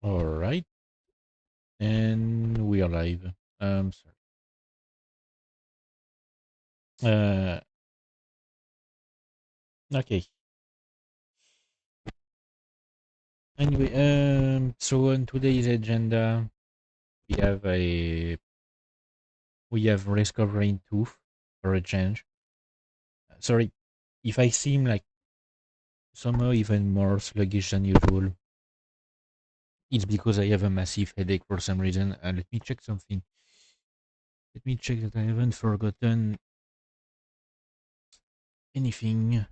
All right, and we are live. Sorry. Uh, okay. Anyway, so on today's agenda, we have a we have Discovering Tooth for a change. Sorry, if I seem like somehow even more sluggish than usual, it's because I have a massive headache for some reason. Let me check something. Let me check that I haven't forgotten anything.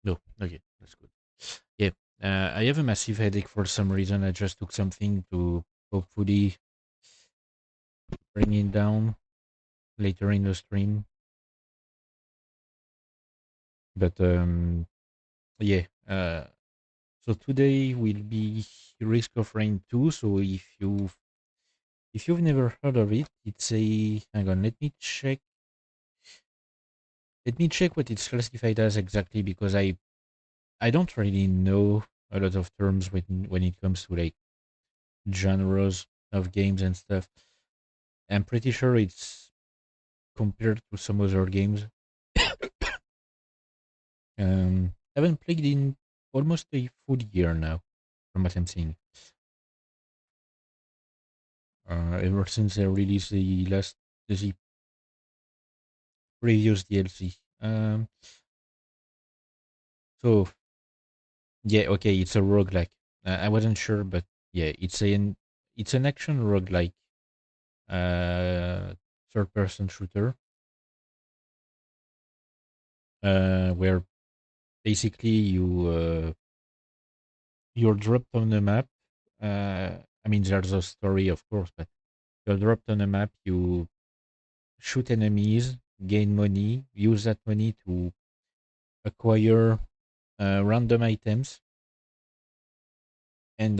No, okay, that's good. Yeah, I have a massive headache for some reason. I just took something to hopefully bring it down later in the stream. But yeah, so today will be Risk of Rain 2. So if you've never heard of it, it's a hang on, let me check. Let me check what it's classified as exactly because I don't really know a lot of terms when it comes to like genres of games and stuff. I'm pretty sure it's compared to some other games. I haven't played in almost a full year now, from what I'm seeing. Ever since I released the previous DLC. So yeah, okay, it's a roguelike. I wasn't sure, but yeah, it's an action roguelike, uh, third person shooter, where basically you're dropped on the map. I mean, there's a story, of course, but you're dropped on a map. You shoot enemies, gain money, use that money to acquire random items, and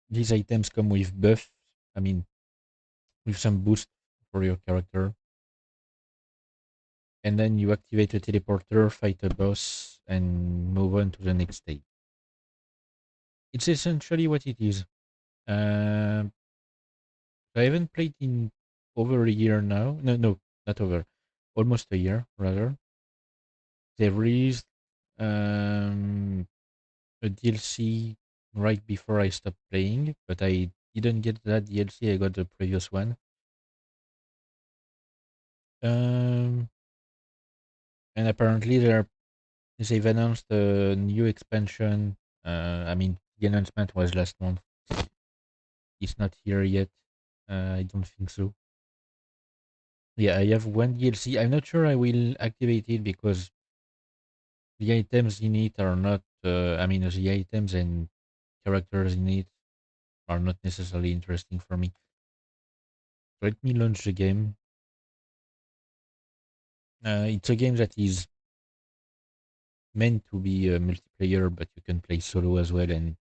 these items come with buffs. I mean, with some boost for your character, and then you activate a teleporter, fight a boss, and move on to the next stage. It's essentially what it is. Uh, I haven't played in over a year now. No, no, not over. Almost a year, rather. They released um, a DLC right before I stopped playing, but I didn't get that DLC. I got the previous one. Um, and apparently they've announced a new expansion. I mean, the announcement was last month. It's not here yet. I don't think so. Yeah, I have one DLC. I'm not sure I will activate it because the items in it are not. I mean, the items and characters in it are not necessarily interesting for me. Let me launch the game. It's a game that is meant to be a multiplayer, but you can play solo as well. And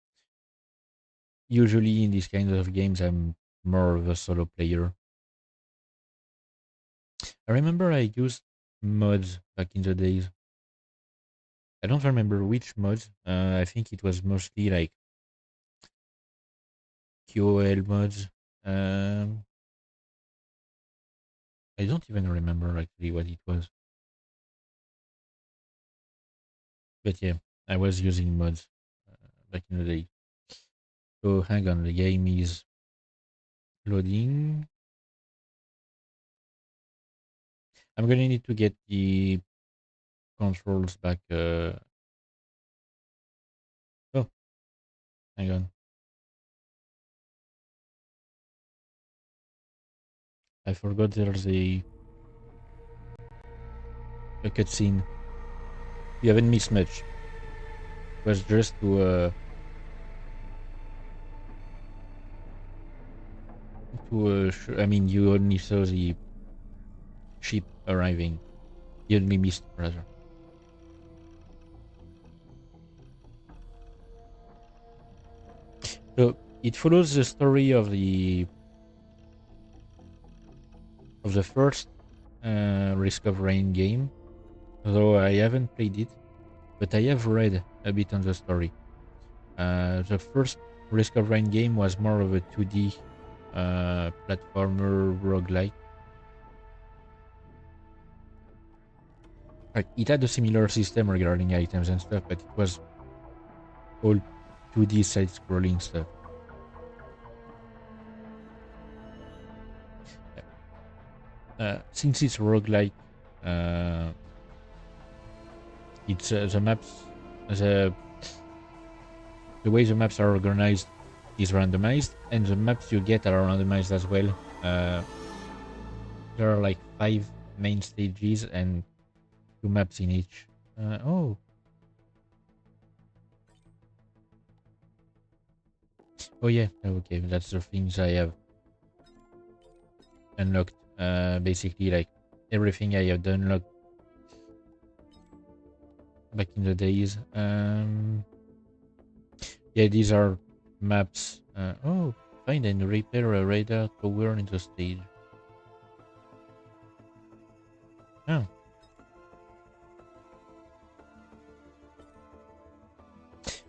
usually in these kinds of games, I'm more of a solo player. I remember I used mods back in the days. I don't remember which mods. I think it was mostly like QOL mods. Um, I don't even remember actually what it was. But yeah, I was using mods back in the day. So hang on, the game is loading. I'm gonna need to get the controls back. Oh, hang on. I forgot there's a cutscene. You haven't missed much. It was just I mean, you only saw the ship arriving. You only missed rather. So it follows the story of the first Risk of Rain game. Though I haven't played it, but I have read a bit on the story. The first Risk of Rain game was more of a 2D platformer roguelike. Like, it had a similar system regarding items and stuff, but it was all 2D side-scrolling stuff. Since it's roguelike, it's the maps, the way the maps are organized is randomized, and the maps you get are randomized as well. There are like 5 main stages and 2 maps in each. Oh yeah, okay, that's the things I have unlocked. Basically, like everything I have unlocked back in the days. Yeah, these are maps. Oh, find and repair a radar tower in the stage. Oh.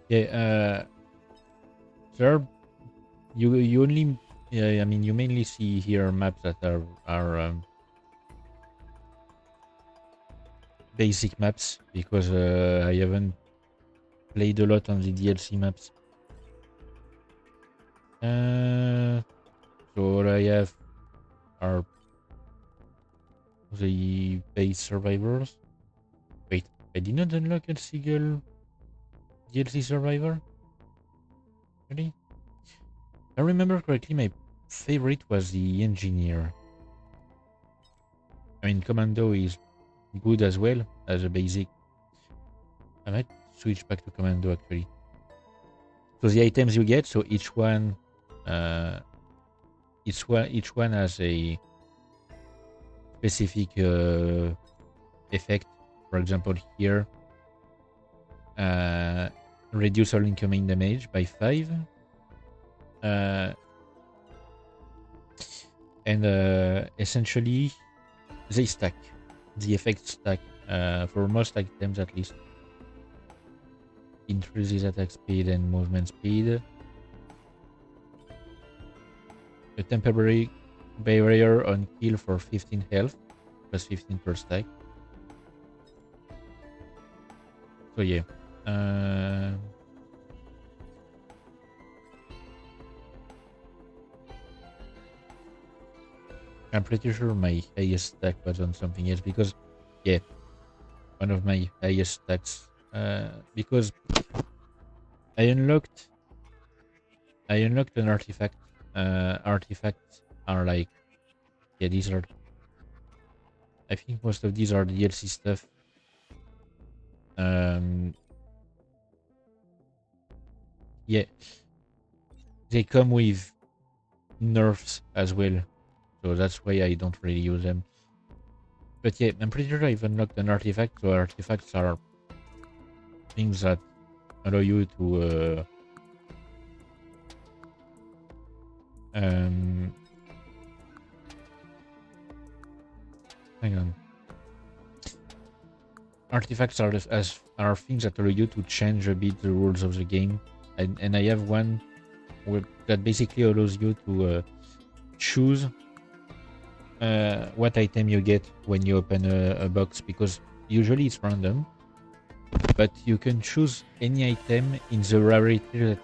Yeah, there are, you only, yeah, I mean, you mainly see here maps that are basic maps, because I haven't played a lot on the DLC maps. So what I have are the base survivors. Wait, I did not unlock a single DLC survivor? Really? If I remember correctly, my favorite was the engineer. I mean, Commando is good as well as a basic. I might switch back to Commando actually. So the items you get, so each one has a specific effect. For example, here, reduce all incoming damage by 5. And essentially, they stack. The effects stack for most items at least. Increases attack speed and movement speed. A temporary barrier on kill for 15 health, plus 15 per stack. So yeah. I'm pretty sure my highest stack was on something else, because yeah, one of my highest stacks, because I unlocked an artifact. Artifacts are like, yeah, these are, I think most of these are DLC stuff. Yeah, they come with nerfs as well, so that's why I don't really use them. But yeah, I'm pretty sure I've unlocked an artifact. So artifacts are things that allow you to hang on. Artifacts are things that allow you to change a bit the rules of the game, and I have one that basically allows you to choose what item you get when you open a box, because usually it's random, but you can choose any item in the rarity that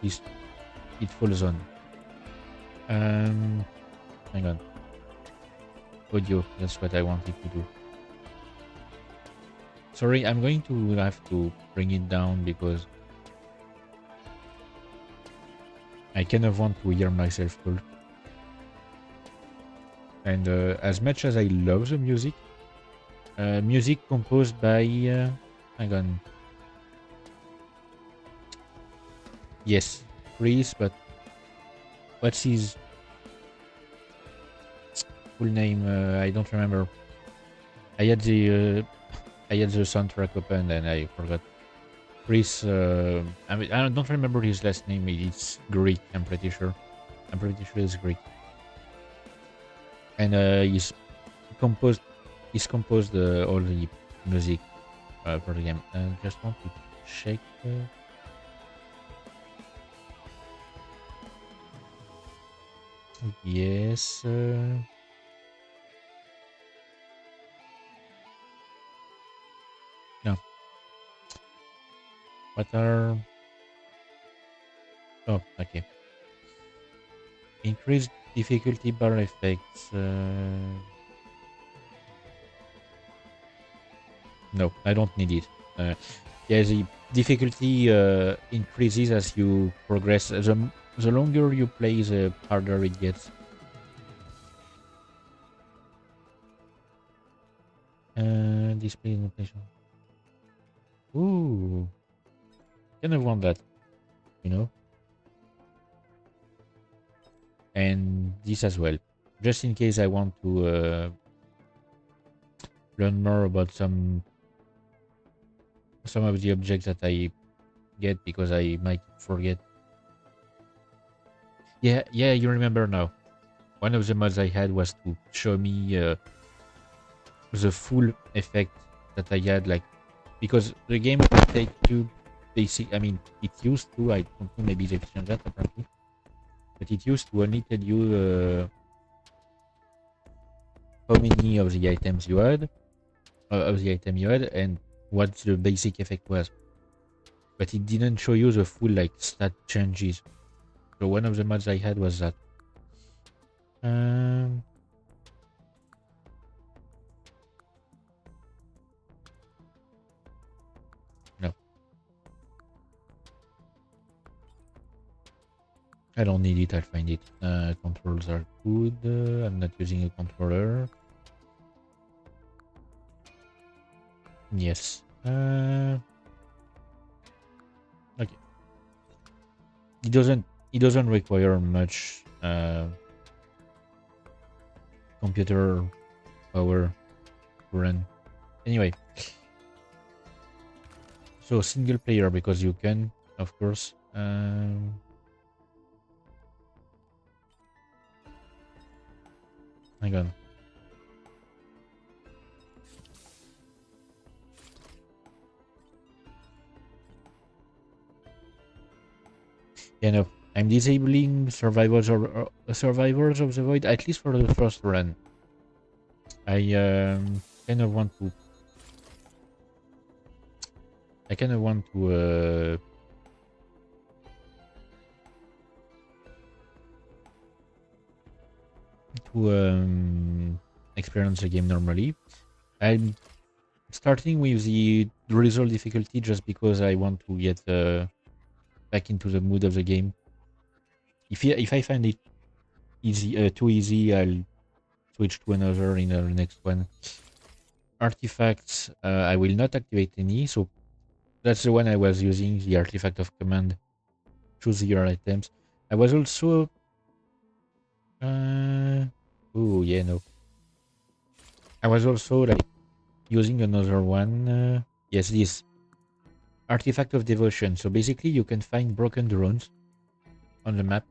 it falls on. Hang on. Audio, that's what I wanted to do. Sorry, I'm going to have to bring it down because I kind of want to hear myself talk. And as much as I love the music, music composed by, hang on. Yes, Chris, but what's his full name? I don't remember. I had the soundtrack open and I forgot. Chris, I mean, I don't remember his last name. It's Greek, I'm pretty sure. It's Greek. And he's composed all the music for the game. Just want to check. Yes. No. What are... Oh, okay. Increased difficulty bar effects. No, I don't need it. Yeah, the difficulty increases as you progress. The longer you play, the harder it gets. Display notation. Ooh, kind of want that, you know. And this as well, just in case I want to learn more about some of the objects that I get because I might forget. Yeah, you remember now. One of the mods I had was to show me the full effect that I had, like, because the game will take you basic. I mean, it used to. I don't know. Maybe they've changed that apparently, but it used to only tell you how many of the items you had, and what the basic effect was. But it didn't show you the full like stat changes. So one of the mods I had was that. Um, no, I don't need it. I'll find it. Controls are good. I'm not using a controller. Yes. Okay. It doesn't require much computer power to run. Anyway. So single player because you can, of course. Hang on. Yeah, no. I'm disabling survivors or survivors of the void, at least for the first run. I kind of want to. I kind of want to experience the game normally. I'm starting with the result difficulty just because I want to get back into the mood of the game. If I find it easy, too easy, I'll switch to another in the next one. Artifacts, I will not activate any, so that's the one I was using, the artifact of command. Choose your items. I was also oh yeah, no. I was also like using another one. Yes, this artifact of devotion. So basically, you can find broken drones on the map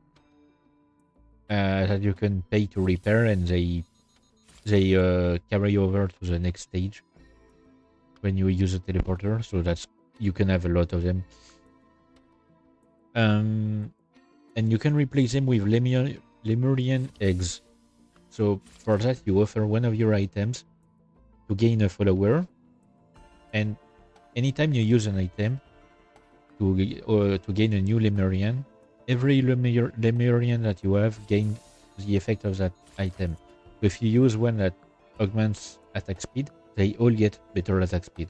that you can pay to repair, and they carry over to the next stage when you use a teleporter. So that's you can have a lot of them. And you can replace them with Lemurian eggs. So for that, you offer one of your items to gain a follower, and anytime you use an item to gain a new Lemurian, every Lemurian that you have gains the effect of that item. So if you use one that augments attack speed, they all get better attack speed.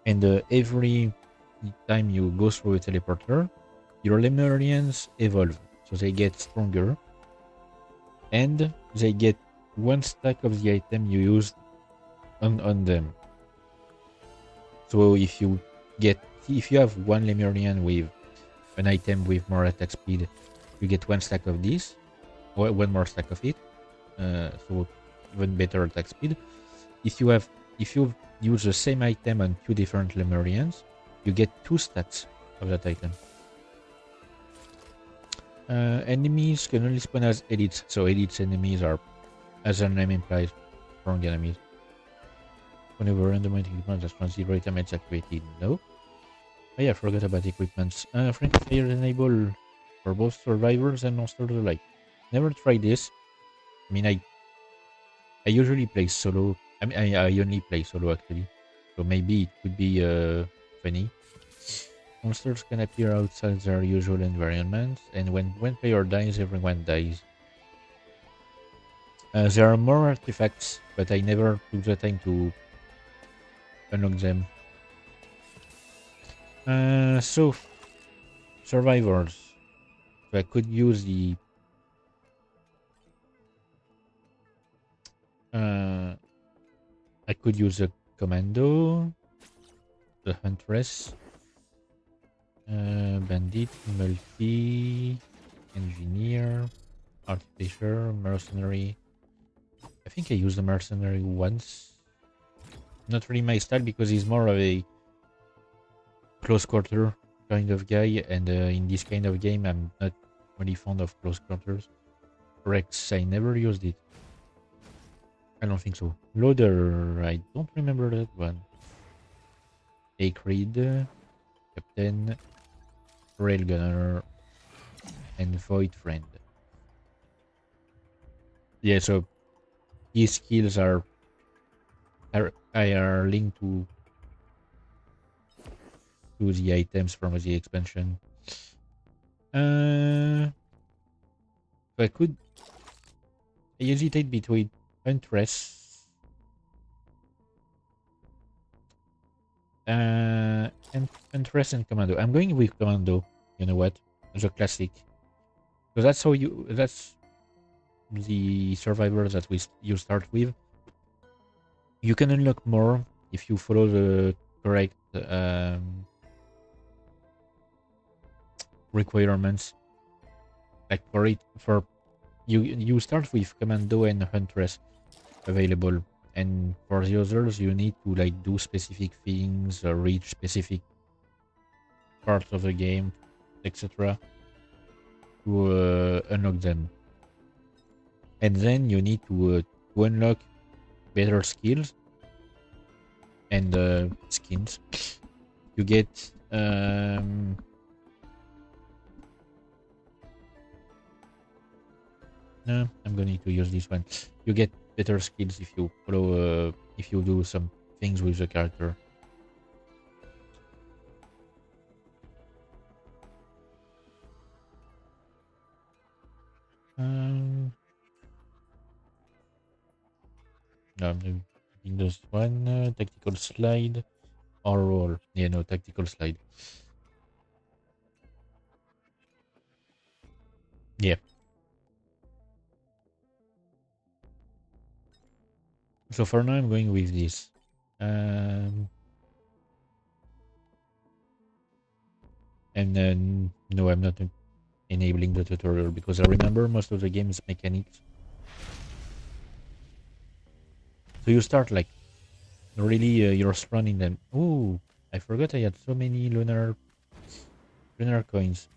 And every time you go through a teleporter, your Lemurians evolve, so they get stronger, and they get one stack of the item you used on them. So if you have one Lemurian with an item with more attack speed, you get one stack of this, or one more stack of it. So even better attack speed. If you use the same item on two different Lemurians, you get two stats of that item. Enemies can only spawn as elites, so elites enemies are, as their name implies, strong enemies. Whenever random equipment that's from 0 item is activated, no. Oh yeah, I forgot about equipments. Friendly fire enable for both survivors and monsters alike. Never tried this. I mean, I usually play solo. I mean, I only play solo actually, so maybe it could be funny. Monsters can appear outside their usual environments, and when one player dies, everyone dies. There are more artifacts, but I never took the time to unlock them. So survivors. So I could use the uh, I could use the commando, the huntress, bandit, multi, engineer, artificer, mercenary. I think I used the mercenary once. Not really my style because he's more of a close quarter kind of guy, and in this kind of game, I'm not really fond of close quarters. Rex, I never used it. I don't think so. Loader, I don't remember that one. Acrid, Captain, Railgunner, and Void Friend. Yeah, so these skills are linked to the items from the expansion. So I hesitate between Huntress and Huntress and Commando. I'm going with Commando. You know what? The classic. So that's the survivor that you start with. You can unlock more if you follow the correct requirements. Like for you start with Commando and Huntress available, and for the others you need to like do specific things or reach specific parts of the game, etc. to unlock them. And then you need to unlock better skills and skins. You get no, I'm going to use this one. You get better skills if you follow if you do some things with the character. No, in this one, tactical slide or roll. Yeah, no, tactical slide. Yeah. So for now, I'm going with this. And then, no, I'm not enabling the tutorial because I remember most of the game's mechanics. So you start like really you're running them. Oh, I forgot I had so many lunar coins.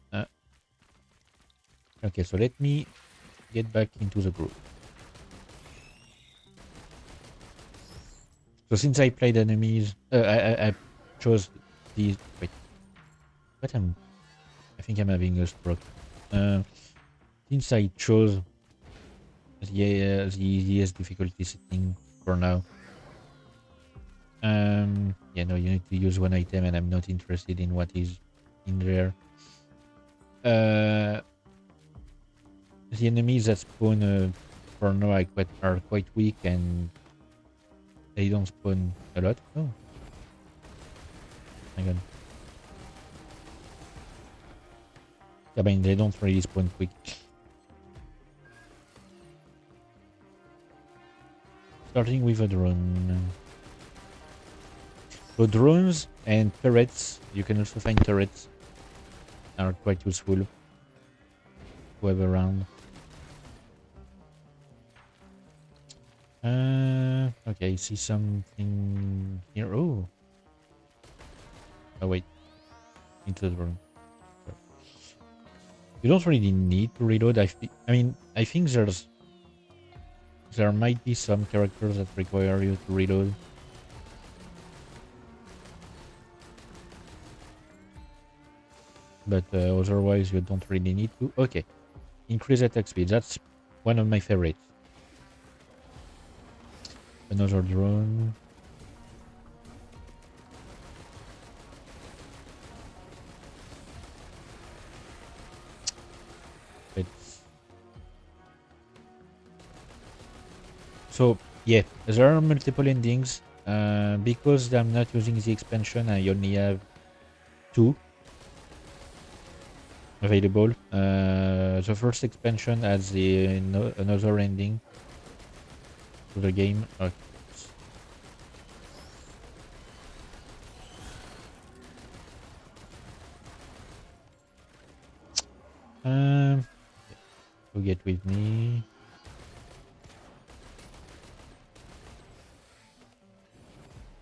Okay, so let me get back into the group. So since I played enemies, I chose these. Wait, what I think I'm having a stroke. Since I chose the easiest difficulty setting for now. Yeah, no, you need to use one item, and I'm not interested in what is in there. The enemies that spawn for now are quite weak, and they don't spawn a lot. Oh, my god. I mean, they don't really spawn quick. Starting with a drone. So drones and turrets, you can also find turrets, are quite useful to have around. Okay, I see something here. Oh, wait, into the room. You don't really need to reload. I mean, I think there might be some characters that require you to reload. but otherwise you don't really need to. Okay, increase attack speed. That's one of my favorites. Another drone. It's so yeah. There are multiple endings. Because I'm not using the expansion, I only have 2 available. The first expansion has another ending to the game. Okay. Um, to get with me.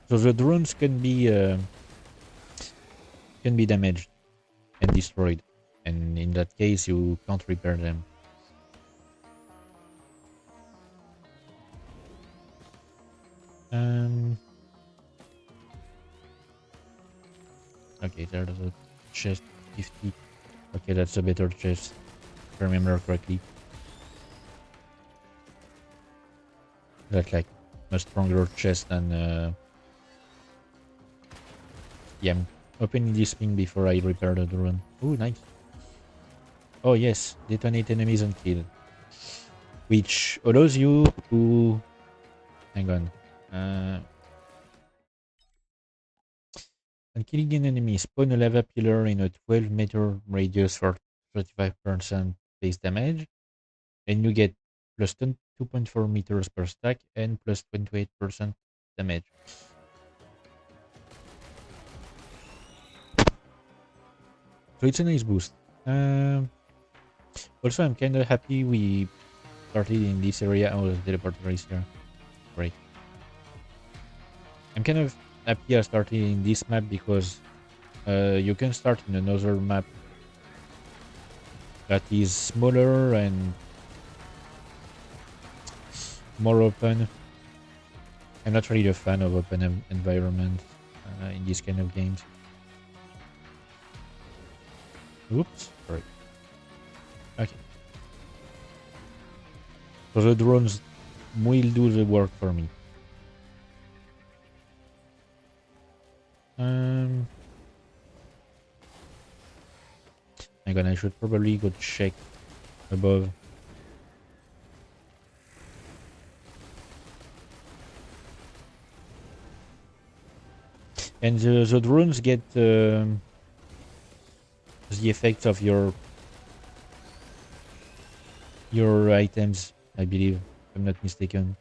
So the drones can be damaged and destroyed, and in that case you can't repair them. Um. Okay, there's a chest 50. Okay, that's a better chest, if I remember correctly. That's like a stronger chest than yeah. I'm opening this thing before I repair the drone. Oh, nice. Oh yes, detonate enemies and kill, which allows you to hang on. On killing an enemy, spawn a lava pillar in a 12-meter radius for 35% base damage, and you get plus 2.4 meters per stack and plus 28% damage. So it's a nice boost. Also, I'm kind of happy we started in this area. Oh, the teleporter is here. Great. I'm kind of happy I started in this map because you can start in another map that is smaller and more open. I'm not really a fan of open environments in these kind of games. Oops, sorry. Okay. So the drones will do the work for me. Hang on, I should probably go check above. And the drones get the effects of your items, I believe, if I'm not mistaken.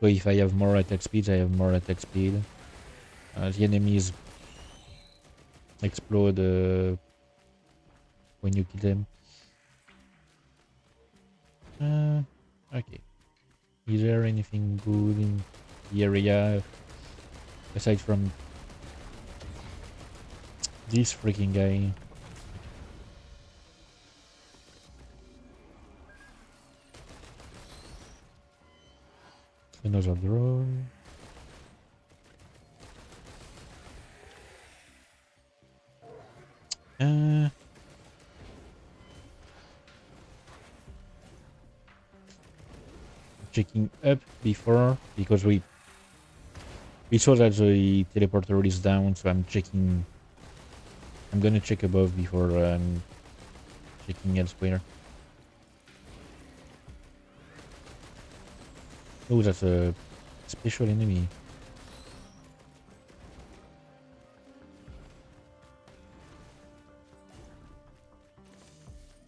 So if I have more attack speed, I have more attack speed. The enemies explode when you kill them. Okay. Is there anything good in the area aside from this freaking guy? Another drone. Checking up before because we saw that the teleporter is down, so I'm checking. I'm gonna check above before checking elsewhere. Oh, that's a special enemy.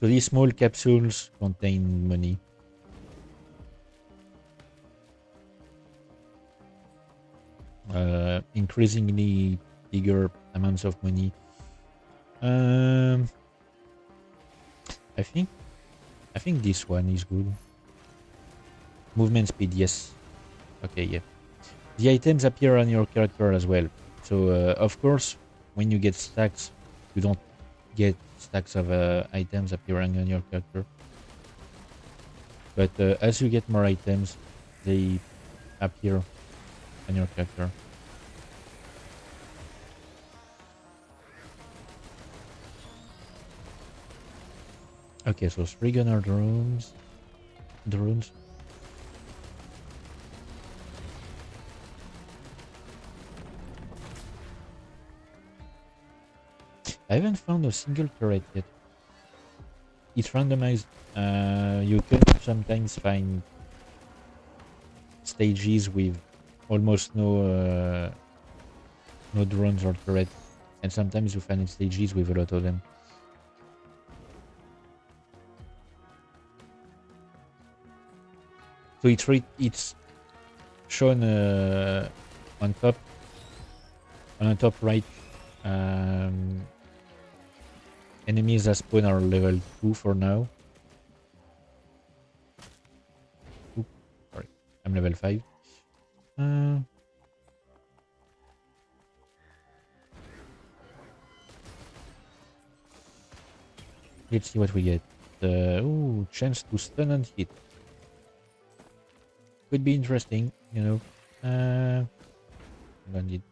So these small capsules contain money. Increasingly bigger amounts of money. I think this one is good. Movement speed, yes. Okay, yeah. The items appear on your character as well. So of course, when you get stacks, you don't get stacks of items appearing on your character. But as you get more items, they appear on your character. Okay, so 3 gunner drones. I haven't found a single turret yet. It's randomized. You can sometimes find stages with almost no drones or turrets, and sometimes you find stages with a lot of them. So it's shown on the top right. Um, Enemies that spawn are level 2 for now. Oops, sorry, I'm level 5. Uh, let's see what we get. Ooh, chance to stun and hit. Could be interesting, you know. Landed.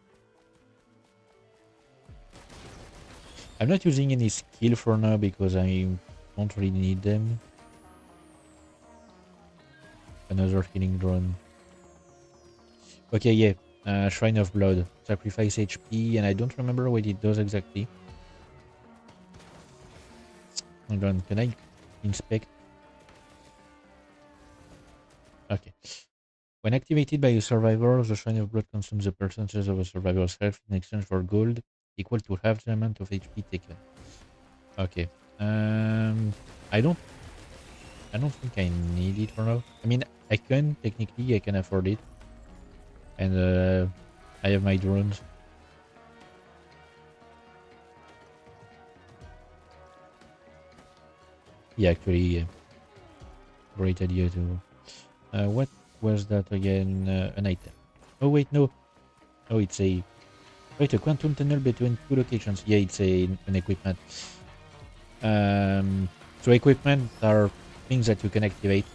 I'm not using any skill for now because I don't really need them. Another healing drone. Okay, yeah. Shrine of Blood. Sacrifice HP, and I don't remember what it does exactly. Hold on, can I inspect? Okay. When activated by a survivor, the Shrine of Blood consumes the percentage of a survivor's health in exchange for gold, equal to half the amount of HP taken. Okay. Um, I don't, I don't think I need it for now. I mean, technically, I can afford it, and I have my drones. Yeah, actually, yeah. Great idea too. What was that again? An item. Oh wait, no. Oh, it's a wait, a quantum tunnel between two locations. Yeah, it's an equipment. So equipment are things that you can activate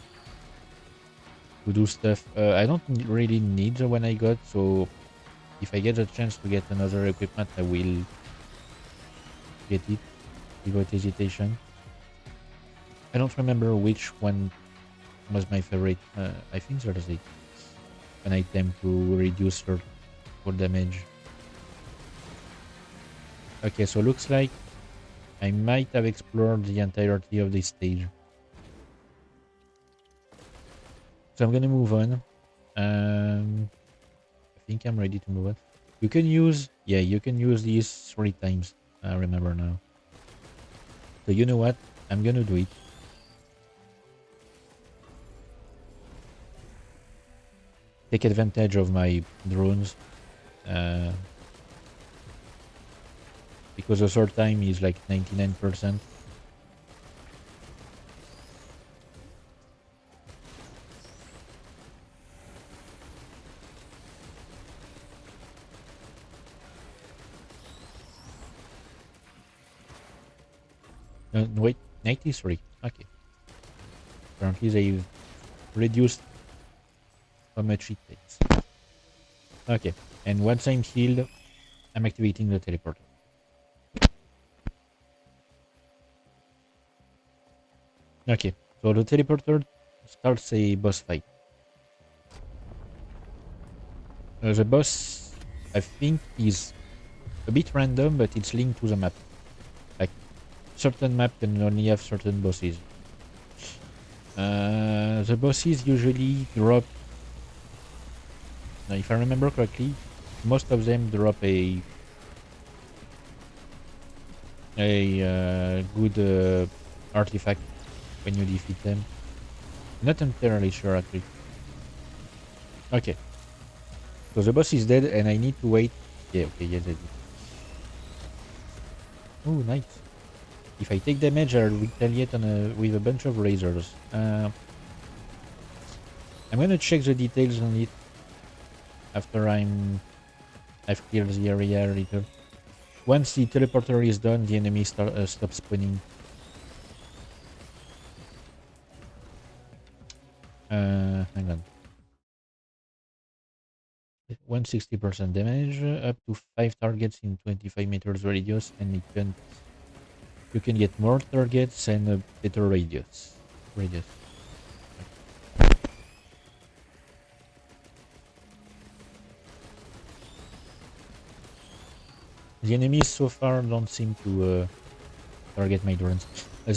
to do stuff. I don't really need the one I got, so if I get a chance to get another equipment, I will get it without hesitation. I don't remember which one was my favorite. I think there's an item to reduce your full damage. Okay, so looks like I might have explored the entirety of this stage. So I'm gonna move on. I think I'm ready to move on. You can use, yeah, you can use these 3 times. I remember now. So you know what? I'm gonna do it. Take advantage of my drones. Uh, because the third time is like 99%. No, wait, 93. Okay. Apparently they've reduced how much it takes. Okay. And once I'm healed, I'm activating the teleporter. Okay. So the teleporter starts a boss fight. The boss, I think, is a bit random, but it's linked to the map. Like, certain map can only have certain bosses. The bosses usually drop, if I remember correctly, most of them drop a good artifact when you defeat them. Not entirely sure actually. Okay, so the boss is dead and I need to wait. Yeah, okay, yeah, they did. Oh, nice. If I take damage, I'll retaliate with a bunch of lasers. I'm gonna check the details on it after I've cleared the area a little. Once the teleporter is done, the enemy stops spawning. Hang on. 160% damage, up to 5 targets in 25 meters radius, and it can you can get more targets and a better radius. The enemies so far don't seem to target my drones. Uh,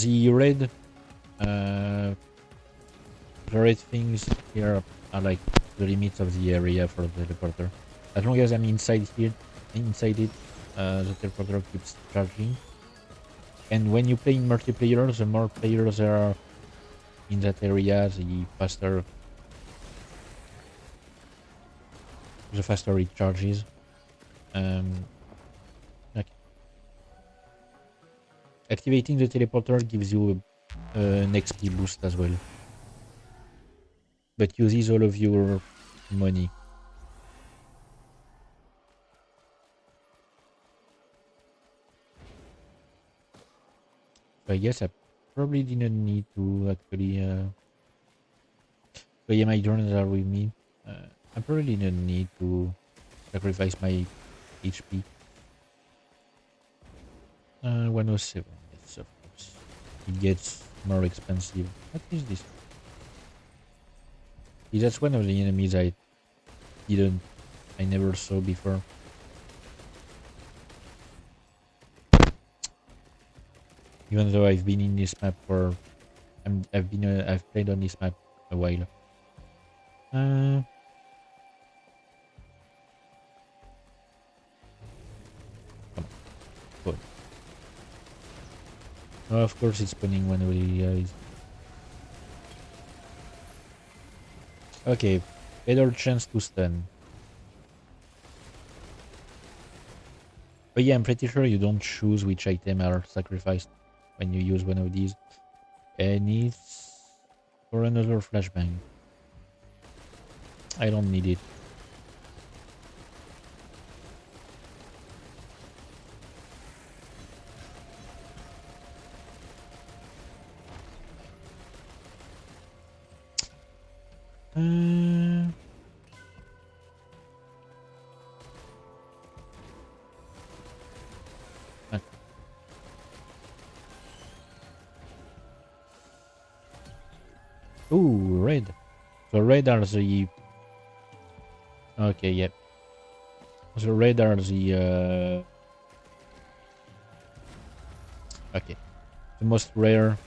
the red things here are like the limits of the area for the teleporter. As long as I'm inside it, the teleporter keeps charging. And when you play in multiplayer, the more players there are in that area, the faster it charges. Like activating the teleporter gives you an XP boost as well, but uses all of your money. So I guess I probably didn't need to actually. But yeah, my drones are with me. I probably didn't need to sacrifice my HP. 107. Yes, of course. It gets more expensive. What is this? See, that's one of the enemies I never saw before. Even though I've been in this map for, I've played on this map a while. Come on, go on. Oh, of course it's spawning one of the guys. Okay, better chance to stun. But yeah, I'm pretty sure you don't choose which item are sacrificed when you use one of these. And it's for another flashbang. I don't need it. Ooh, red. So red are the... Okay, yep. So red are the... Okay. The most rare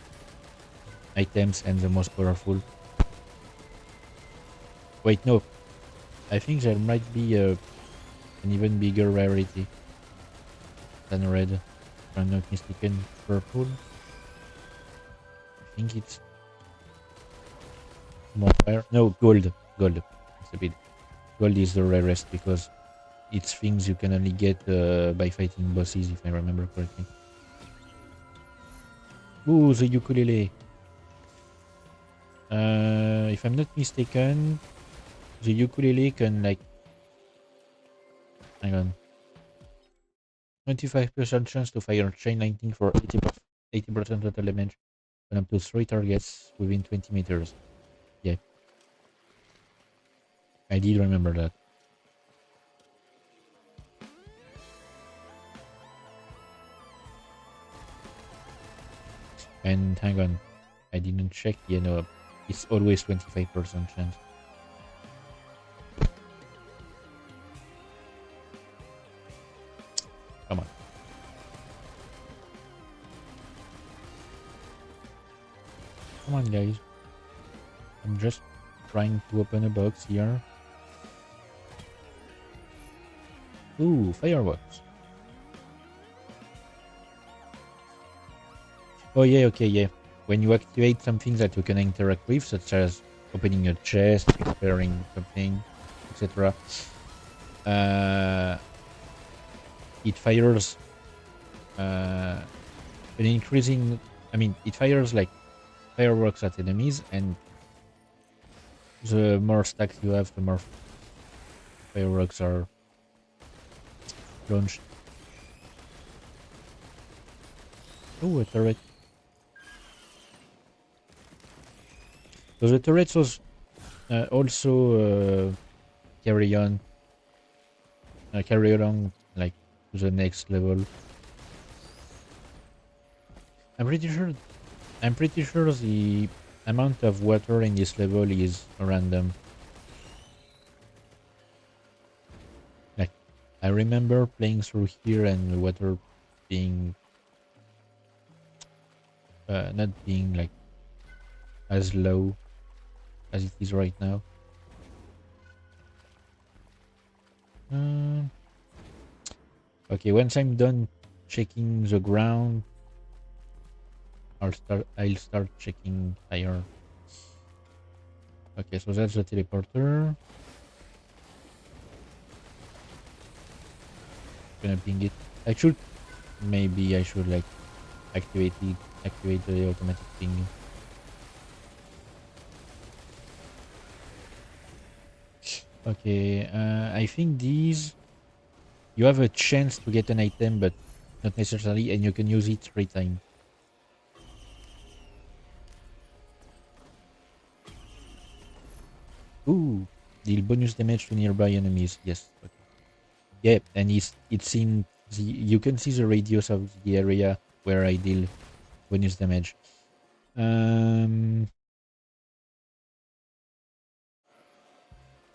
items and the most powerful. Wait, no. I think there might be an even bigger rarity than red. If I'm not mistaken, purple. I think it's more rare. No, gold. Gold. It's a bit. Gold is the rarest because it's things you can only get by fighting bosses, if I remember correctly. Ooh, the ukulele. If I'm not mistaken, the ukulele can like... Hang on. 25% chance to fire chain lightning for 80% total damage on up to 3 targets within 20 meters. Yeah. I did remember that. And hang on. I didn't check. Yeah, no. It's always 25% chance. Come on. Come on, guys. I'm just trying to open a box here. Ooh, fireworks. Oh, yeah, okay, yeah. When you activate something that you can interact with, such as opening a chest, repairing something, etc., it fires an increasing... I mean, it fires like fireworks at enemies, and the more stacks you have, the more fireworks are launched. Oh, a turret. So the turrets was also carry along like to the next level. I'm pretty sure. I'm pretty sure the amount of water in this level is random. Like, I remember playing through here and the water being not being like as low as it is right now. Um, okay, once I'm done checking the ground, I'll start checking higher. Okay, so that's the teleporter. Gonna ping it. Maybe I should like activate the automatic ping. Okay, I think these you have a chance to get an item, but not necessarily, and you can use it 3 times. Ooh, deal bonus damage to nearby enemies. Yes. Okay. Yeah, and it seemed you can see the radius of the area where I deal bonus damage.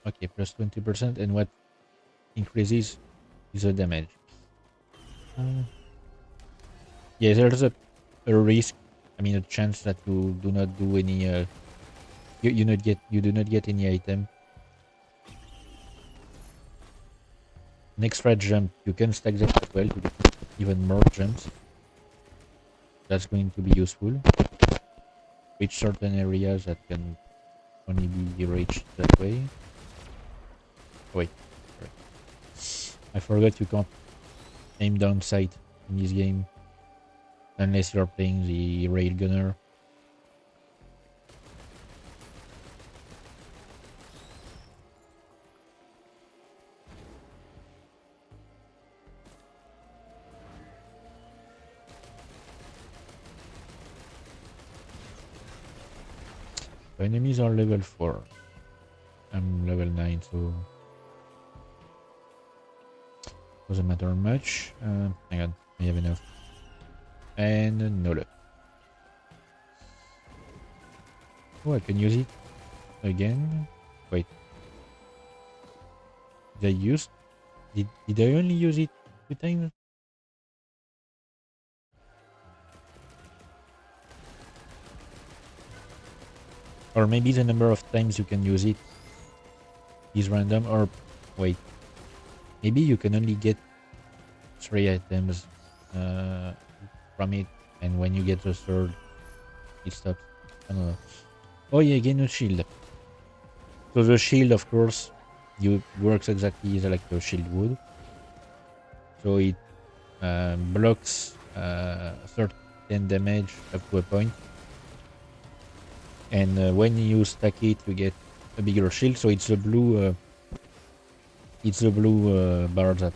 Okay, plus 20%, and what increases is the damage. Yeah, there's a risk. I mean, a chance that you do not do any. You do not get any item. An extra jump, you can stack that as well to get even more jumps. That's going to be useful. Reach certain areas that can only be reached that way. Wait, sorry. I forgot you can't aim down sight in this game unless you're playing the railgunner. The enemies are level 4. I'm level 9, so doesn't matter much. Hang on, I have enough. And no luck. Oh, I can use it again. Wait, did I use? Did I only use it 2 times? Or maybe the number of times you can use it is random. Or wait, maybe you can only get 3 items from it, and when you get the third, it stops. I don't know. Oh yeah, gain a shield. So the shield, of course, you works exactly like the shield would. So it blocks 30 damage up to a point, and when you stack it, you get a bigger shield. So it's the blue. It's the blue bar that.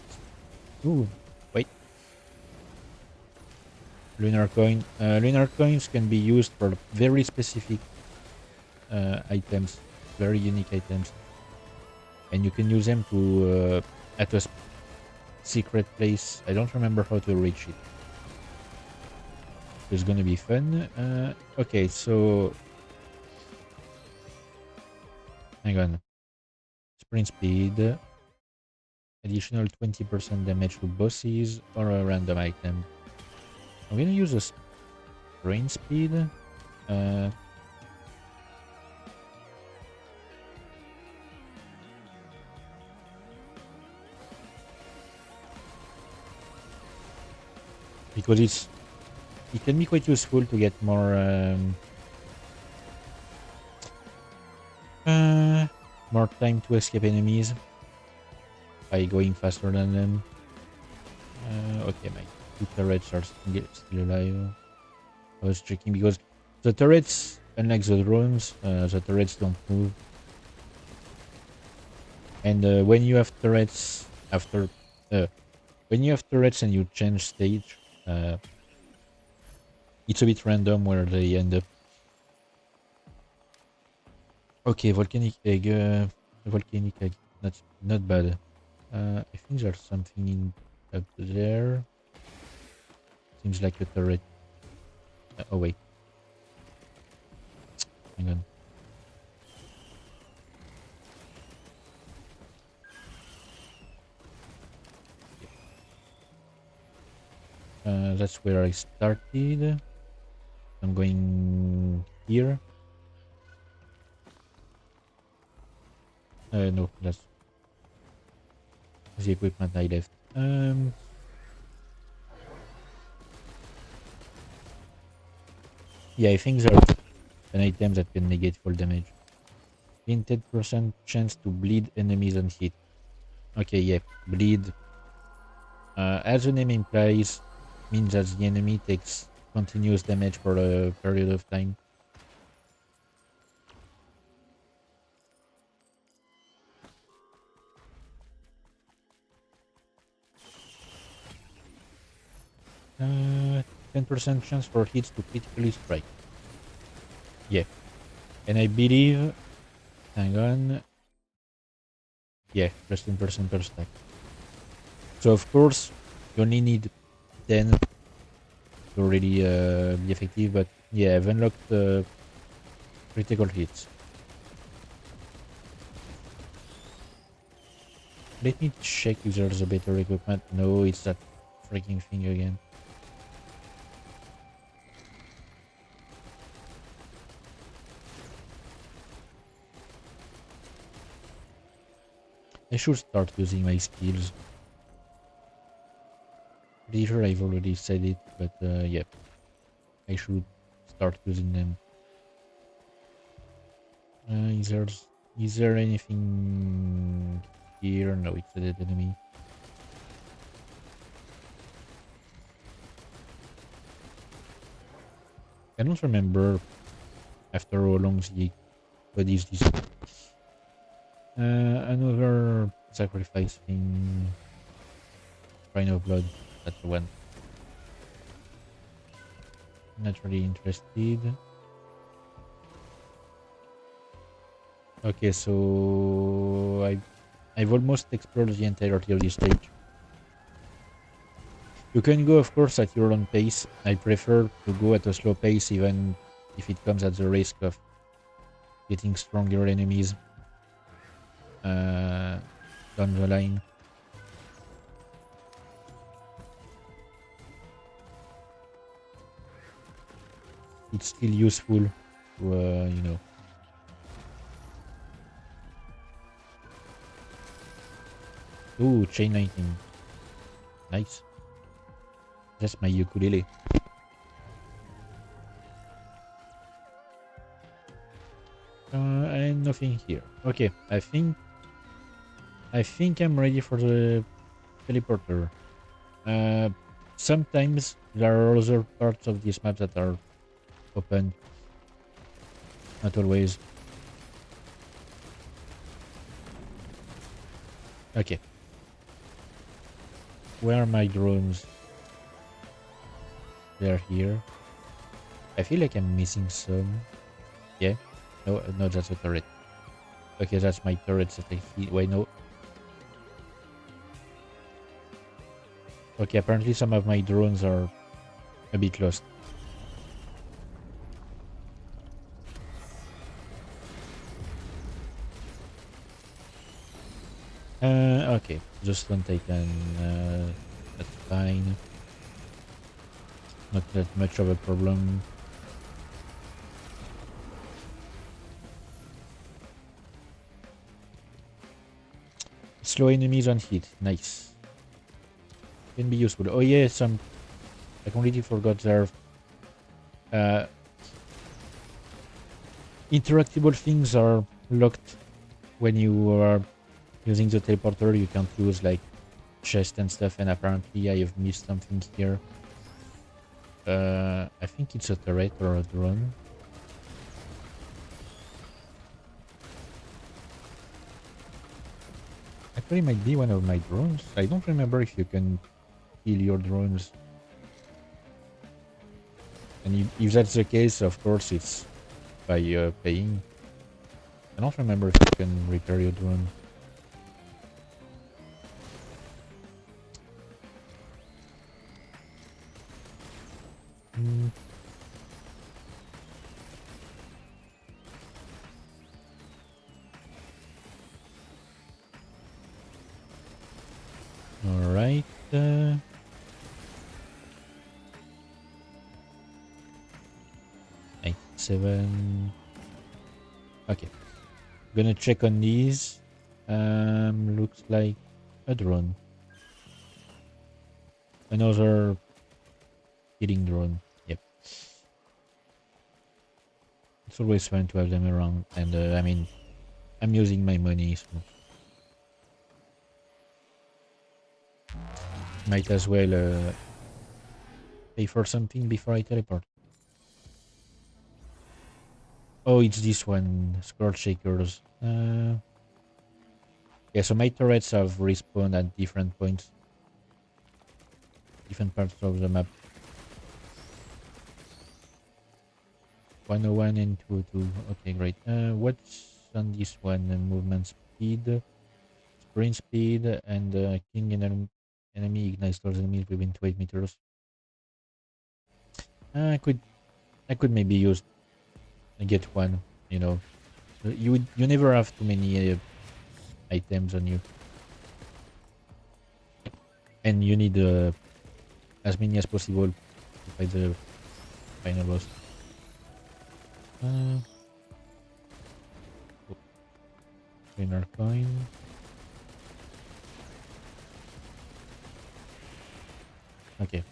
Ooh, wait. Lunar coin. Lunar coins can be used for very specific items, very unique items, and you can use them to at a secret place. I don't remember how to reach it. It's gonna be fun. Okay, so hang on. Sprint speed, additional 20% damage to bosses, or a random item. I'm gonna use a sprint speed. Because it can be quite useful to get more time to escape enemies by going faster than them. Okay, my 2 turrets are still alive. I was checking because the turrets, unlike the drones, the turrets don't move. And when you have turrets when you have turrets and you change stage, it's a bit random where they end up. Okay, volcanic egg. Volcanic egg. Not bad. I think there's something up there. Seems like a turret. Oh wait, hang on. That's where I started. I'm going here. No, that's the equipment I left. Yeah, I think there are an item that can negate full damage. 10% chance to bleed enemies on hit. Okay, yeah, bleed. As the name implies, means that the enemy takes continuous damage for a period of time. Uh, 10% chance for hits to critically strike. Yeah, and I believe. Hang on. Yeah, plus 10% per stack. So of course, you only need 10 to really be effective, but yeah, I've unlocked critical hits. Let me check if there's a better equipment. No, it's that freaking thing again. I should start using my skills. Pretty sure I've already said it, but yeah, I should start using them. Is there anything here? No, it's a dead enemy. I don't remember after how long the what is this? Another sacrifice thing. Shrine of Blood. That's the one. Not really interested. Okay, so I've almost explored the entirety of this stage. You can go, of course, at your own pace. I prefer to go at a slow pace, even if it comes at the risk of getting stronger enemies down the line. It's still useful to, you know. Ooh, chain 19. Nice. That's my ukulele. And nothing here. Okay, I think I'm ready for the teleporter. Sometimes there are other parts of this map that are open. Not always. Okay. Where are my drones? They're here. I feel like I'm missing some. Yeah. No, no, that's a turret. Okay, that's my turrets that I hit. Wait, no. Okay, apparently some of my drones are a bit lost. Okay, just one taken. That's fine. Not that much of a problem. Slow enemies on hit. Nice. Can be useful. Oh yeah, I completely forgot there. Interactable things are locked when you are using the teleporter. You can't use like chest and stuff, and apparently I have missed something here. I think it's a turret or a drone. Actually, it might be one of my drones. I don't remember if you can kill your drones. And if that's the case, of course, it's by paying. I don't remember if you can repair your drone. uh, 97. Okay. Gonna check on these. Looks like a drone. Another killing drone. Yep. It's always fun to have them around. And I mean, I'm using my money, so might as well pay for something before I teleport. Oh, it's this one, Scourge Shakers. Yeah, so my turrets have respawned at different points, different parts of the map. 101 and 202. Okay, great. What's on this one? Movement speed, sprint speed, and king enemy ignites those enemies within 12 meters. I could maybe use get one. You know, you never have too many items on you, and you need as many as possible to fight the final boss. Winner coin. Okay.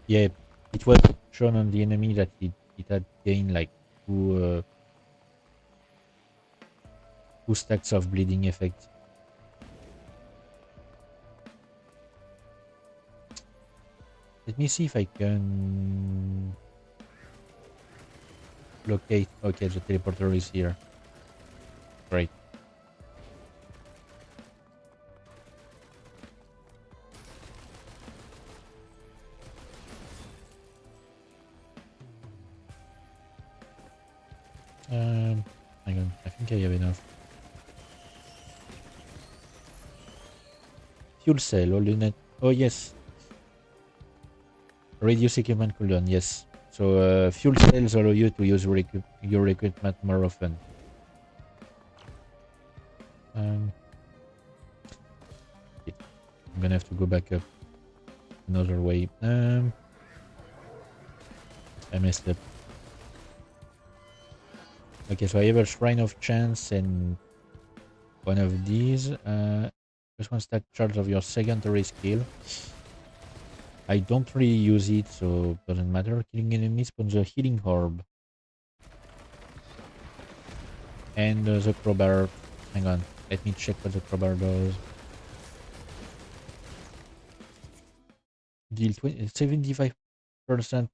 Yeah, it was shown on the enemy that it had gained like two stacks of bleeding effect. Let me see if I can locate. Okay, the teleporter is here. Great. Hang on. I think I have enough. Fuel cell, all unit. Oh yes. Reduce equipment cooldown. Yes. So fuel cells allow you to use your equipment more often. I'm gonna have to go back up another way. I messed up. Okay, so I have a Shrine of Chance and one of these. Just one stack charge of your secondary skill. I don't really use it, so it doesn't matter. Killing enemies spawns a healing orb. And the crowbar. Hang on, let me check what the crowbar does. Deal 75%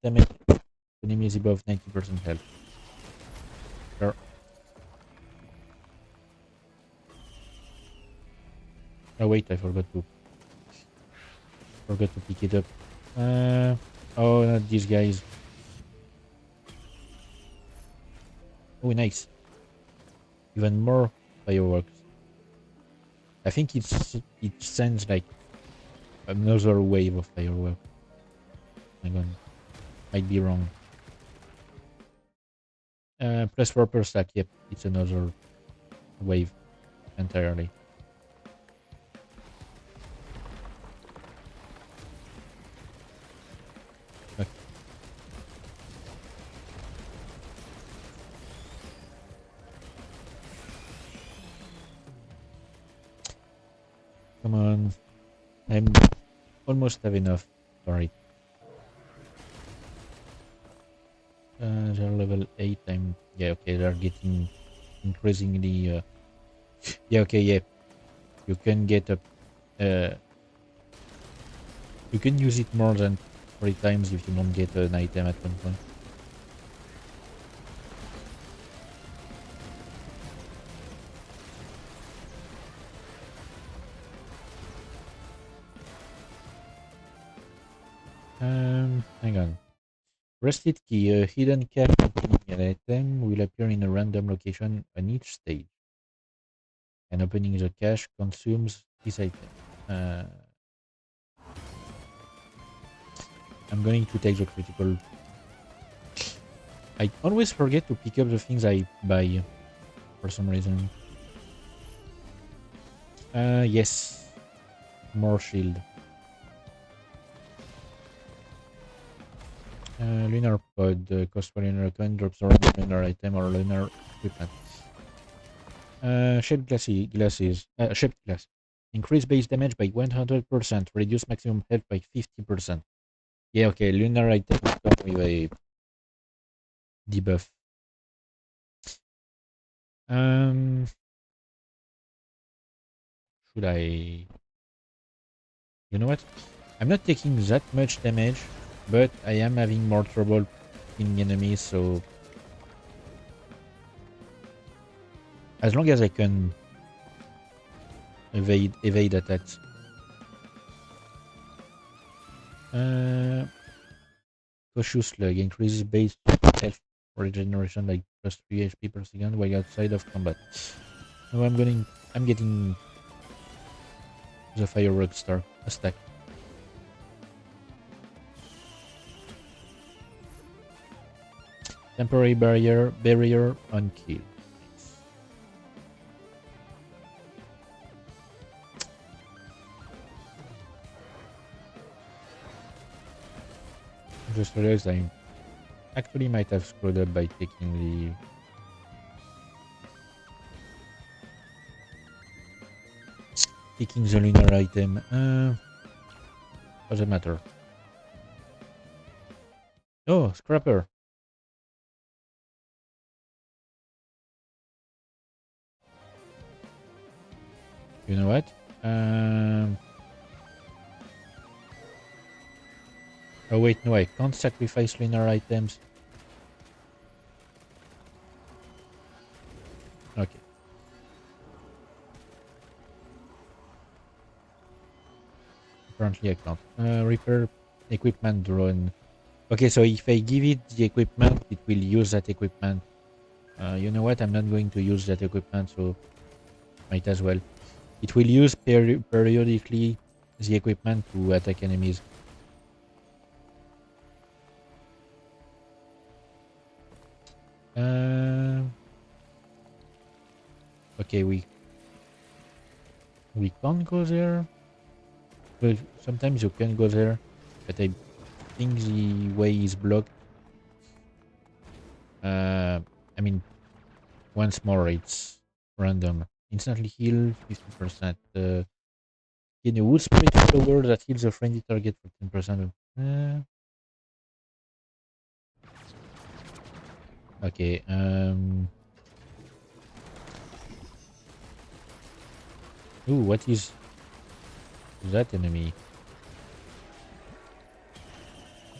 damage to enemies above 90% health. Sure. Oh wait, I forgot to pick it up. Oh, not these guys. Oh, nice. Even more fireworks. I think it sends like another wave of fireworks. Hang on, might be wrong. +4 per stack. Yep, it's another wave entirely. Okay. Come on, I'm almost have enough. Sorry. They're level 8. Yeah, okay, they're getting increasingly yeah, okay, yeah. You can get up you can use it more than 3 times if you don't get an item at one point. Hang on. Rested key, a hidden cache containing an item will appear in a random location on each stage. And opening the cache consumes this item. I'm going to take the critical. I always forget to pick up the things I buy for some reason. Yes. More shield. Lunar pod. Cost per lunar coin. Drops or lunar item or lunar equipment. Shaped glasses. Shaped glass. Increase base damage by 100%. Reduce maximum health by 50%. Yeah, okay. Lunar item come with a debuff. Um, should I? You know what? I'm not taking that much damage, but I am having more trouble killing enemies. So as long as I can evade attacks. Cautious slug increases base health regeneration by plus 3 HP per second while outside of combat. Now I'm getting the firework stack. Temporary barrier on kill. Nice. Just realized I actually might have screwed up by taking the lunar item. Doesn't matter. Oh, scrapper. You know what? Oh wait, no, I can't sacrifice lunar items. Okay. Apparently I can't. Repair equipment drone. Okay, so if I give it the equipment, it will use that equipment. You know what? I'm not going to use that equipment, so might as well. It will use periodically the equipment to attack enemies. Okay, we can't go there. Well, sometimes you can go there, but I think the way is blocked. I mean, once more, it's random. Instantly heal 50%. In a wood spray flower that heals a friendly target for 10%. Okay. Ooh, what is that enemy?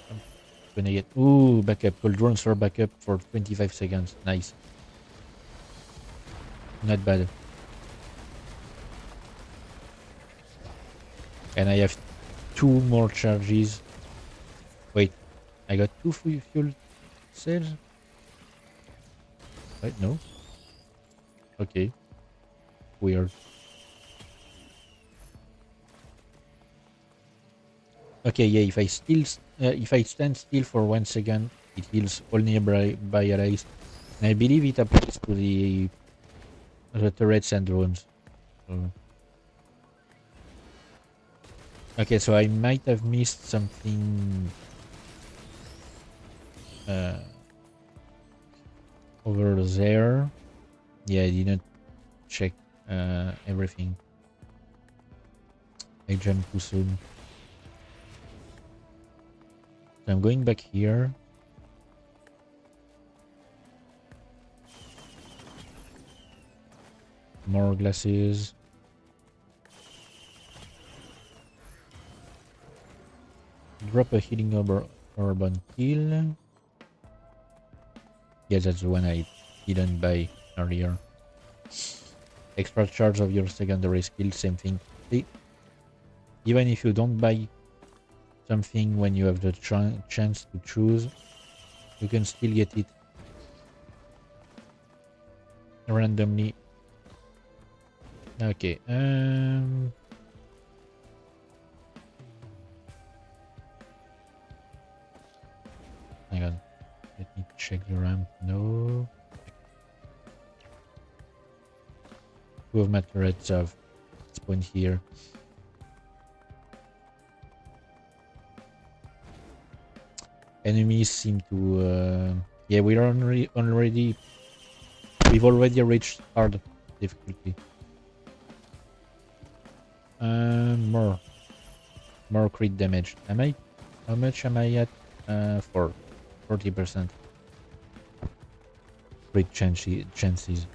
I'm gonna get. Ooh, backup. Cold drones for backup for 25 seconds. Nice. Not bad. And I have 2 more charges. Wait, I got 2 fuel cells? Right, no? Okay, weird. Okay, yeah, if I stand still for 1 second, it heals all nearby allies. And I believe it applies to the turrets and drones. So. Okay, so I might have missed something over there. Yeah, I didn't check everything. I jumped too soon. So I'm going back here. More glasses. Drop a healing orb on kill. Yeah, that's the one I didn't buy earlier. Extra charge of your secondary skill, same thing. See? Even if you don't buy something when you have the chance to choose, you can still get it randomly. Okay. Hang on. Let me check the ramp. No. Two of my turrets have spawned here. Enemies seem to... yeah, we're already... We've already reached hard difficulty. More. More crit damage. Am I? How much am I at? For 40%. Crit chances.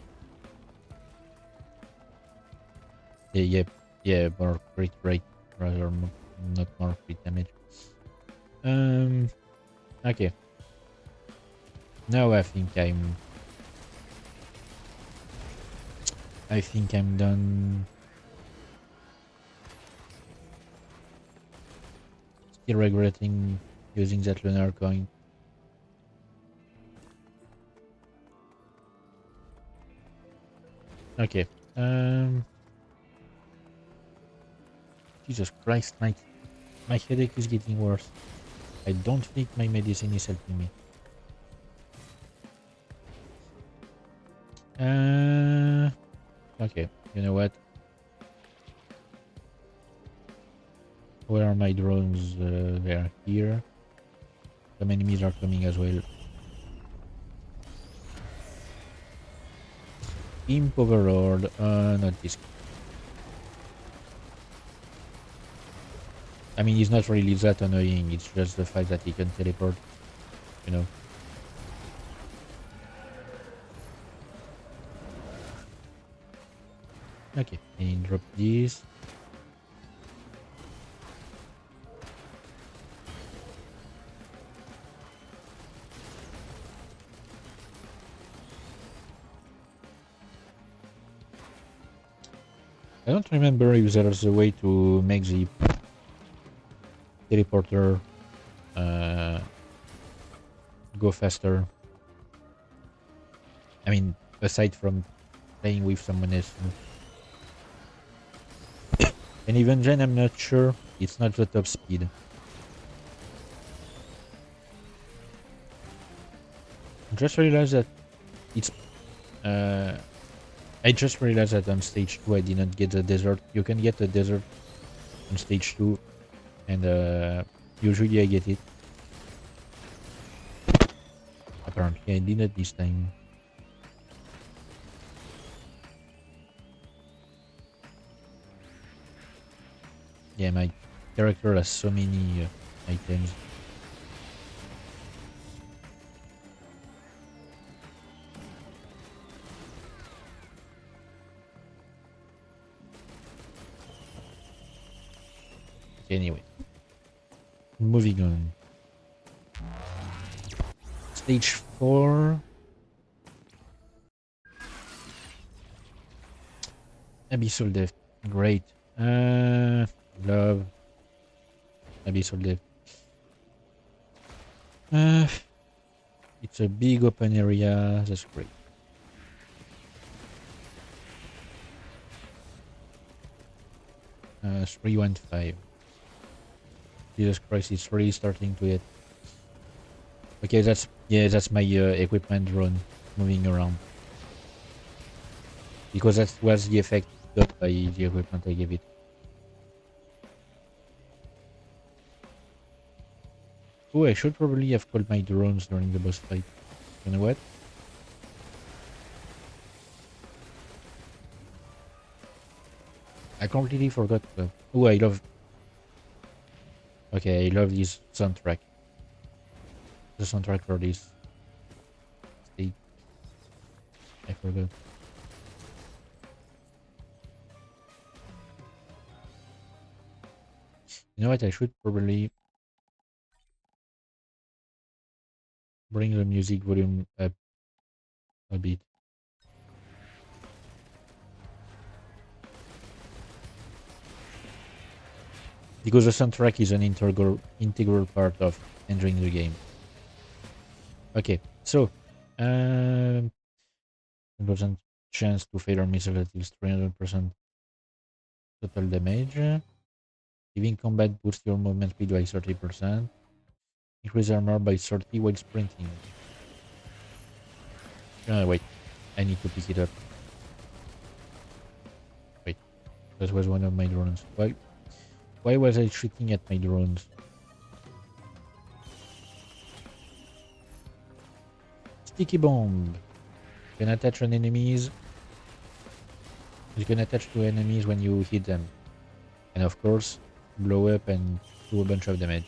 Yeah, yeah, more crit rate rather not more crit damage. Okay. Now I think I'm done. Still regretting using that lunar coin. Okay. Jesus Christ, my headache is getting worse. I don't think my medicine is helping me. Okay. You know what? Where are my drones? They are here. Some enemies are coming as well. Imp Overlord. Not this. I mean, he's not really that annoying. It's just the fact that he can teleport. You know. Okay. And drop this. I don't remember if there's a way to make the teleporter go faster. I mean, aside from playing with someone else. And even then, I'm not sure. It's not the top speed. I just realized that it's... I just realized that on stage 2 I did not get the desert. You can get the desert on stage 2. And usually I get it. Apparently I did not this time. Yeah, my character has so many items. Anyway, moving on. Stage 4. Abyssal Depth. Great. Love Abyssal Depth. It's a big open area. That's great. Uh, 315. Jesus Christ, it's really starting to hit. Okay, that's my equipment drone moving around. Because that was the effect got by the equipment I gave it. Oh, I should probably have called my drones during the boss fight. You know what? I completely forgot. Oh, I love... Okay, I love this soundtrack. The soundtrack for this state. I forgot. You know what? I should probably bring the music volume up a bit. Because the soundtrack is an integral part of entering the game. Okay, so 100% chance to fail or miss at least 300% total damage. Giving combat boosts your movement speed by 30%. Increase armor by 30 while sprinting. Wait. I need to pick it up. Wait. That was one of my drones. Why was I shooting at my drones? Sticky bomb. You can attach on enemies. You can attach to enemies when you hit them. And of course, blow up and do a bunch of damage.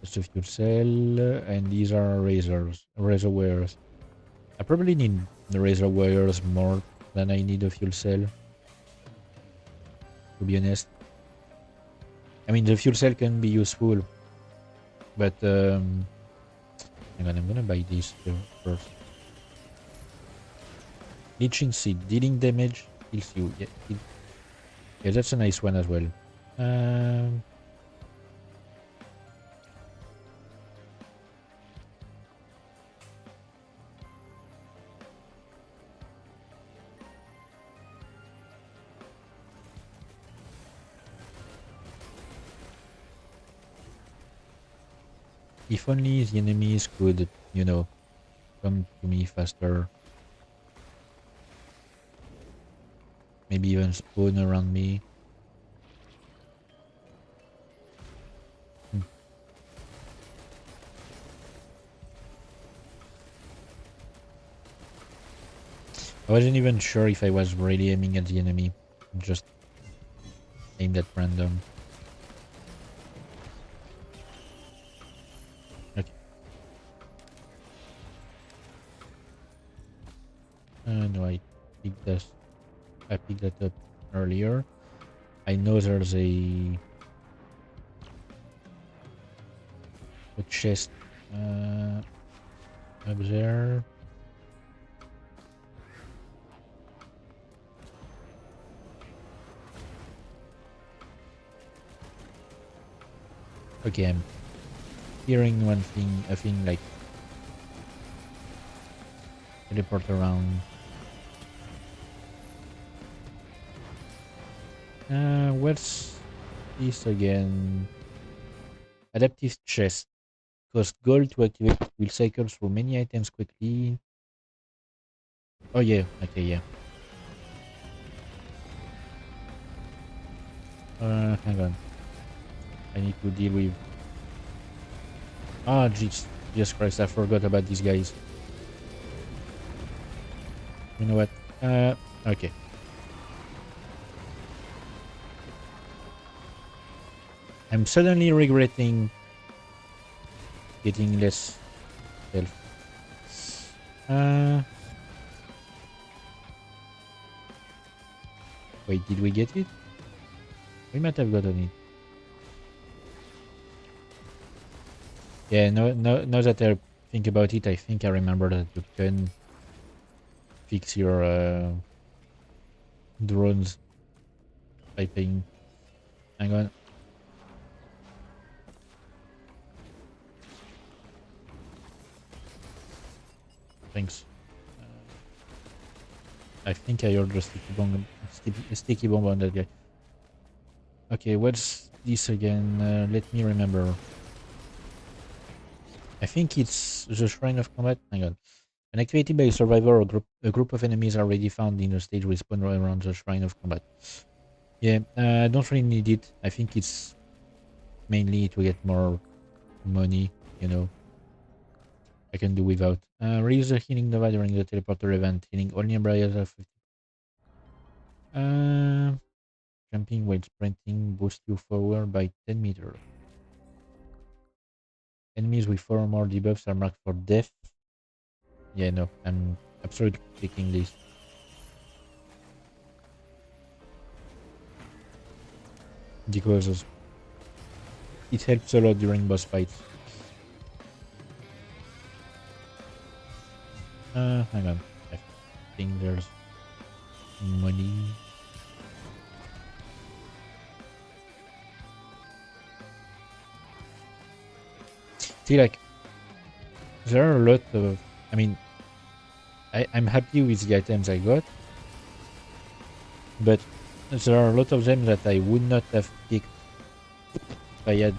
Just a fuel cell, and these are razor wires. I probably need the razor wires more than I need a fuel cell, to be honest. I mean, the fuel cell can be useful, but hang on, I'm gonna buy these first. Leeching seed, dealing damage, kills you. Yeah, that's a nice one as well. If only the enemies could, you know, come to me faster. Maybe even spawn around me. I wasn't even sure if I was really aiming at the enemy. Just aimed at random. Okay. No, I picked that up earlier. I know there's a chest up there. Okay, I'm hearing a thing like teleport around. What's this again? Adaptive chest. Cost gold to activate it will cycle through many items quickly. Oh yeah, okay, yeah. Hang on. I need to deal with... Ah, Jesus Christ, I forgot about these guys. You know what? Okay. I'm suddenly regretting getting less health. Wait, did we get it? We might have gotten it. Yeah, now that I think about it, I think I remember that you can fix your drones by paying. Hang on. Thanks. I think I ordered a sticky bomb on that guy. Okay, what's this again? Let me remember. I think it's the Shrine of Combat. Hang on. When activated by a survivor or a group of enemies already found in a stage will spawn around the Shrine of Combat. Yeah, I don't really need it. I think it's mainly to get more money, you know. I can do without. Reuse the healing Nova during the teleporter event, healing only areas of 50. Jumping while sprinting boosts you forward by 10 meters. Enemies with 4 or more debuffs are marked for death. Yeah, no, I'm absolutely taking this. Because it helps a lot during boss fights. Hang on. I think there's money. See, like, there are a lot of... I mean, I'm happy with the items I got, but there are a lot of them that I would not have picked if I had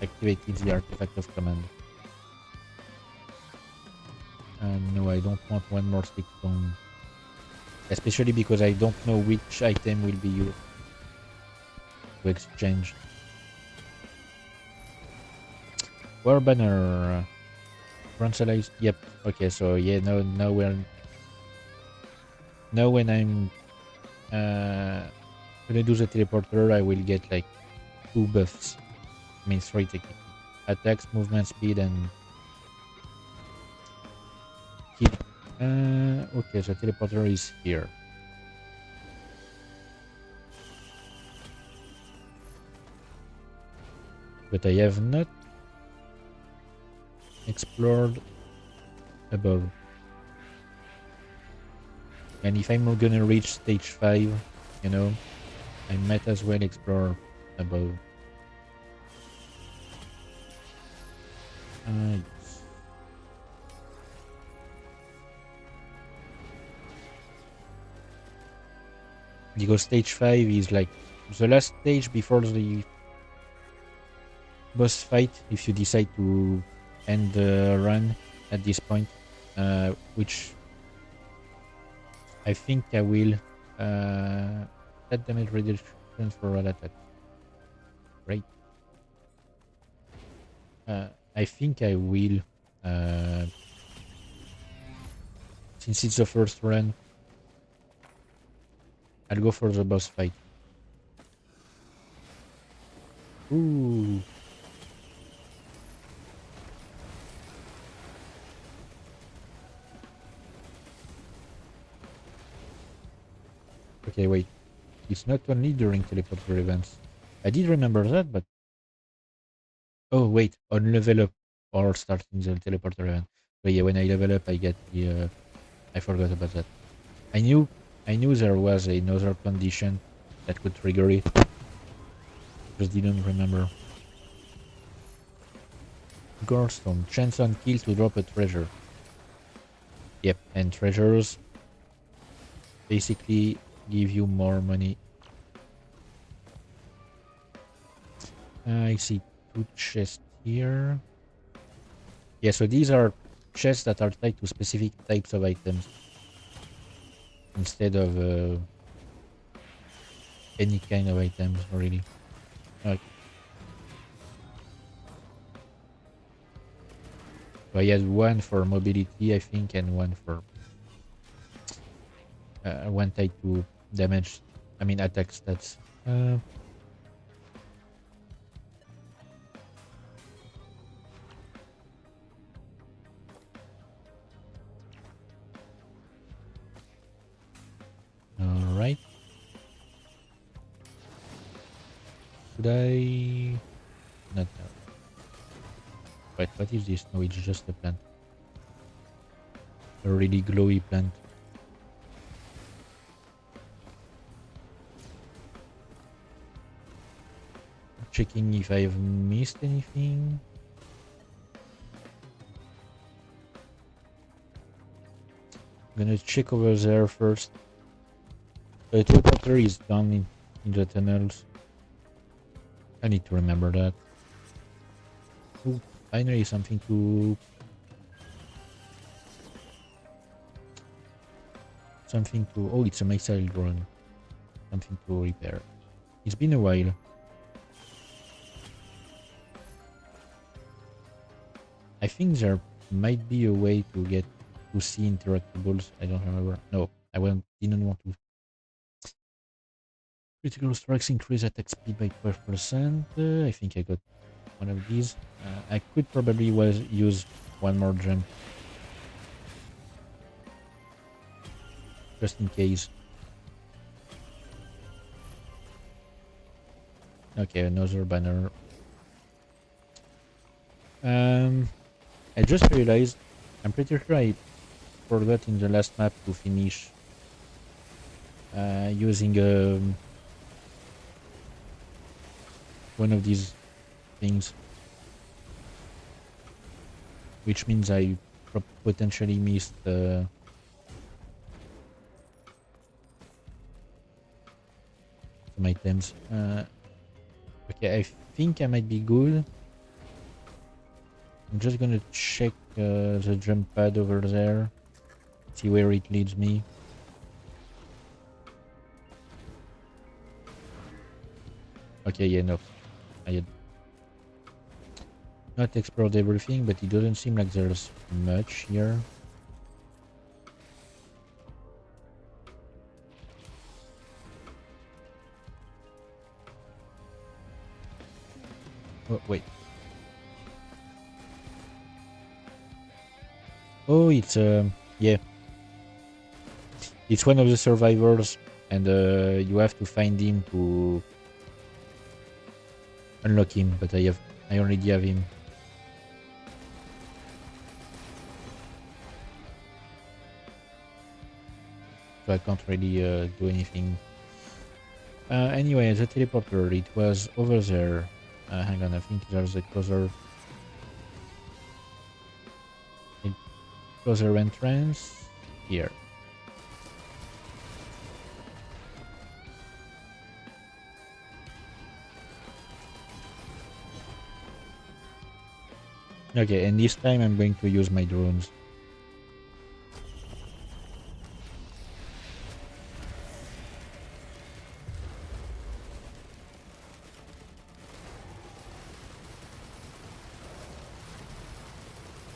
activated the artifact of command. No, I don't want one more stick stone. Especially because I don't know which item will be used to exchange. War banner. Bronzalize. Yep. Okay, so yeah, now when I'm gonna do the teleporter, I will get like 2 buffs. I mean 3 technically. Attacks, movement speed, and hit. Okay, so teleporter is here. But I have not explored above. And if I'm gonna reach stage 5, you know, I might as well explore above. Yes. Because stage 5 is like the last stage before the boss fight, if you decide to end the run at this point, which I think I will. That damage reduction for all attack. Great. I think I will. Since it's the first run, I'll go for the boss fight. Ooh. Okay, wait. It's not only during teleporter events. I did remember that, but... Oh, wait. On level up or starting the teleporter event. But yeah, when I level up, I get the... I forgot about that. I knew there was another condition that could trigger it. Just didn't remember. Goldstone. Chance on kill to drop a treasure. Yep, and treasures basically give you more money. I see 2 chests here. Yeah, so these are chests that are tied to specific types of items instead of any kind of items, really. Okay. So I had one for mobility, I think, and one for one tied to damage. I mean, attack stats. All right. Could I? Not know. Wait, what is this? No, it's just a plant. A really glowy plant. Checking if I've missed anything. I'm gonna check over there first. The teleporter is down in the tunnels. I need to remember that. Ooh, finally something to... Oh, it's a missile drone. Something to repair. It's been a while. I think there might be a way to get to see interactables. I don't remember. No, didn't want to. Critical strikes increase attack speed by 12%. I think I got one of these. I could probably use one more gem. Just in case. Okay, another banner. I just realized, I'm pretty sure I forgot in the last map to finish using one of these things, which means I potentially missed items. Okay, I think I might be good. I'm just gonna check the jump pad over there, see where it leads me. Okay, yeah, no, I had not explored everything, but it doesn't seem like there's much here. Oh, wait. Oh, it's yeah, it's one of the survivors, and you have to find him to unlock him. But I already have him, so I can't really do anything. Anyway, the teleporter, it was over there. Hang on, I think there's a closer entrance here. Okay, and this time I'm going to use my drones.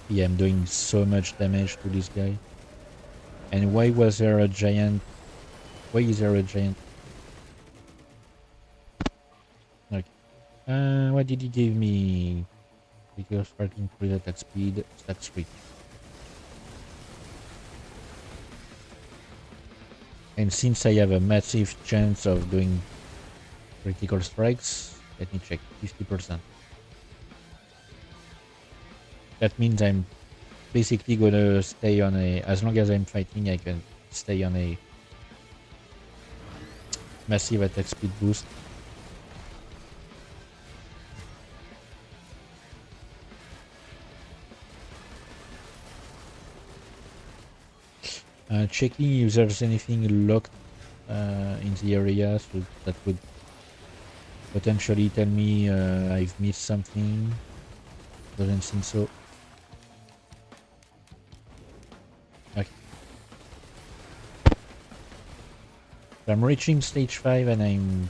Yeah, I'm doing so much damage to this guy. And why was there a giant... Why is there a giant... Okay. What did he give me? Because spark increase attack speed, stat 3. And since I have a massive chance of doing critical strikes, let me check, 50%. That means I'm basically gonna stay on a... As long as I'm fighting, I can stay on a massive attack speed boost. Checking if there's anything locked in the area, so that would potentially tell me I've missed something. Doesn't seem so. Okay. So I'm reaching stage 5 and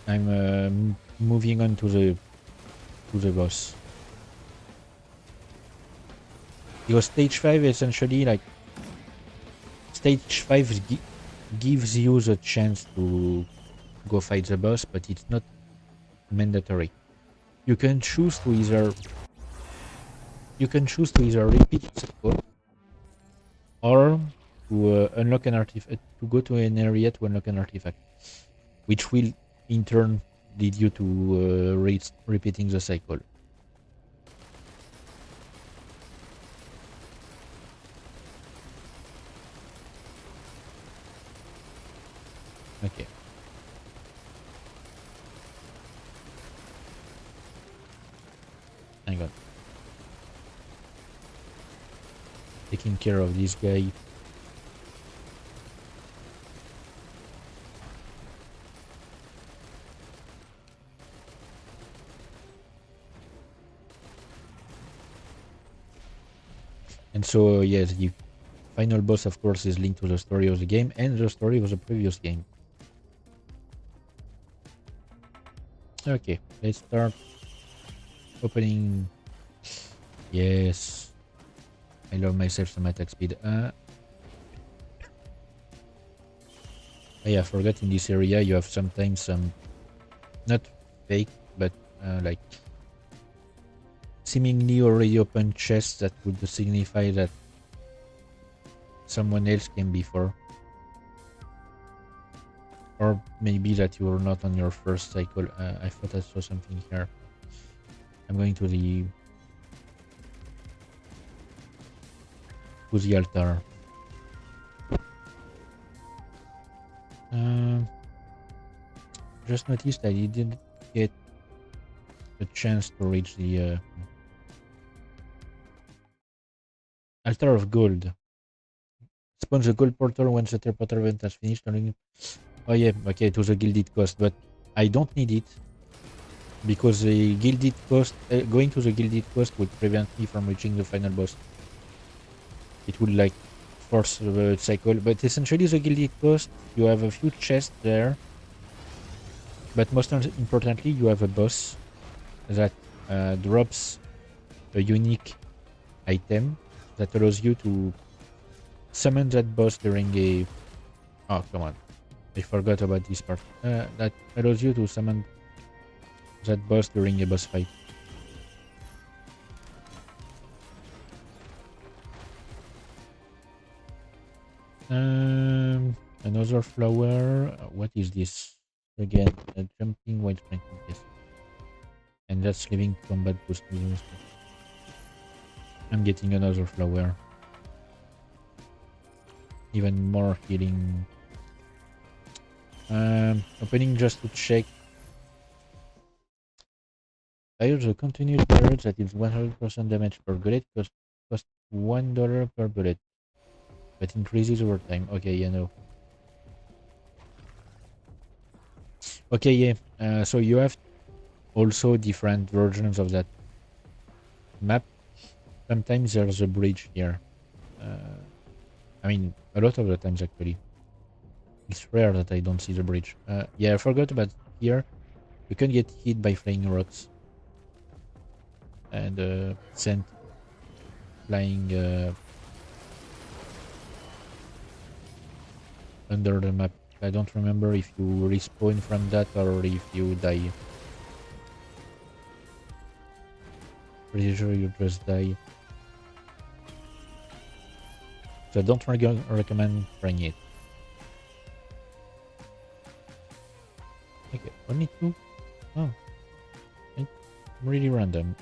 I'm moving on to the boss. Because stage 5 essentially, like, stage 5 gives you the chance to go fight the boss, but it's not mandatory. You can choose to either repeat the cycle or to unlock an artifact, to go to an area to unlock an artifact, which will in turn lead you to repeating the cycle. Okay. Hang on. Taking care of this guy. And so, yes, the final boss, of course, is linked to the story of the game and the story of the previous game. Okay, let's start opening. Yes, I love myself some attack speed. Yeah, I forgot in this area you have sometimes some, not fake, but like seemingly already open chests that would signify that someone else came before. Or maybe that you were not on your first cycle. I thought I saw something here. I'm going to the altar. Just noticed I didn't get a chance to reach the altar of gold. Spawn the gold portal once the teleporter event has finished. Oh yeah, okay, it was a gilded cost, but I don't need it because the gilded cost, going to the gilded cost would prevent me from reaching the final boss. It would like force the cycle, but essentially the gilded cost, you have a few chests there, but most importantly, you have a boss that drops a unique item that allows you to summon that boss during a... Oh, come on. I forgot about this part. That allows you to summon that boss during a boss fight. Another flower. What is this? Again, jumping while sprinting. Yes. And that's leaving combat boost. I'm getting another flower. Even more healing. Opening just to check. Fire the continuous barrel that is 100% damage per bullet cost $1 per bullet, but increases over time. Okay, yeah, no. Okay, yeah. So you have also different versions of that map. Sometimes there's a bridge here. I mean, a lot of the times actually. It's rare that I don't see the bridge. Yeah, I forgot about here. You can get hit by flying rocks and sent flying under the map. I don't remember if you respawn from that or if you die. Pretty sure you just die. So I don't recommend trying it. Okay, only 2? Oh. It's really random.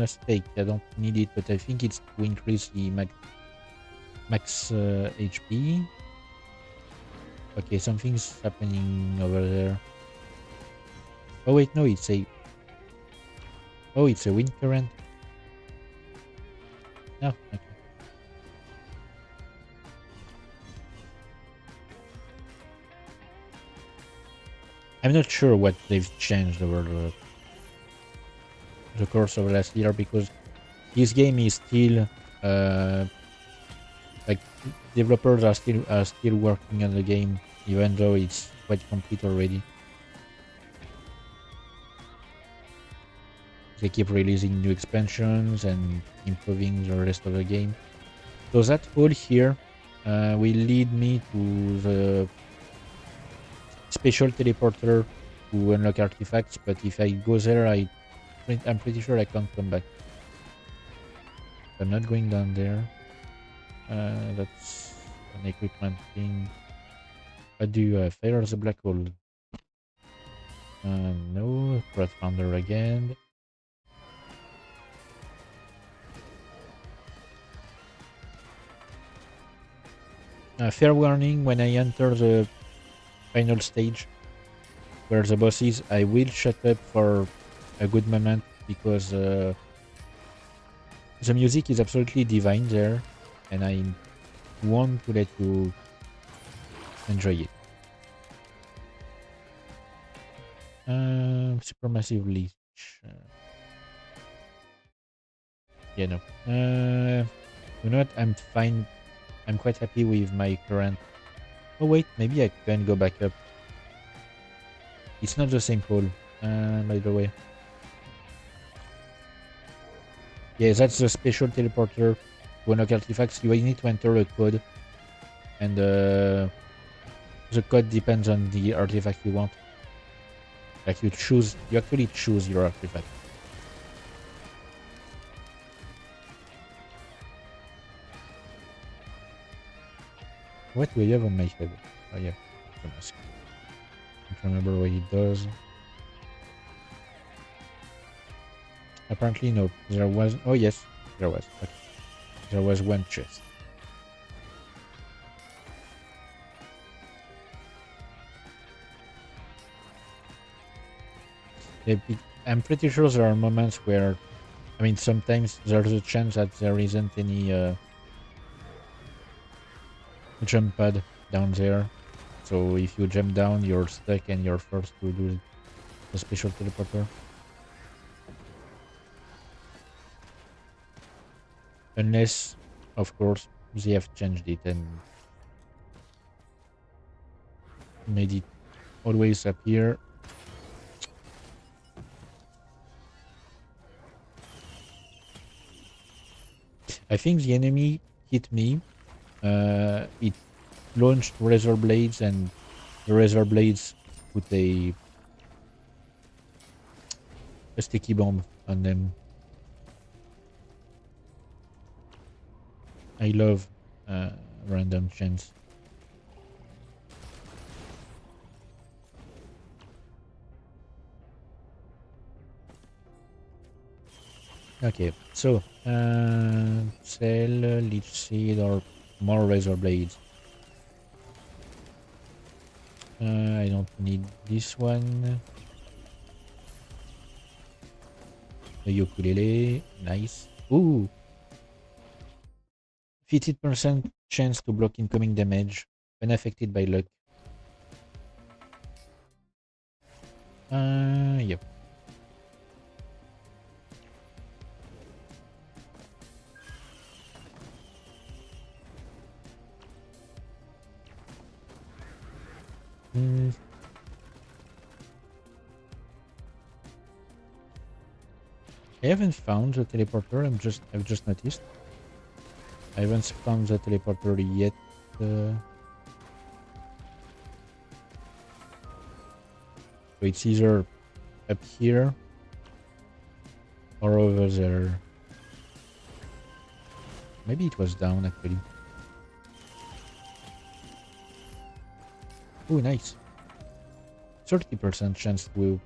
Steak, I don't need it, but I think it's to increase the max HP. Okay, something's happening over there. Oh wait, no, it's a... Oh, it's a wind current. No, okay. I'm not sure what they've changed over the course of last year, because this game is still like developers are still working on the game, even though it's quite complete already. They keep releasing new expansions and improving the rest of the game. So that hole here will lead me to the special teleporter to unlock artifacts, but if I go there, I'm pretty sure I can't come back. I'm not going down there. That's an equipment thing. What do you have? Fire the black hole. No. Breath Founder again. Fair warning, when I enter the final stage where the boss is, I will shut up for a good moment, because the music is absolutely divine there, and I want to let you enjoy it. Supermassive leech. Yeah, no. You know what? I'm fine. I'm quite happy with my current... Oh wait, maybe I can go back up. It's not the same hole, by the way. Yeah, that's the special teleporter to unlock artifacts. You need to enter a code, and the code depends on the artifact you want. Like you actually choose your artifact. What do I have on my head? Oh yeah, the mask. I don't remember what it does. Apparently no. There was... Oh yes, there was. Okay. There was one chest. I'm pretty sure there are moments where... I mean, sometimes there's a chance that there isn't any... jump pad down there. So if you jump down, you're stuck and you're forced to do the special teleporter. Unless, of course, they have changed it and made it always appear. I think the enemy hit me. It launched razor blades, and the razor blades put a sticky bomb on them. I love random chance. Okay, so sell leech seed or more razor blades. I don't need this one. The ukulele, nice. Ooh, 50% chance to block incoming damage, unaffected by luck. Yep. I haven't found the teleporter. I've just noticed. I haven't found the teleporter yet. So it's either up here or over there. Maybe it was down actually. Oh, nice. 30% chance to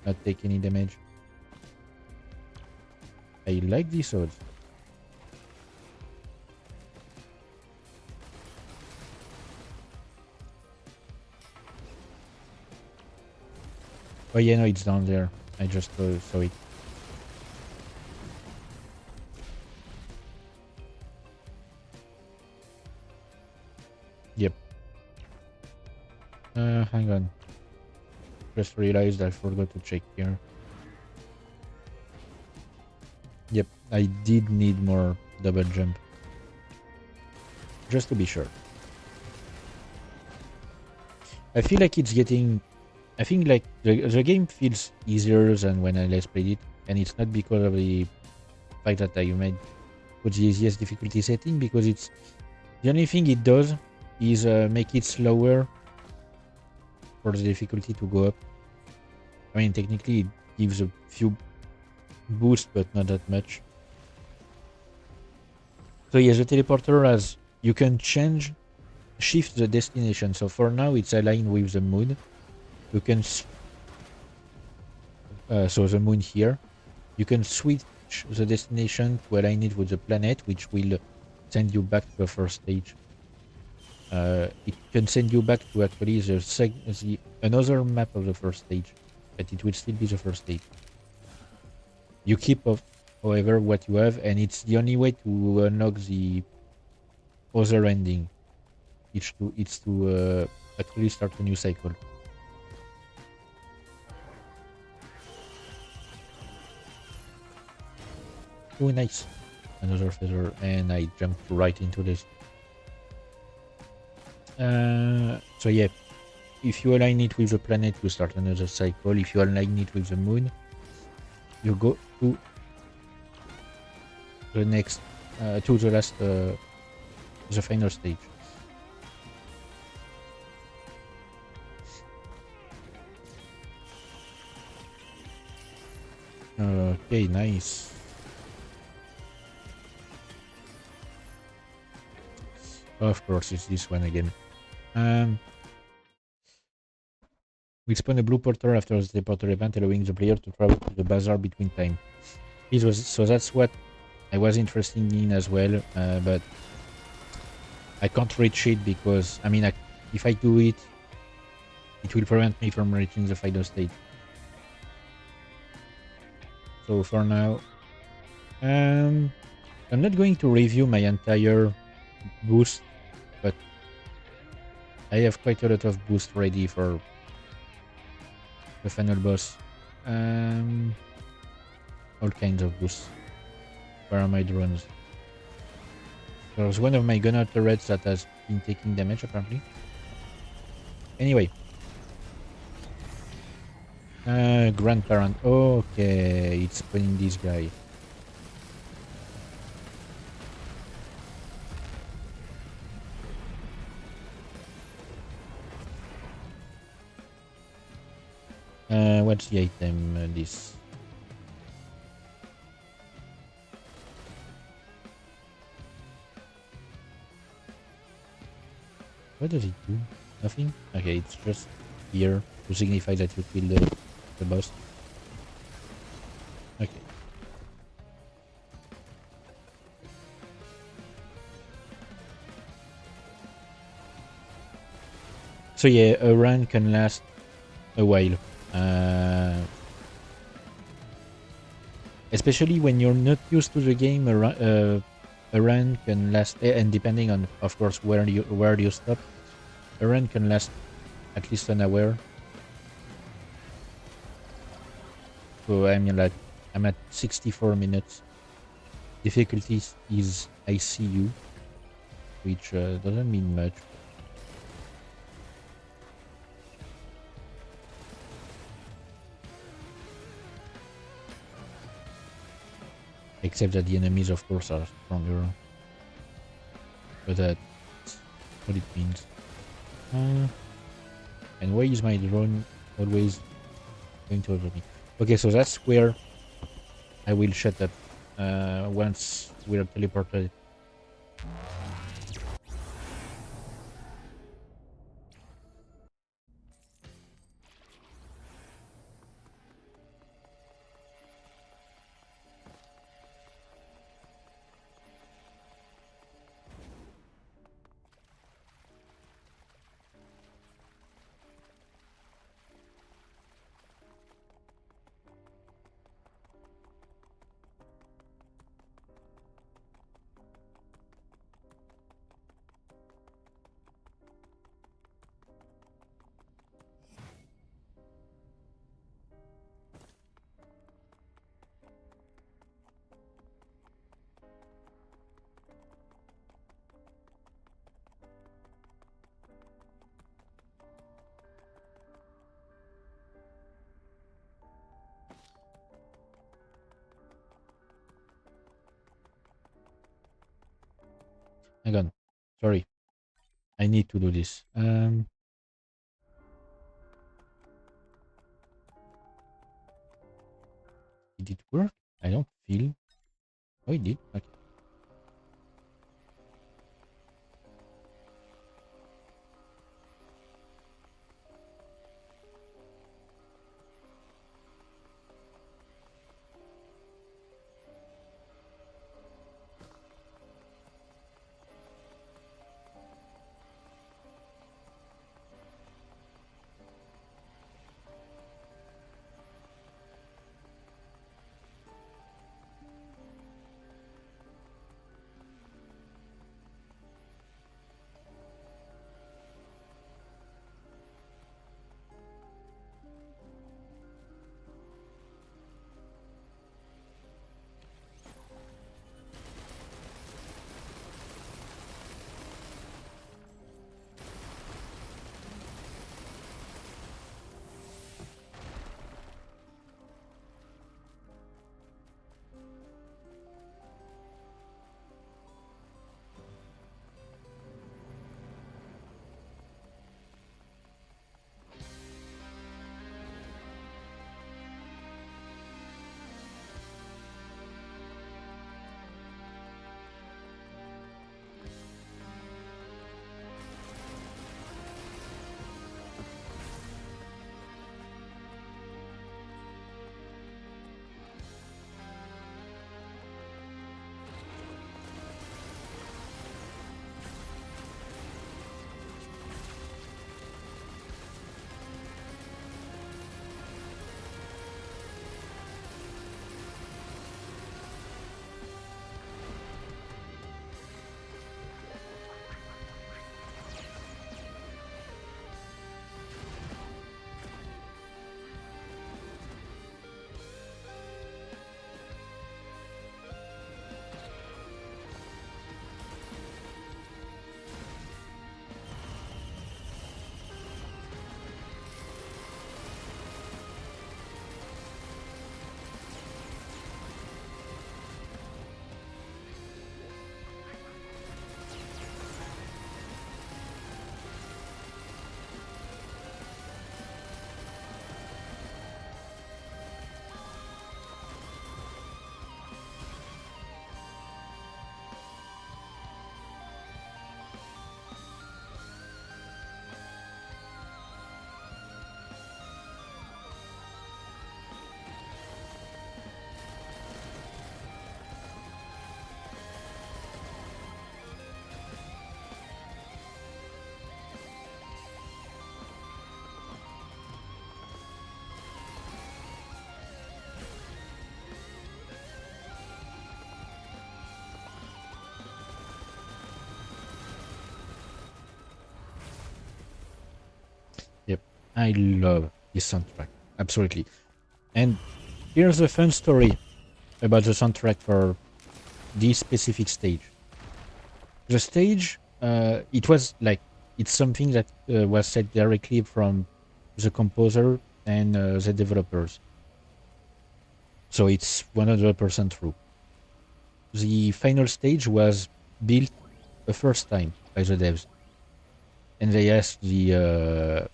not take any damage. I like these odds. Oh yeah, no, it's down there. I just saw it. Yep. Hang on. Just realized I forgot to check here. Yep, I did need more double jump. Just to be sure. I feel like it's getting... I think like the game feels easier than when I last played it. And it's not because of the fact that I made put the easiest difficulty setting, because it's... The only thing it does is make it slower for the difficulty to go up. I mean, technically it gives a few boosts, but not that much. So yeah, the teleporter has... You can shift the destination. So for now it's aligned with the moon. You can... so the moon here. You can switch the destination to align it with the planet, which will send you back to the first stage. It can send you back to actually another map of the first stage, but it will still be the first stage. You keep, however, what you have, and it's the only way to unlock the other ending. It's to actually start a new cycle. Oh, nice. Another feather, and I jumped right into this. So yeah, if you align it with the planet, you start another cycle. If you align it with the moon, you go to the next, to the last, the final stage. Okay, nice. Of course, it's this one again. We spawn a blue portal after the teleporter event, allowing the player to travel to the bazaar between time. So that's what I was interested in as well, but I can't reach it because, I mean, if I do it, it will prevent me from reaching the final stage. So for now, I'm not going to review my entire boost, but I have quite a lot of boost ready for the final boss. All kinds of boosts. Where are my drones? There's one of my gunner turrets that has been taking damage apparently. Anyway. Grandparent. Okay, it's spawning this guy. What's the item? This. What does it do? Nothing? Okay, it's just here to signify that you killed the boss. Okay. So yeah, a run can last a while. Especially when you're not used to the game, a run can last, and depending on, of course, where you stop, a run can last at least an hour. So I'm at 64 minutes. Difficulty is ICU, which doesn't mean much. Except that the enemies, of course, are stronger. But that's what it means. And why is my drone always going to over me? Okay, so that's where I will shut up once we're teleported. Hang on. Sorry. I need to do this. Did it work? I don't feel. Oh, it did. Okay. I love this soundtrack. Absolutely. And here's a fun story about the soundtrack for this specific stage. The stage, it was like, it's something that was set directly from the composer and the developers. So it's 100% true. The final stage was built the first time by the devs, and they asked the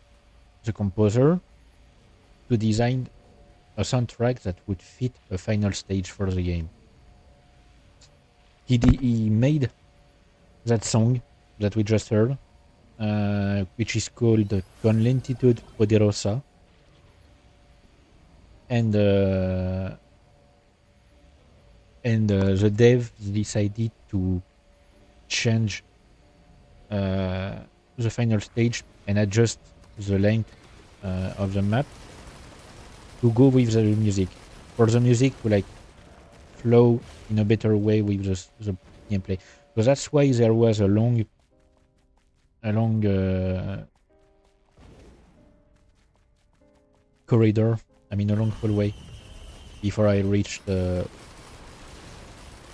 composer to design a soundtrack that would fit a final stage for the game. He made that song that we just heard, which is called Con Lentitud Poderosa, and the dev decided to change the final stage and adjust the length of the map to go with the music, for the music to like flow in a better way with the gameplay. So that's why there was a long corridor, I mean a long hallway, before I reached the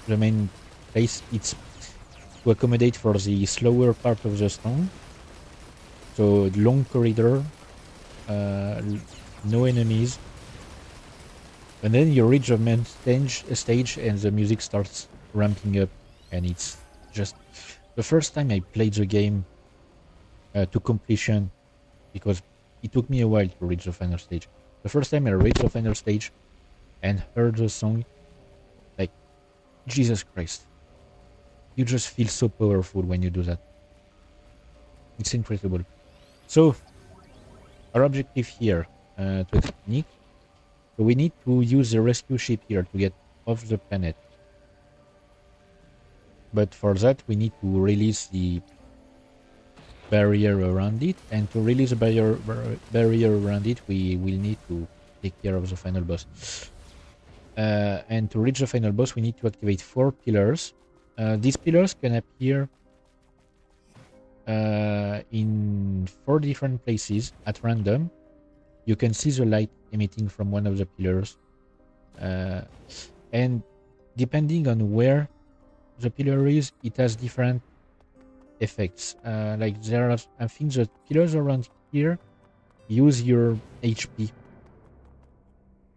main place. It's to accommodate for the slower part of the song. So long corridor, no enemies, and then you reach the main stage and the music starts ramping up, and it's just the first time I played the game to completion, because it took me a while to reach the final stage. The first time I reached the final stage and heard the song, like, Jesus Christ. You just feel so powerful when you do that. It's incredible. So, our objective here, to explain it, so we need to use the rescue ship here to get off the planet. But for that, we need to release the barrier around it, and to release the barrier around it, we will need to take care of the final boss. And to reach the final boss, we need to activate 4 pillars. These pillars can appear in 4 different places at random. You can see the light emitting from one of the pillars, and depending on where the pillar is, it has different effects. Like there are, I think the pillars around here use your HP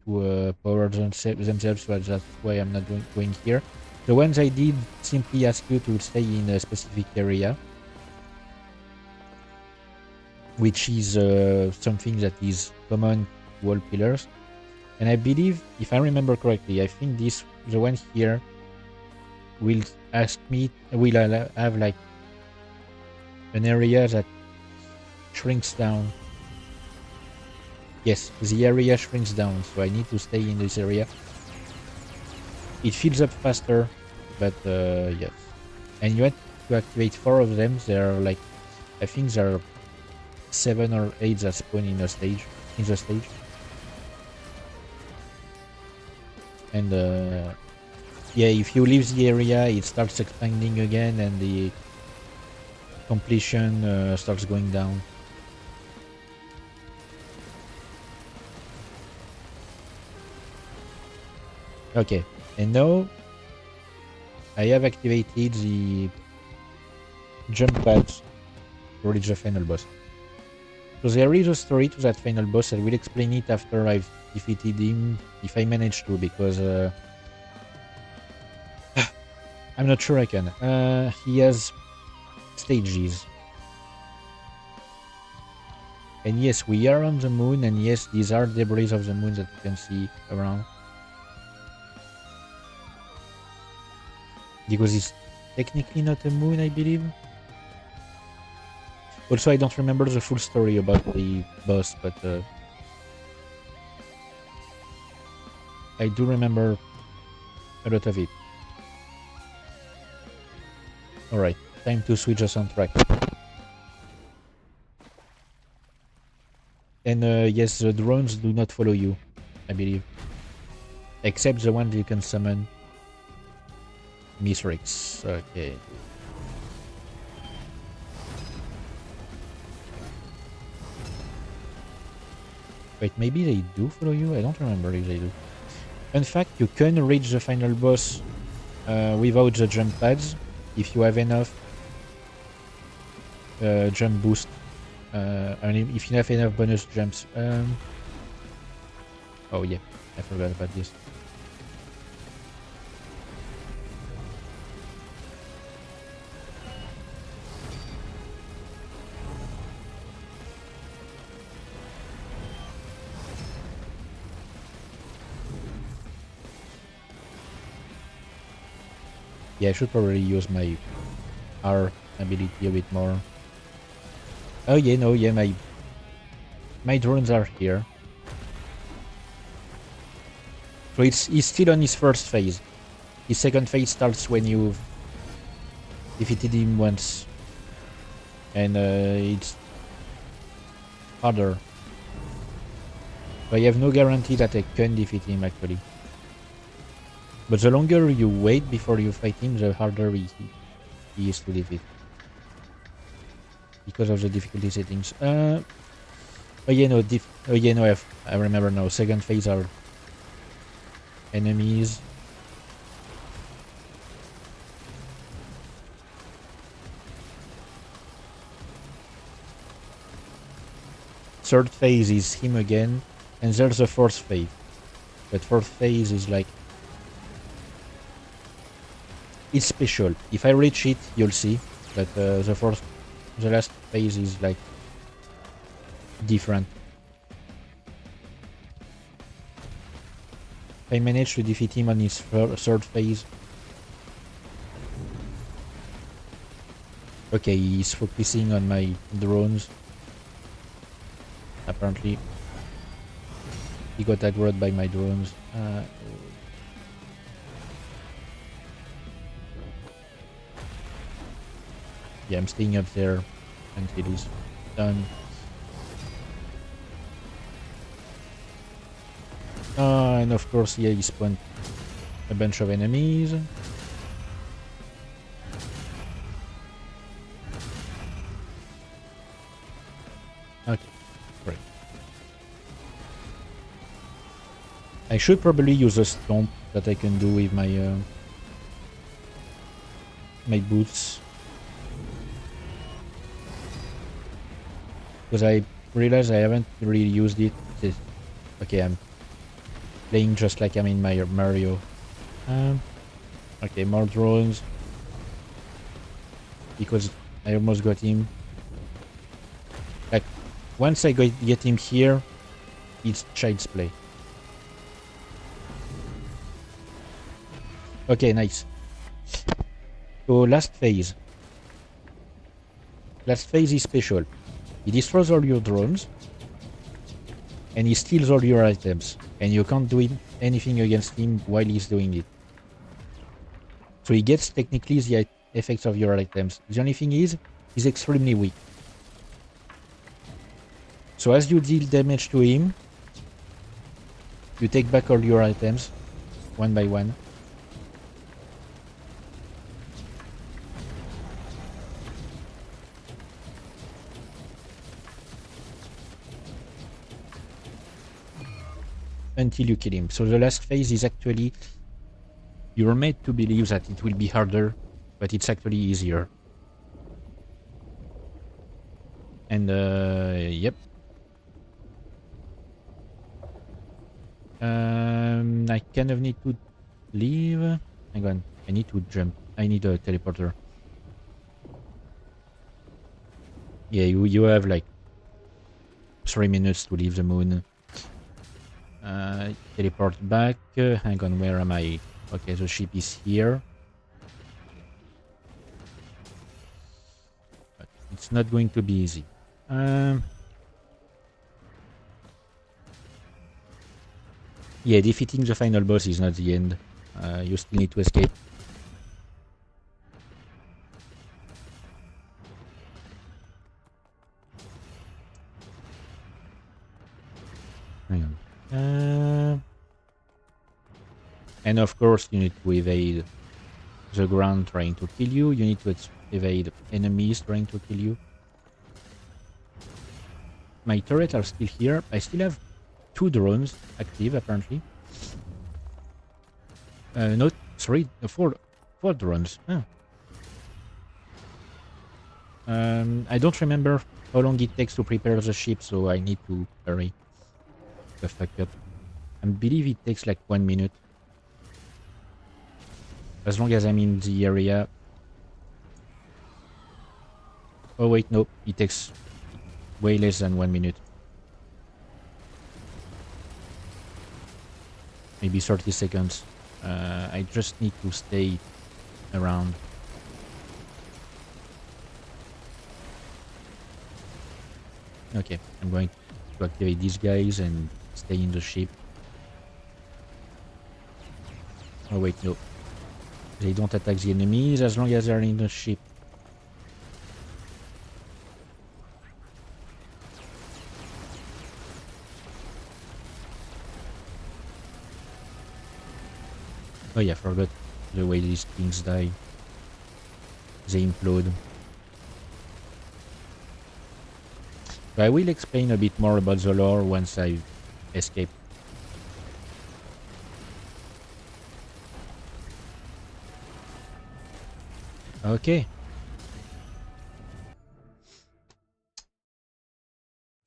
to power themselves, so that's why I'm not going here. The ones I did simply ask you to stay in a specific area, which is something that is common to all pillars. And I believe, if I remember correctly, I think the one here will have like an area that shrinks down. Yes, the area shrinks down, so I need to stay in this area. It fills up faster, but yes. And you have to activate 4 of them. There are like, I think there are 7 or 8 that spawn in the stage. And yeah, if you leave the area, it starts expanding again, and the completion starts going down. Okay, and now I have activated the jump pads to reach the final boss. So there is a story to that final boss. I will explain it after I've defeated him, if I manage to, because I'm not sure I can. He has stages. And yes, we are on the moon, and yes, these are debris of the moon that you can see around. Because it's technically not a moon, I believe. Also, I don't remember the full story about the boss, but I do remember a lot of it. Alright, time to switch us on track. And yes, the drones do not follow you, I believe. Except the one you can summon. Misrix. Okay. Wait, maybe they do follow you? I don't remember if they do. In fact, you can reach the final boss without the jump pads if you have enough jump boost. And if you have enough bonus jumps. Oh yeah, I forgot about this. Yeah, I should probably use my R ability a bit more. Oh yeah, no, yeah, my drones are here. So he's still on his first phase. His second phase starts when you've defeated him once. And it's harder. So I have no guarantee that I can defeat him actually. But the longer you wait before you fight him, the harder he is to defeat. Because of the difficulty settings. Oh yeah, no, I remember now. Second phase are enemies. Third phase is him again, and there's a fourth phase. But fourth phase is like, it's special. If I reach it, you'll see. But the last phase is like different. I managed to defeat him on his third phase. Okay, he's focusing on my drones. Apparently, he got aggroed by my drones. Yeah, I'm staying up there until he's done. And of course, yeah, he spawned a bunch of enemies. Okay, great. I should probably use a stomp that I can do with my my boots. Because I realized I haven't really used it. Okay, I'm playing just like I'm in my Mario. Okay, more drones. Because I almost got him. Like, once I get him here, it's child's play. Okay, nice. So, last phase. Last phase is special. He destroys all your drones. And he steals all your items. And you can't do anything against him while he's doing it. So he gets technically the effects of your items. The only thing is, he's extremely weak. So as you deal damage to him, you take back all your items, one by one. Until you kill him. So the last phase is actually, you're made to believe that it will be harder, but it's actually easier. And yep. I kind of need to leave. Hang on, I need to jump. I need a teleporter. Yeah, you have like 3 minutes to leave the moon. Teleport back. Hang on, where am I? Okay, the ship is here. But it's not going to be easy. Yeah, defeating the final boss is not the end. You still need to escape. Hang on. And of course, you need to evade the ground trying to kill you. You need to evade enemies trying to kill you. My turrets are still here. I still have 2 drones active apparently. No, 3, 4 drones. Huh. I don't remember how long it takes to prepare the ship, so I need to hurry the fuck up. I believe it takes like 1 minute. As long as I'm in the area. Oh wait, no, it takes way less than 1 minute. Maybe 30 seconds. I just need to stay around. Okay, I'm going to activate these guys and stay in the ship. Oh wait, no. They don't attack the enemies as long as they're in the ship. Oh yeah, forgot the way these things die. They implode. But I will explain a bit more about the lore once I've escaped. Okay.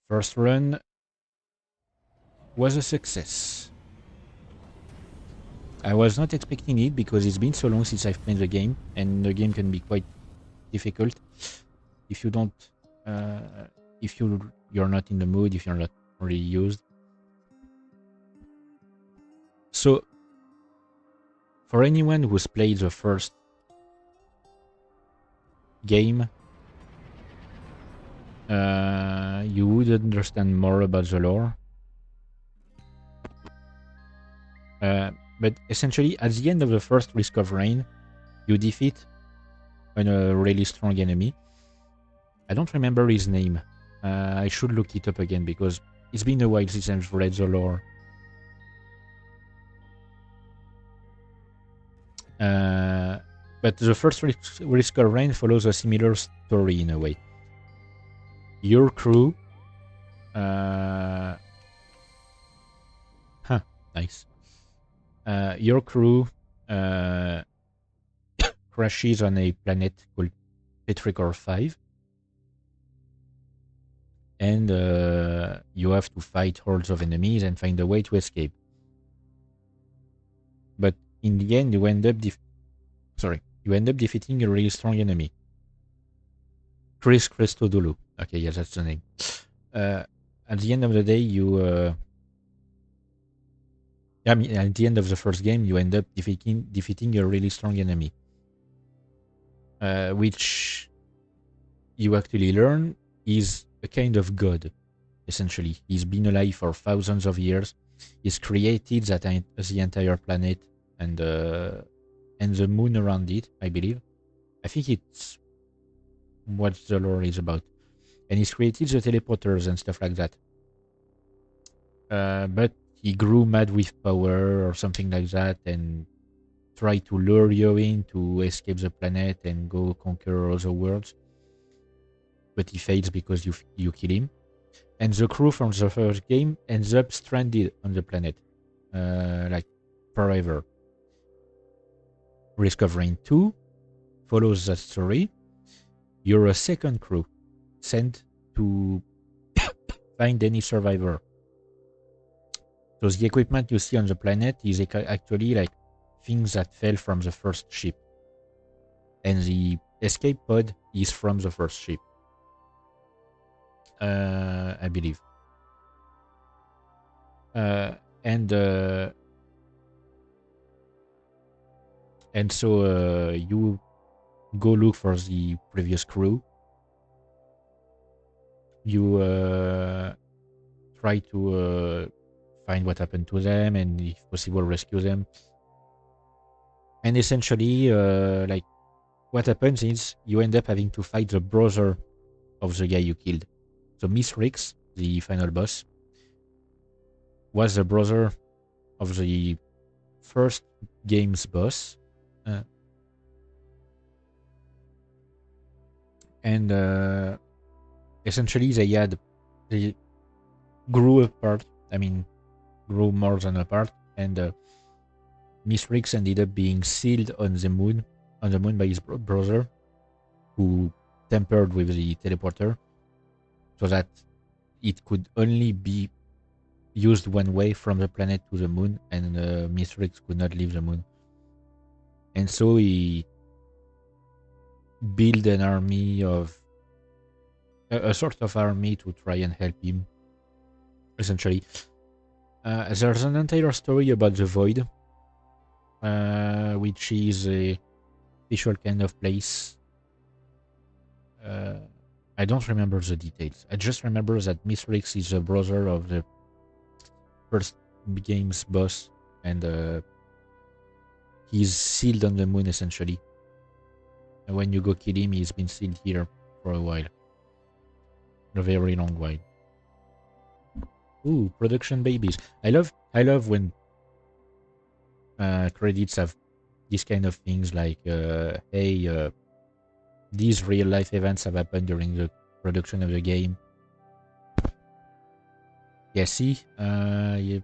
First run was a success. I was not expecting it because it's been so long since I've played the game, and the game can be quite difficult if you don't, if you're not in the mood, if you're not really used. So, for anyone who's played the first game, you would understand more about the lore. But essentially, at the end of the first Risk of Rain, you defeat a really strong enemy. I don't remember his name. I should look it up again because it's been a while since I've read the lore. But the first Risk of Rain follows a similar story in a way. Your crew... nice. Your crew crashes on a planet called Petrichor 5. And you have to fight hordes of enemies and find a way to escape. But in the end, you end up defeating a really strong enemy. Chris Christodoulou. Okay, yeah, that's the name. At the end of the day, at the end of the first game, you end up defeating a really strong enemy. Which you actually learn is a kind of god, essentially. He's been alive for thousands of years. He's created the entire planet and the moon around it, I believe. I think it's what the lore is about. And he's created the teleporters and stuff like that. But he grew mad with power or something like that and tried to lure you in to escape the planet and go conquer other worlds. But he fails because you kill him. And the crew from the first game ends up stranded on the planet. Like forever. Risk of Rain 2 follows that story. You're a second crew sent to find any survivor. So the equipment you see on the planet is actually like things that fell from the first ship. And the escape pod is from the first ship. I believe. And so you go look for the previous crew. You try to find what happened to them and, if possible, rescue them. And essentially, like, what happens is you end up having to fight the brother of the guy you killed. So Miss Rix, the final boss, was the brother of the first game's boss. And essentially they grew apart. I mean, grew more than apart, and Miss Rix ended up being sealed on the moon by his brother, who tampered with the teleporter so that it could only be used one way from the planet to the moon, and Miss Rix could not leave the moon. And so he built an army of a sort of army to try and help him, essentially. There's an entire story about the Void, which is a special kind of place. I don't remember the details. I just remember that Miss Rix is the brother of the first game's boss, and he's sealed on the moon, essentially. And when you go kill him, he's been sealed here for a while. A very long while. Ooh, production babies. I love when credits have these kind of things like, hey, these real life events have happened during the production of the game. Yeah, see? Yeah.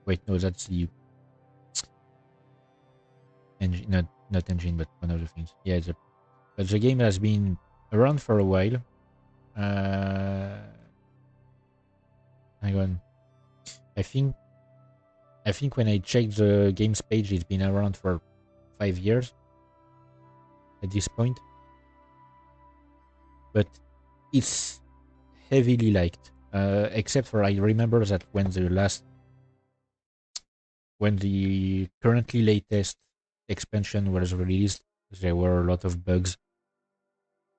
Wait, no, that's the engine, not engine, but one of the things. Yeah, but the game has been around for a while. Hang on. I think when I checked the games page, it's been around for 5 years at this point. But it's heavily liked. Except for, I remember that when the currently latest expansion was released, there were a lot of bugs.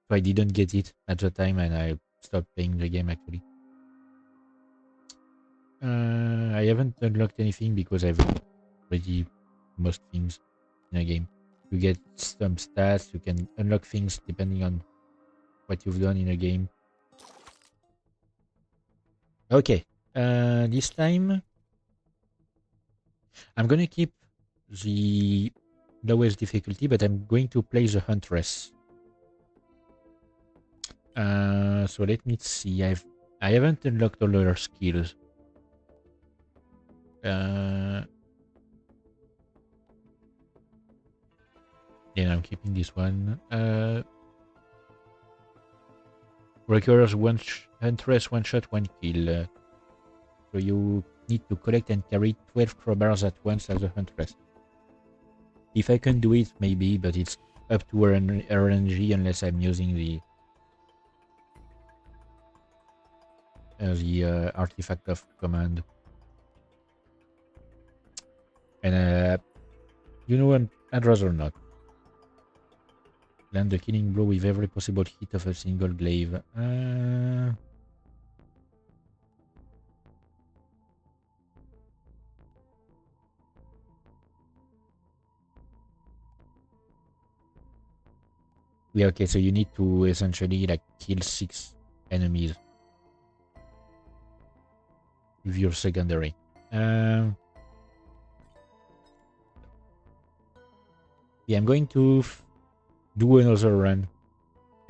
So I didn't get it at the time, and I stopped playing the game, actually. I haven't unlocked anything because I've already most things in a game. You get some stats, you can unlock things depending on what you've done in a game. Okay, this time I'm gonna keep the lowest difficulty, but I'm going to play the Huntress. So let me see. I haven't unlocked all her skills. Yeah, I'm keeping this one. Requires Huntress one shot, one kill. So you need to collect and carry 12 crowbars at once as a Huntress. If I can do it, maybe, but it's up to RNG unless I'm using the artifact of command. And you know, I'd rather not. Land the killing blow with every possible hit of a single glaive. Yeah, okay, so you need to essentially like kill 6 enemies with your secondary. Yeah, I'm going to do another run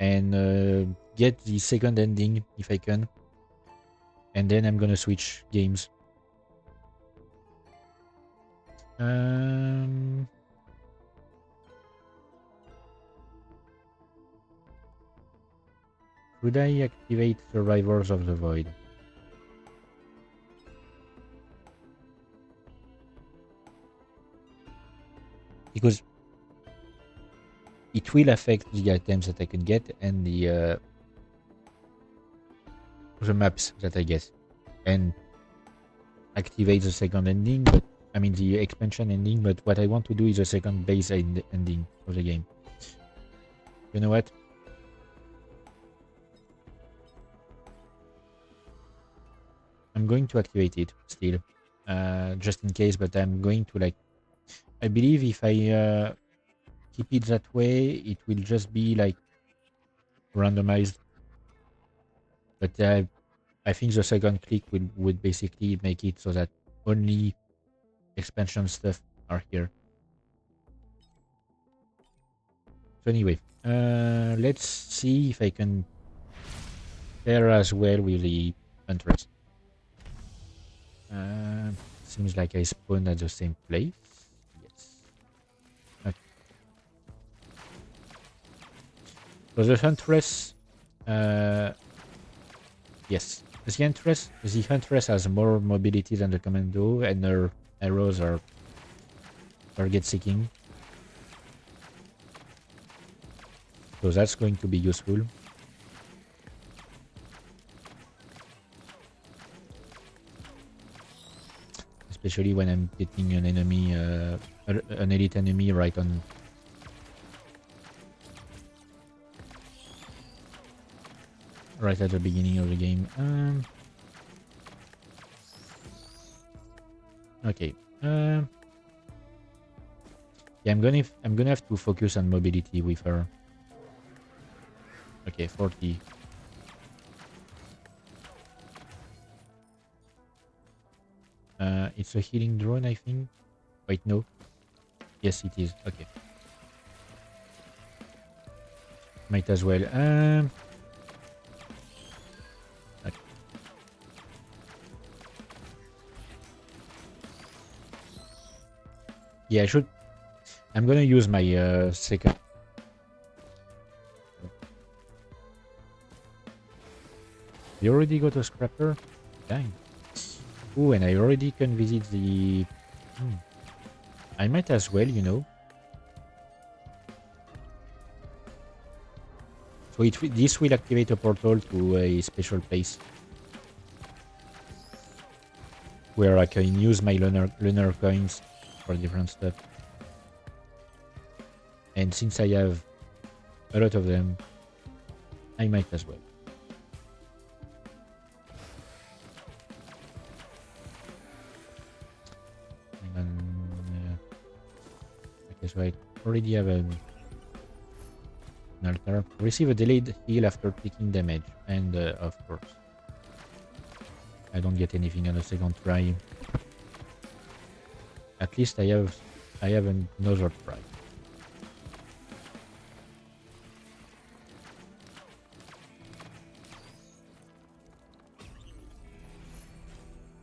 and get the second ending if I can, and then I'm gonna switch games. Should I activate Survivors of the Void? Because it will affect the items that I can get and the maps that I get, and activate the second ending, but I mean the expansion ending, but what I want to do is the second base ending of the game. You know what? I'm going to activate it still, just in case, but I'm going to like, I believe if I keep it that way, it will just be like randomized. But I think the second click would basically make it so that only expansion stuff are here. So anyway, let's see if I can pair as well with the Huntress. seems like I spawned at the same place. Yes. Okay. So the Huntress... yes. The Huntress has more mobility than the Commando, and her arrows are target seeking. So that's going to be useful. Especially when I'm getting an enemy, an elite enemy right on. Right at the beginning of the game. Okay. Yeah, I'm gonna have to focus on mobility with her. Okay, 40. It's a healing drone, I think. Wait, no. Yes, it is. Okay. Might as well. Okay. Yeah, I should. I'm gonna use my second. You already got a scrapper? Dang. Ooh, and I already can visit the... I might as well, you know. So this will activate a portal to a special place. Where I can use my lunar coins for different stuff. And since I have a lot of them, I might as well. Okay, so I already have an altar. Receive a delayed heal after taking damage. And of course, I don't get anything on a second try. At least I have another try.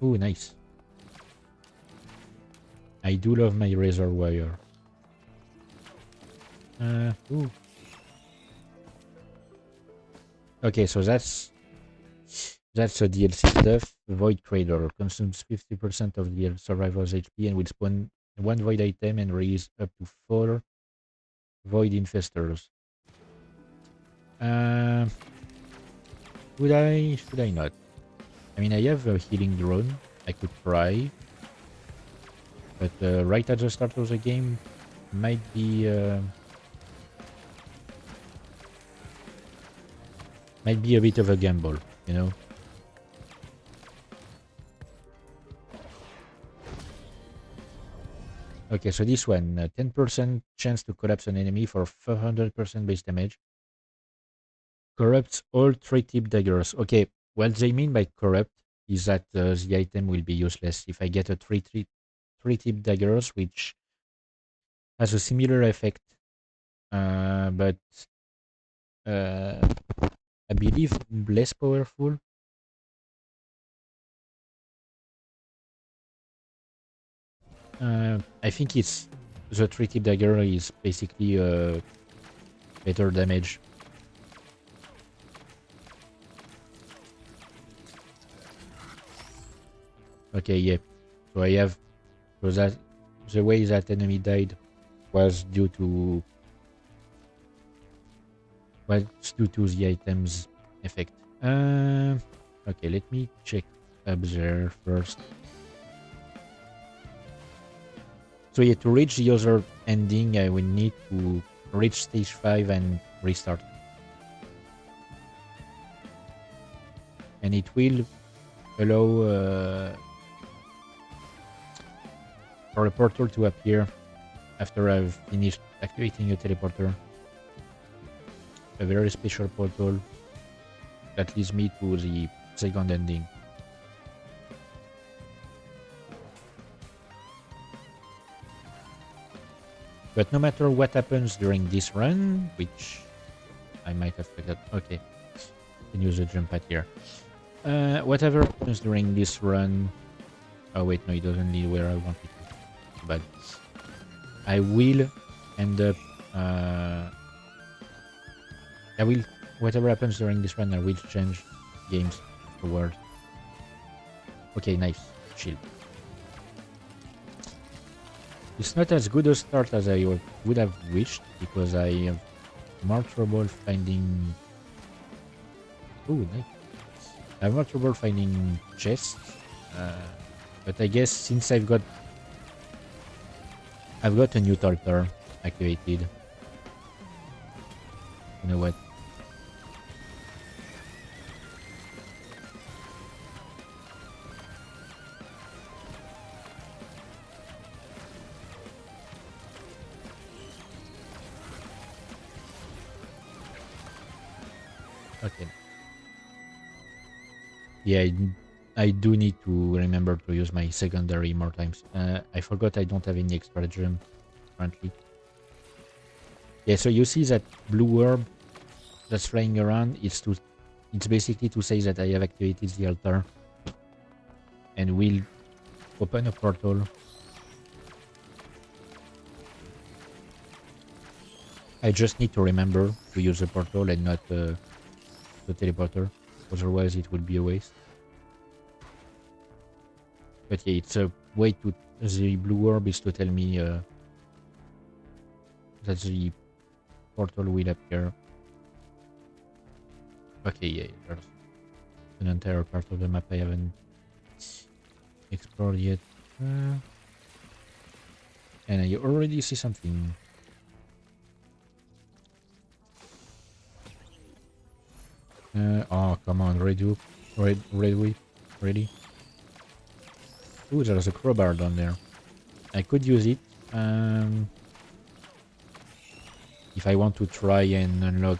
Ooh, nice. I do love my razor wire. Ooh. Okay, so that's a DLC stuff. Void Cradle consumes 50% of the survivor's HP and will spawn one void item and raise up to 4 void infestors. Should I not? I mean, I have a healing drone. I could try. But right at the start of the game might be a bit of a gamble, you know? Okay, so this one, 10% chance to collapse an enemy for 400% base damage. Corrupts all 3-tip daggers. Okay, what they mean by corrupt is that the item will be useless. If I get a 3-tip daggers, which has a similar effect, but I believe less powerful. I think it's the 3-tip dagger is basically better damage. Okay, yeah. So I have that the way that enemy died was due to the item's effect. Okay, let me check up there first. So yeah, to reach the other ending, I will need to reach stage 5 and restart. And it will allow for a portal to appear after I've finished activating a teleporter. A very special portal that leads me to the second ending. But no matter what happens during this run, which I might have forgot. Okay, can use the jump pad here. Whatever happens during this run, Oh wait, no, it doesn't lead where I want it to. But I will end up. I will. Whatever happens during this run, I will change games afterwards. Okay, nice. Shield. It's not as good a start as I would have wished because I have more trouble finding. Oh, nice. I have more trouble finding chests. Uh, but I guess since I've got a new torture activated. You know what? Okay. Yeah, I do need to remember to use my secondary more times. I forgot I don't have any extra gem currently. Yeah, so you see that blue orb that's flying around. It's basically to say that I have activated the altar and will open a portal. I just need to remember to use the portal and not the teleporter. Otherwise, it would be a waste. But yeah, it's a way to... The blue orb is to tell me that the portal will appear. Okay, yeah, there's an entire part of the map I haven't explored yet. And I already see something. Oh, come on, red whip. Red whip. Ready? Ooh, there's a crowbar down there. I could use it. If I want to try and unlock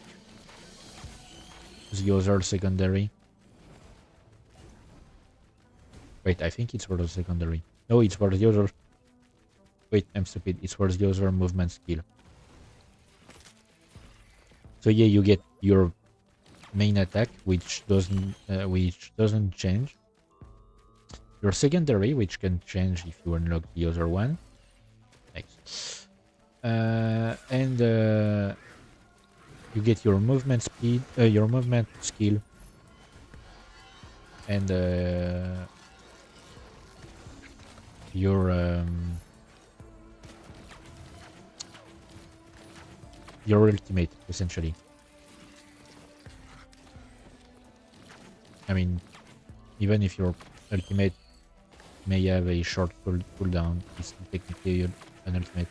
the other secondary. Wait, I think it's for the secondary. No, it's for the other. Wait, I'm stupid. It's for the other movement skill. So yeah, you get your main attack, which doesn't change. Your secondary, which can change if you unlock the other one. Nice. And you get your movement speed, your movement skill, and your ultimate, essentially. I mean, even if your ultimate may have a short cooldown, it's technically an ultimate.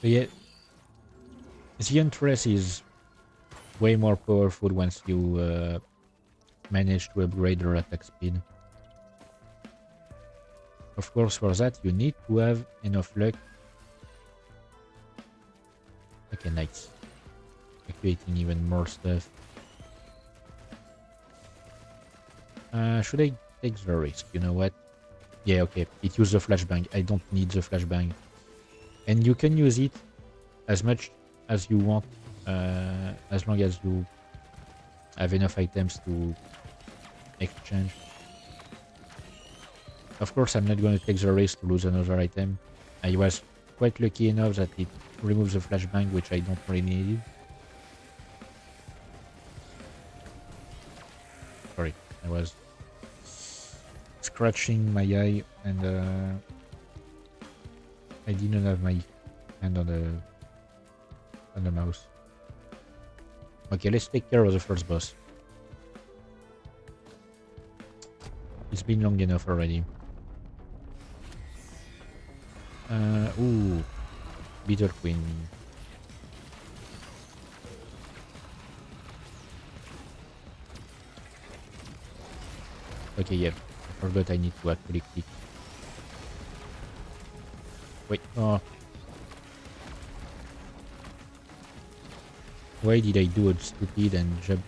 But yeah, the Huntress is way more powerful once you manage to upgrade her attack speed. Of course, for that, you need to have enough luck. Okay, nice. Activating even more stuff. Should I take the risk? You know what? Yeah, okay. It used the flashbang. I don't need the flashbang. And you can use it as much as you want, as long as you have enough items to exchange. Of course, I'm not going to take the risk to lose another item. I was quite lucky enough that it removes the flashbang, which I don't really need. Sorry, I was scratching my eye and I didn't have my hand on the mouse. Okay, let's take care of the first boss. It's been long enough already. Ooh, Bitter Queen. Okay, yeah, I forgot I need to actually click. Wait, oh. Why did I do it stupid and jump?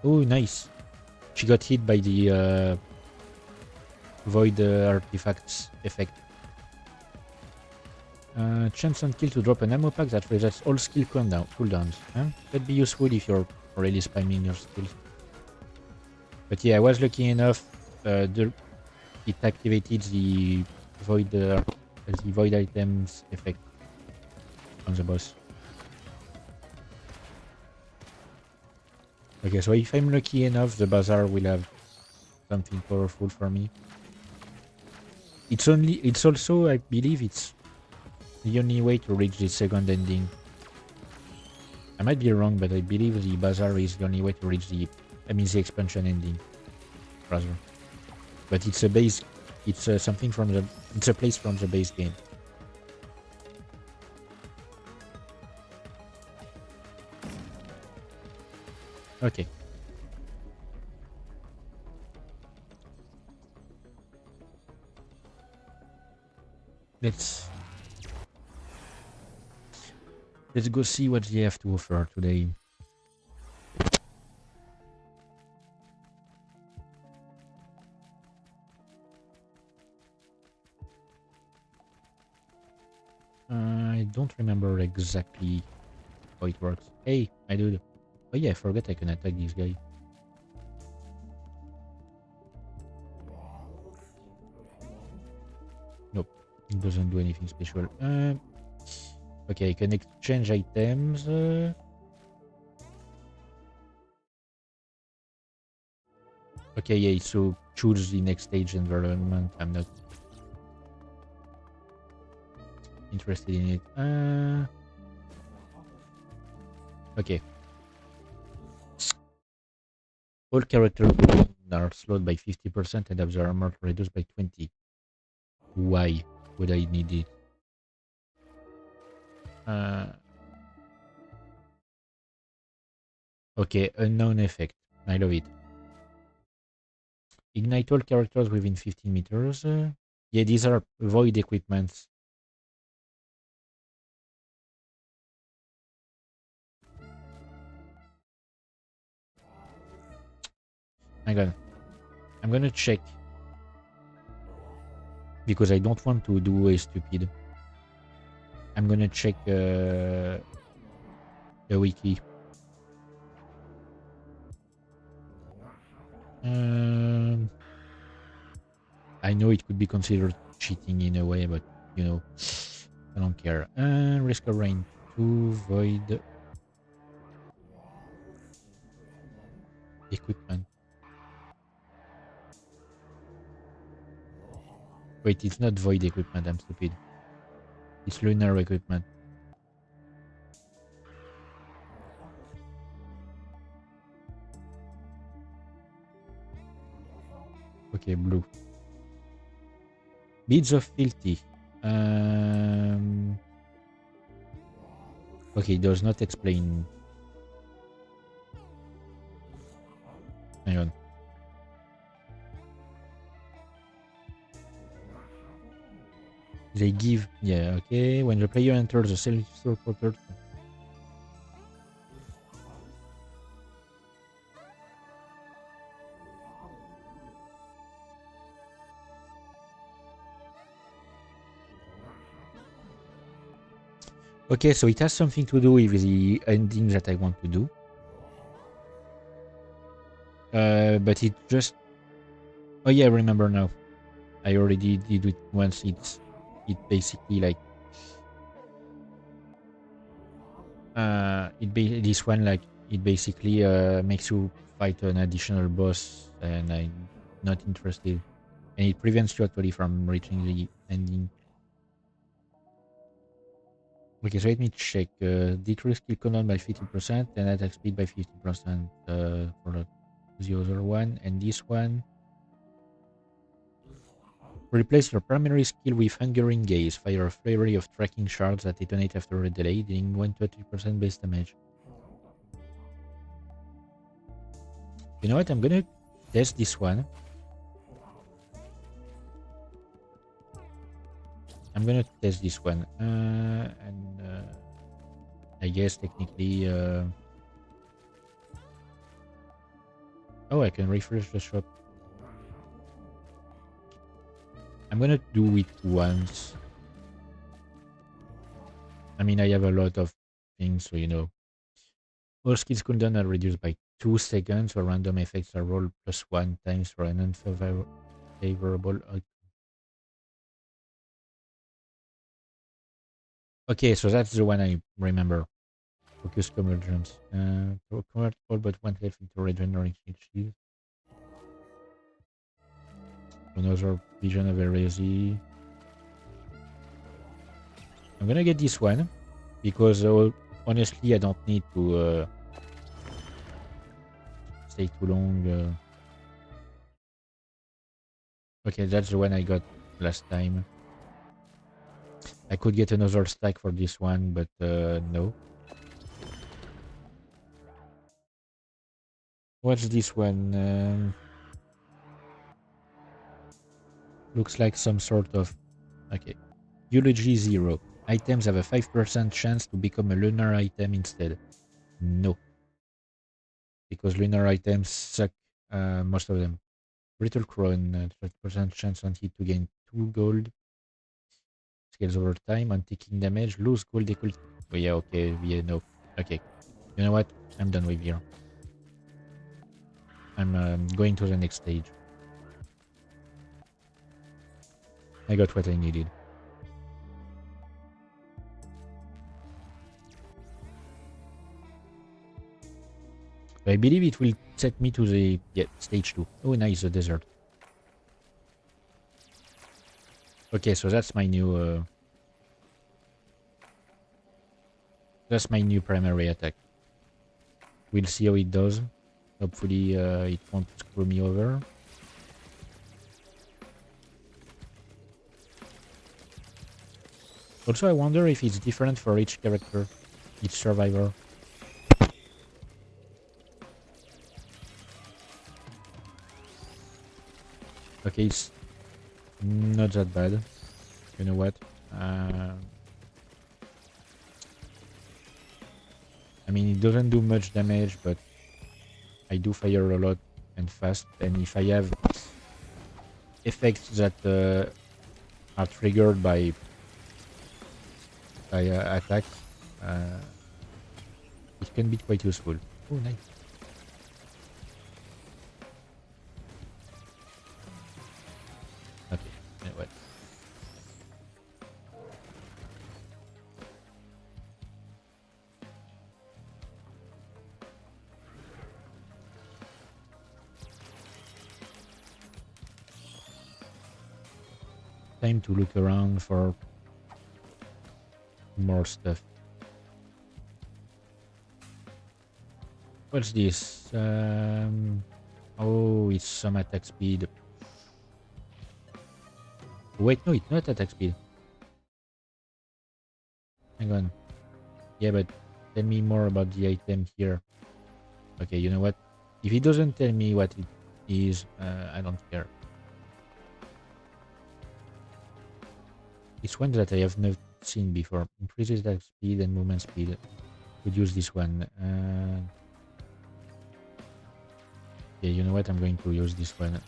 Oh, nice. She got hit by the void artifacts effect. Chance on kill to drop an ammo pack that resets all skill cooldowns. That'd be useful if you're really spamming your skills. But yeah, I was lucky enough. It activated the void items effect on the boss. Okay, so if I'm lucky enough, the bazaar will have something powerful for me. It's also, I believe, it's the only way to reach the second ending. I might be wrong, but I believe the bazaar is the only way to reach the expansion ending, rather. But it's a base, it's something from the, it's a place from the base game. Okay. Let's go see what they have to offer today. I don't remember exactly how it works. Hey, my dude. Oh yeah, I forgot I can attack this guy. Nope, it doesn't do anything special. Okay, I can exchange items. Okay, yeah, so choose the next stage environment. I'm not interested in it. Okay. All characters are slowed by 50% and have their armor reduced by 20. Why would I need it? Okay, unknown effect. I love it. Ignite all characters within 15 meters. Yeah, these are void equipments. Hang on. I'm gonna check. Because I don't want to do a stupid. I'm gonna check the wiki. I know it could be considered cheating in a way, but you know, I don't care. Risk of rain 2 void equipment. Wait, it's not void equipment. I'm stupid. It's lunar equipment. Okay, blue. Beads of filthy. Okay, does not explain. Hang on. They give, yeah, okay. When the player enters the SoulWorker. Okay, so it has something to do with the ending that I want to do. But it just... Oh yeah, I remember now. I already did it once. It basically like... this one, like, it basically makes you fight an additional boss, and I'm not interested. And it prevents you actually from reaching the ending. Okay, so let me check. Decrease kill cooldown by 50% and attack speed by 50% for the other one. And this one, replace your primary skill with Hungering Gaze. Fire a flurry of tracking shards that detonate after a delay, dealing 1 to 3% base damage. You know what? I'm gonna test this one. I'm gonna test this one. I guess technically... Oh, I can refresh the shop. I'm gonna do it once. I mean, I have a lot of things, so you know. All skills cooldown are reduced by 2 seconds, or random effects are rolled +1 times for an unfavorable outcome. Okay, so that's the one I remember. Focus convergence. To convert all but one health into regenerating shield. Another vision of heresy. I'm gonna get this one because honestly, I don't need to stay too long. Okay, that's the one I got last time. I could get another stack for this one, but no. What's this one? Looks like some sort of... Okay. Eulogy 0. Items have a 5% chance to become a lunar item instead. No. Because lunar items suck, most of them. Brittle Crown, 20% chance on hit to gain 2 gold. Scales over time. On taking damage, lose gold equal... Oh, yeah, okay, yeah, no. Okay. You know what? I'm done with here. I'm going to the next stage. I got what I needed. I believe it will set me to the stage 2. Oh, nice, the desert. Okay, so that's my new primary attack. We'll see how it does. Hopefully, it won't screw me over. Also, I wonder if it's different for each character, each survivor. Okay, it's not that bad. You know what? I mean, it doesn't do much damage, but I do fire a lot and fast. And if I have effects that are triggered by attacks, it can be quite useful. Oh, nice. Okay, you know what? Time to look around for more stuff. What's this? Oh, it's some attack speed. Wait, no, it's not attack speed. Hang on. Yeah, but tell me more about the item here. Okay, you know what? If it doesn't tell me what it is, I don't care. It's one that I have not seen before. Increases attack speed and movement speed. Could use this one. Yeah, you know what? I'm going to use this one.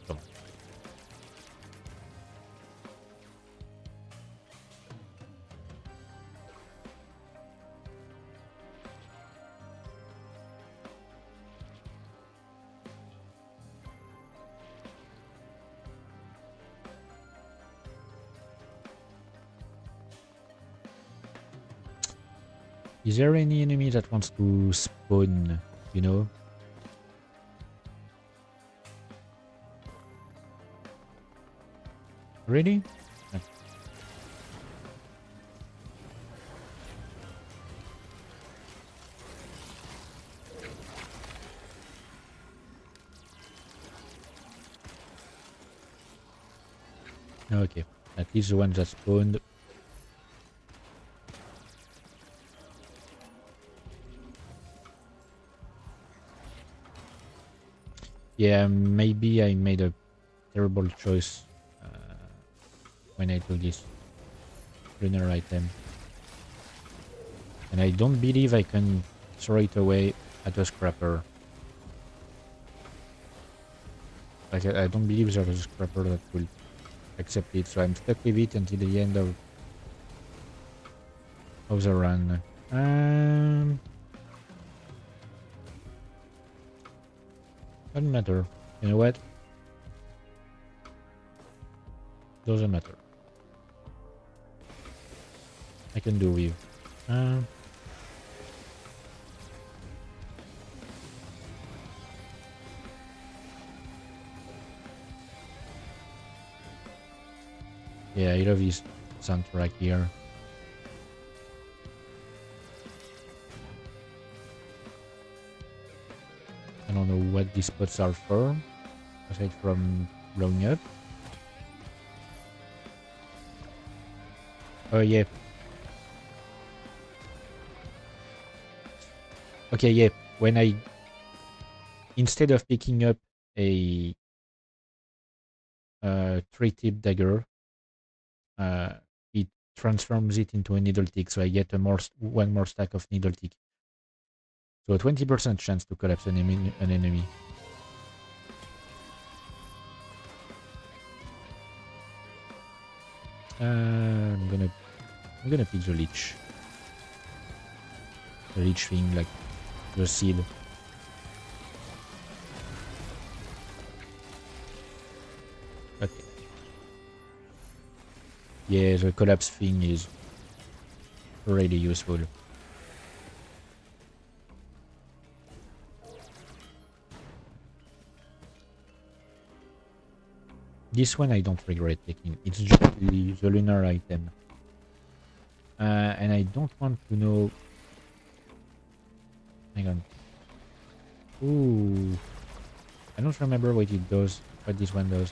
Come on. Is there any enemy that wants to spawn, you know? Really? Okay, at least the one that spawned. Yeah, maybe I made a terrible choice when I took this lunar item. And I don't believe I can throw it away at a scrapper. Like, I don't believe there's a scrapper that will accept it, so I'm stuck with it until the end of the run. Doesn't matter. You know what? Doesn't matter. I can do with. Yeah, I love this soundtrack here. I don't know what these spots are for, aside from blowing up. Oh yeah. Okay, yeah. When I, instead of picking up a 3-tip dagger, it transforms it into a needle tick, so I get one more stack of needle tick. So a 20% chance to collapse an enemy. I'm gonna pick the leech. The leech thing, like the seed. Okay. Yeah, the collapse thing is really useful. This one I don't regret taking. It's just the lunar item. And I don't want to know... Hang on. Ooh. I don't remember what it does, what this one does.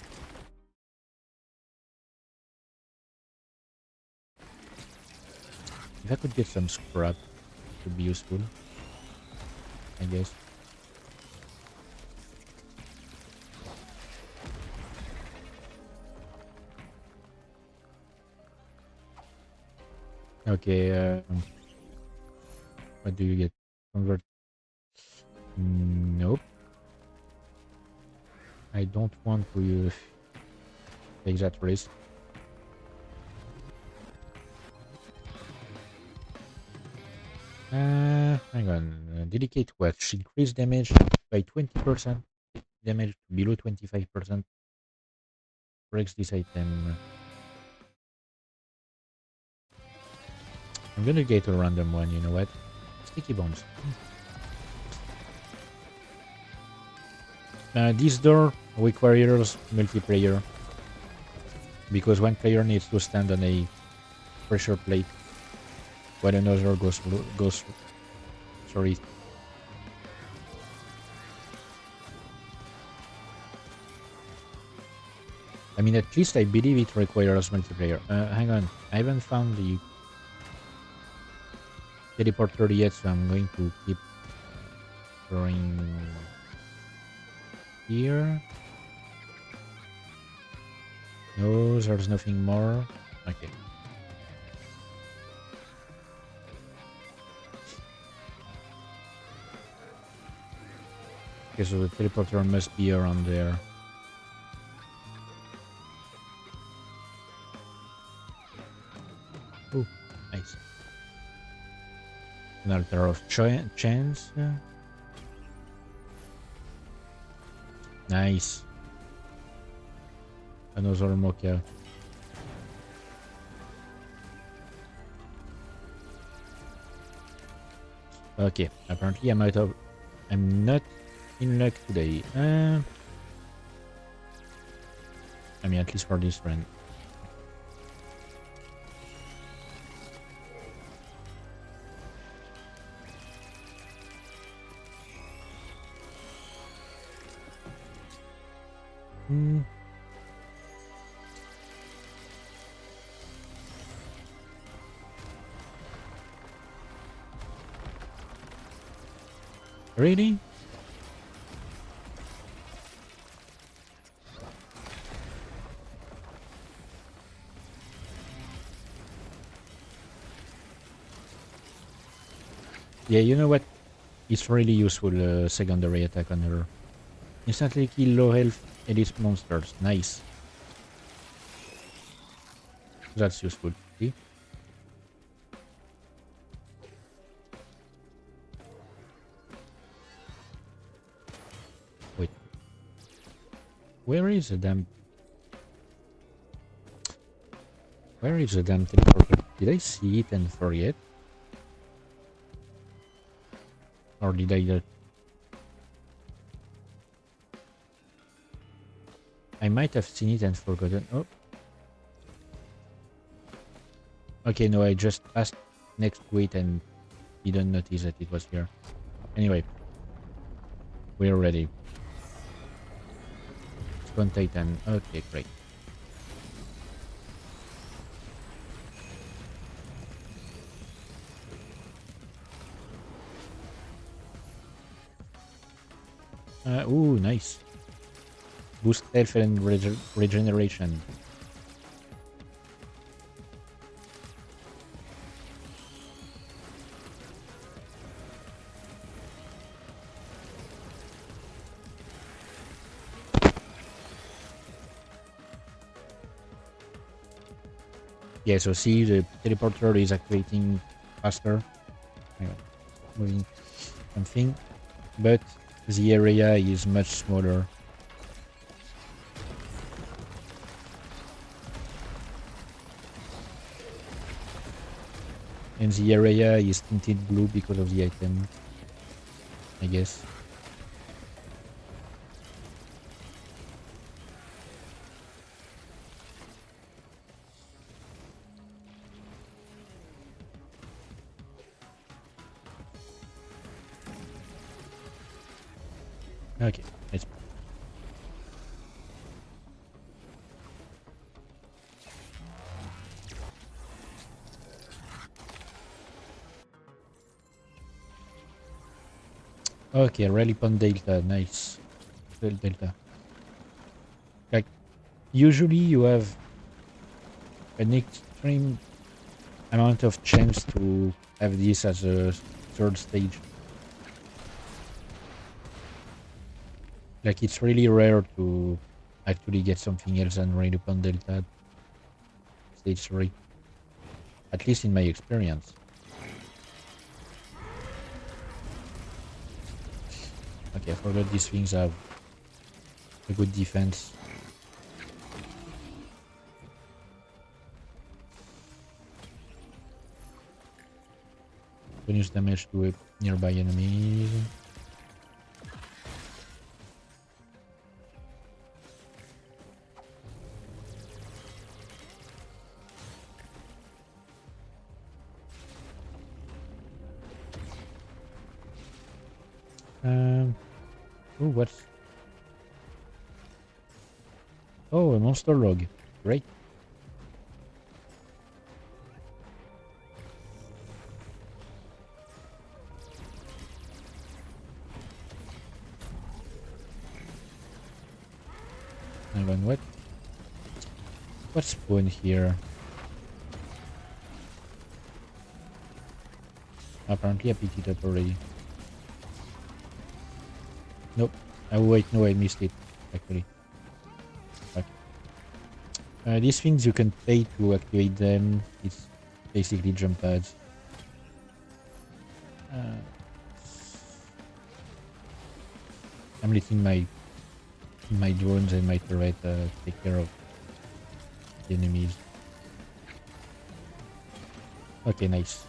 If I could get some scrap, it would be useful, I guess. Okay, what do you get? Convert. Nope. I don't want to take that risk. Hang on. Delicate Watch. Increase damage by 20%. Damage below 25%. Breaks this item. I'm gonna get a random one, you know what? Sticky bombs. This door requires multiplayer, because one player needs to stand on a pressure plate while another goes sorry. I mean, at least I believe it requires multiplayer. Hang on, I haven't found the teleporter yet, so I'm going to keep going here. No, there's nothing more. Okay. Okay, so the teleporter must be around there. Oh, nice. An altar of chance. Nice. Another mocha. Okay, apparently I'm not in luck today. I mean, at least for this friend. Really? Yeah, you know what? It's really useful secondary attack on her. Instantly kill low health elite monsters. Nice. That's useful. See? Wait. Where is the damn... Where is the damn teleporter? Did I see it and forget? Or did I... I might have seen it and forgotten. Oh. Okay, no, I just passed next to it and didn't notice that it was here. Anyway. We're ready. Spawn Titan. Okay, great. Ooh, nice. Boost health and regeneration. Yeah, so see, the teleporter is activating faster. Moving something. But the area is much smaller. And the area is tinted blue because of the item, I guess. Okay, let's... Okay, rally point delta, nice. Delta. Like, usually you have an extreme amount of chance to have this as a third stage. Like, it's really rare to actually get something else than rally point delta stage 3. At least in my experience. Okay, I forgot these things have a good defense. Bonus damage to nearby enemies. Oh, what's... Oh, a monster log. Great. And then what? What's spawn here? Apparently I picked it up already. Nope. Oh wait, no, I missed it, actually. Okay. These things you can pay to activate them. It's basically jump pads. I'm letting my drones and my turret take care of the enemies. Okay, nice.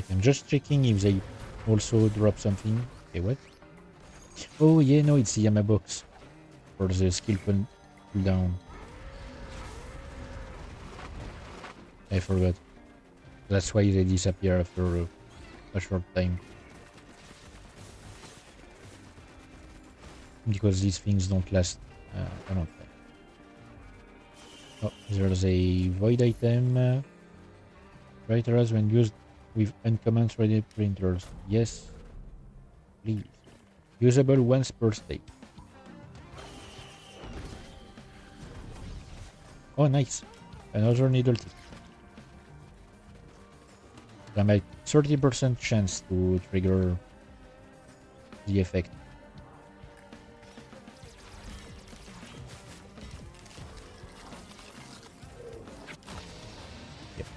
I'm just checking if they also drop something. Okay, what? Oh yeah, no, it's the Yama box for the skill cooldown. I forgot. That's why they disappear after a short time. Because these things don't last a long time. Oh, there's a void item. Writers when used with uncommon 3D printers. Yes, please. Usable once per stage. Oh, nice. Another needle tip. I'm at 30% chance to trigger the effect. Yep.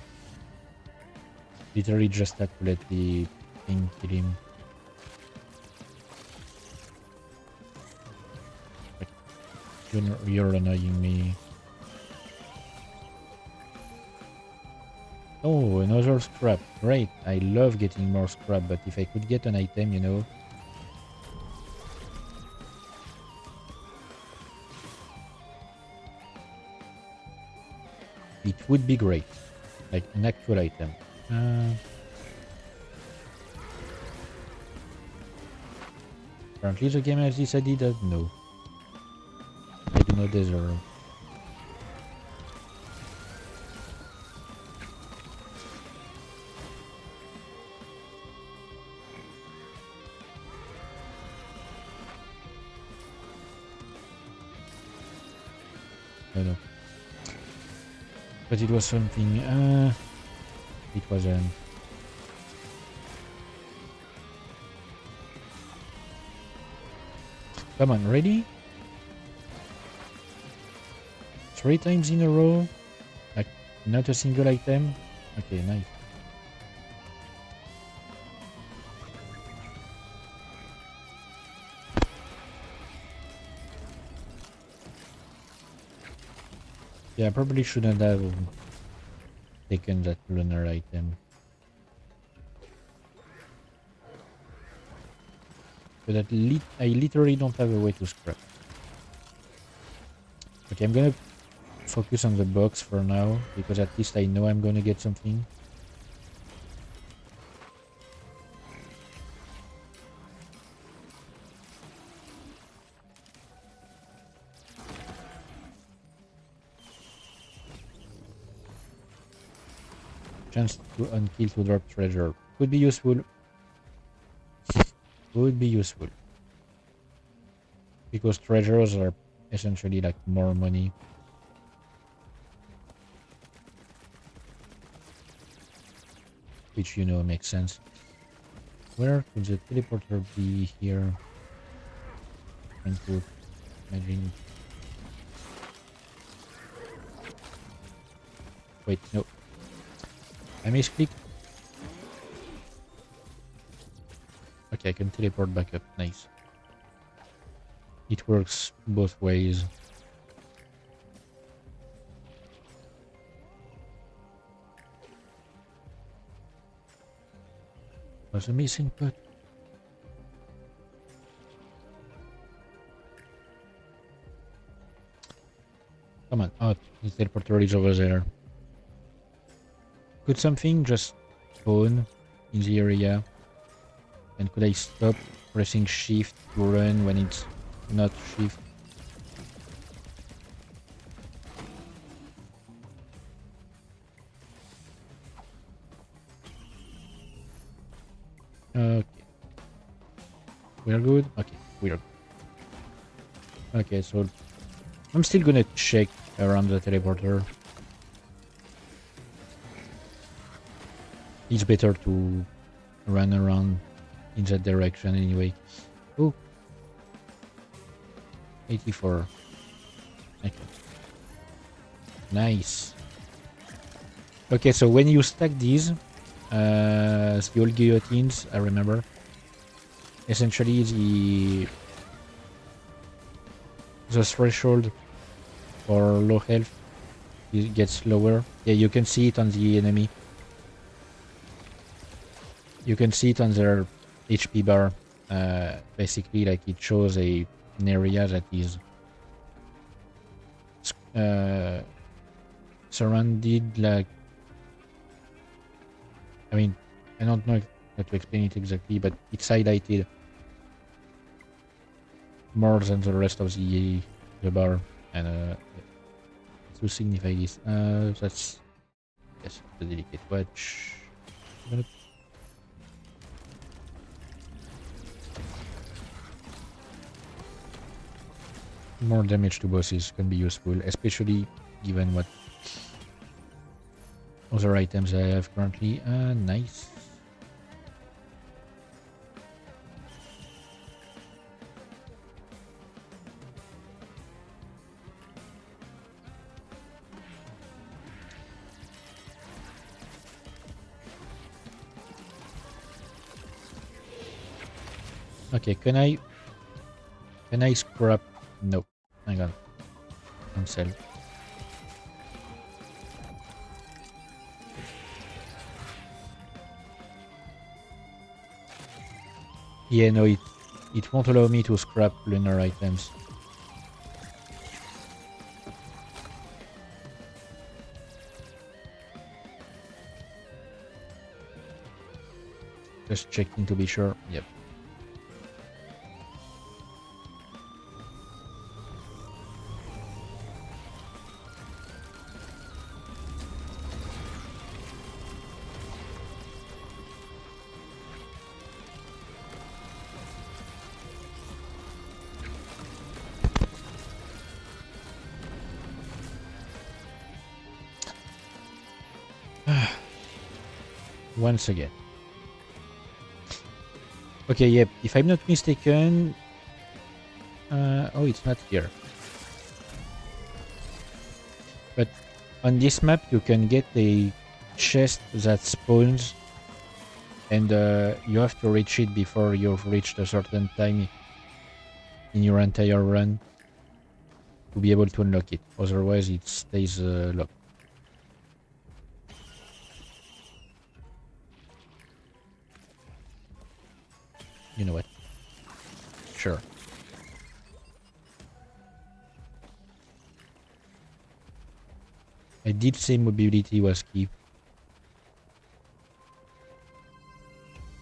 Literally just had to let the thing kill him. You're annoying me. Oh, another scrap. Great. I love getting more scrap, but if I could get an item, you know. It would be great. Like an actual item. Apparently the game has decided that no. I do not deserve. No. But it was something. It wasn't. Come on, ready? 3 times in a row? Like, not a single item? Okay, nice. Yeah, I probably shouldn't have taken that lunar item. But I literally don't have a way to scrap. Okay, I'm gonna focus on the box for now, because at least I know I'm gonna get something. Chance to unkill to drop treasure. Could be useful. Would be useful. Because treasures are essentially like more money. Which, you know, makes sense. Where could the teleporter be here? Trying to imagine. Wait, no. I misclicked. Okay, I can teleport back up. Nice. It works both ways. Was a missing put. Come on. Oh, the teleporter is over there. Could something just spawn in the area? And could I stop pressing shift to run when it's not shift? Okay. We're good? Okay, we're good. Okay, so I'm still gonna check around the teleporter. It's better to run around in that direction anyway. Oh, 84. Okay. Nice. Okay, so when you stack these, the old guillotines, I remember, essentially the threshold for low health it gets lower. Yeah, you can see it on the enemy. You can see it on their HP bar. Basically, like it shows an area that is surrounded, like, I mean, I don't know how to explain it exactly, but it's highlighted more than the rest of the bar, and to signify this, that's, yes, the delicate watch. More damage to bosses can be useful, especially given what other items I have currently. Nice. Okay, can I scrap? No. Hang on. Cancel. Yeah, no, it won't allow me to scrap lunar items. Just checking to be sure. Yep. Once again. Okay, yep. If I'm not mistaken... oh, it's not here. But on this map, you can get a chest that spawns, and you have to reach it before you've reached a certain time in your entire run to be able to unlock it. Otherwise, it stays locked. You know what? Sure. I did say mobility was key.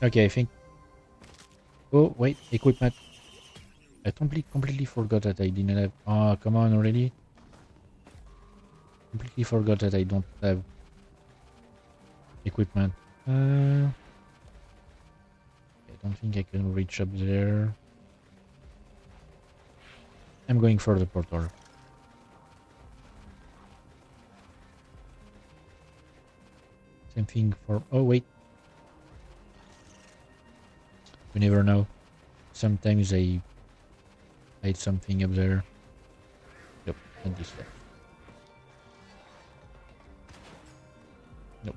Okay, I think... Oh, wait, equipment. I completely forgot that I didn't have... Oh, come on already. Completely forgot that I don't have equipment. I don't think I can reach up there. I'm going for the portal. Same thing for... Oh, wait. You never know. Sometimes I hide something up there. Nope, not this time. Nope.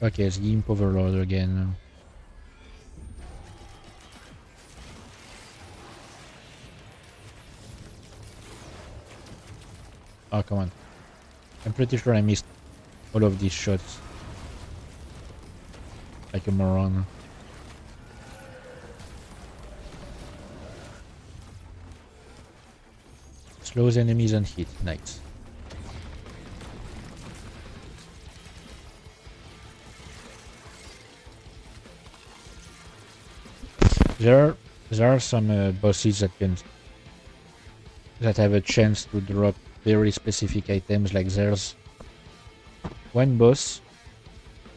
Okay, it's Gimp Overload again. Oh, come on. I'm pretty sure I missed all of these shots. Like a moron. Slows enemies and hit. Nice. There are some bosses that have a chance to drop very specific items. Like there's one boss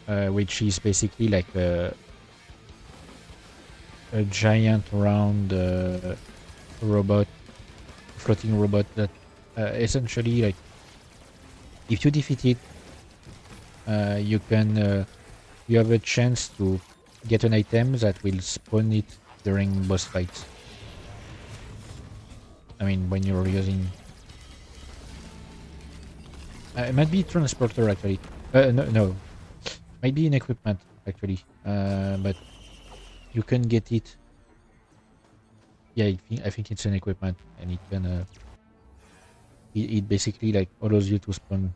which is basically like a giant round robot, floating robot that essentially, like, if you defeat it, you have a chance to get an item that will spawn it during boss fights. I mean, when you're using... it might be transporter actually. No. Might be in equipment actually. But you can get it. Yeah, I think it's an equipment, and it can... it basically like allows you to spawn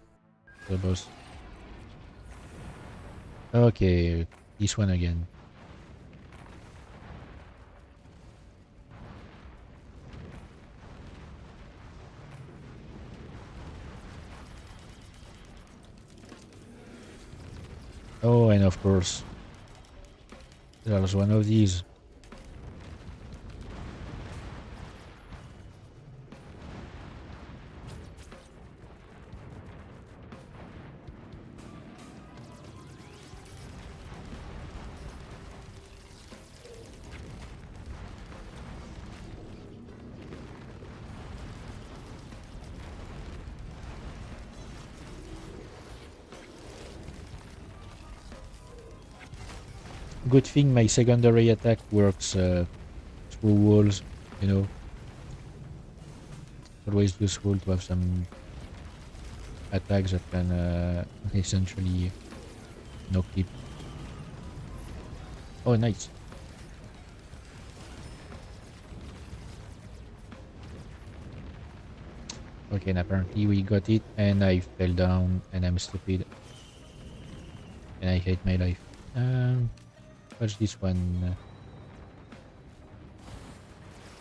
the boss. Okay, this one again. Oh, and of course, there's one of these. Good thing my secondary attack works through walls, you know. It's always useful to have some attacks that can essentially no clip. Oh, nice. Okay, and apparently we got it, and I fell down, and I'm stupid, and I hate my life. What's this one?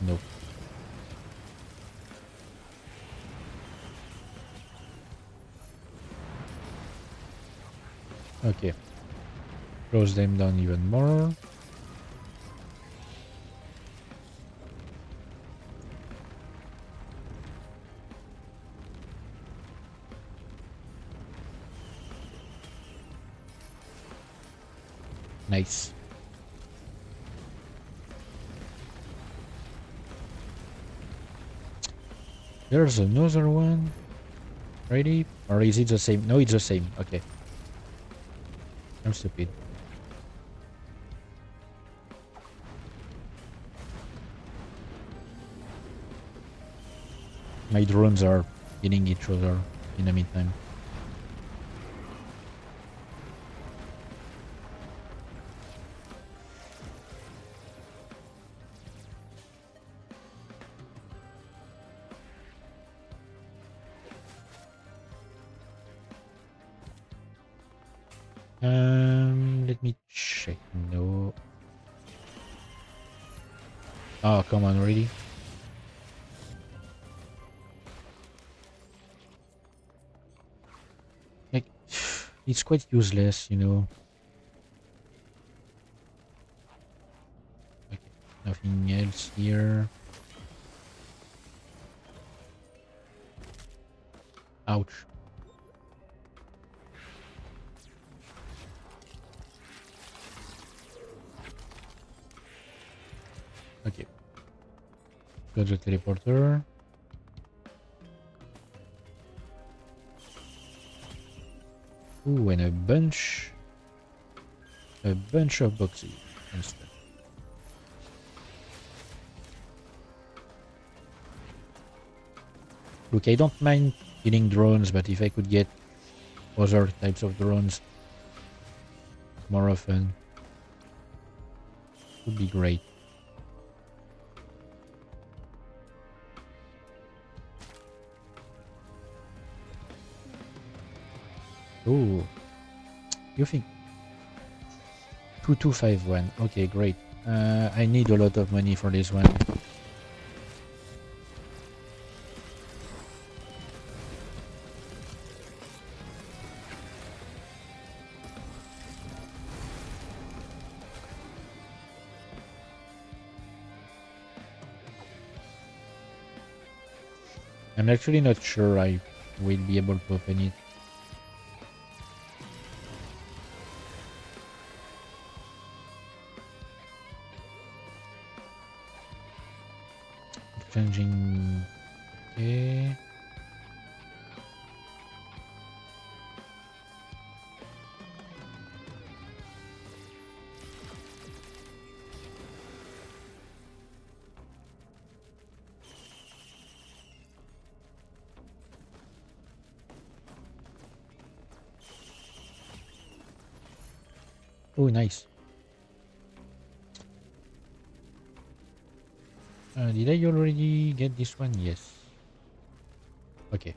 No. Okay. Close them down even more. Nice. There's another one. Ready? Or is it the same? No, it's the same. Okay. I'm stupid. My drones are hitting each other in the meantime. Let me check. No. Oh, come on, really? Like, it's quite useless, you know. Okay, nothing else here. Ouch. Okay. Got the teleporter. Ooh, and a bunch of boxes and stuff. Look, I don't mind killing drones, but if I could get other types of drones more often, would be great. Oh, you think 2251? Okay, great. I need a lot of money for this one. I'm actually not sure I will be able to open it. Changing. Okay. Oh, nice. Did I already get this one? Yes. Okay.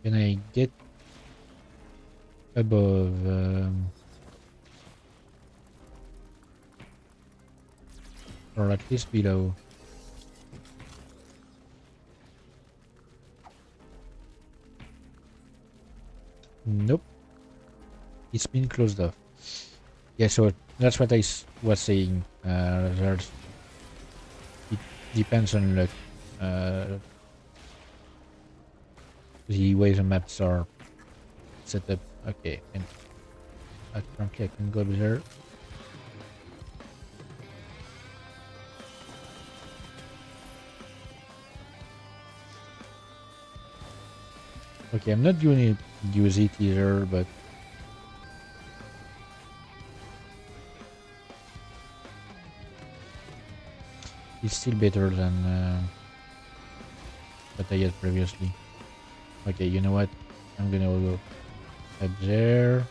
Can I get above? Or at least below? Nope. It's been closed off. Yeah, so that's what I was saying. It depends on luck. The way the maps are set up. Okay, and apparently I can go there. Okay, I'm not going to use it either, but It's still better than what I had previously. Okay, you know what? I'm gonna go up there.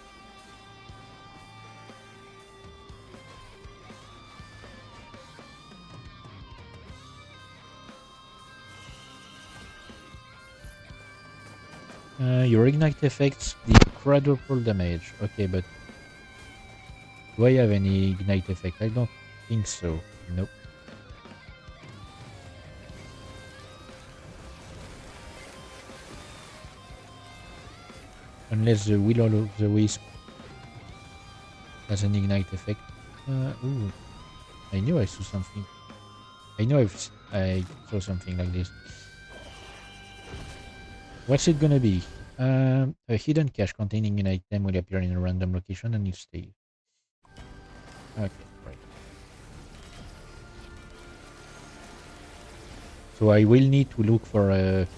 Your ignite effects the quadruple damage. Okay, but do I have any ignite effect? I don't think so. Nope. Unless the Will of the Wisp has an ignite effect. Ooh, I knew I saw something. I know I saw something like this. What's it gonna be? A hidden cache containing an item will appear in a random location and you stay. Okay, right. So I will need to look for a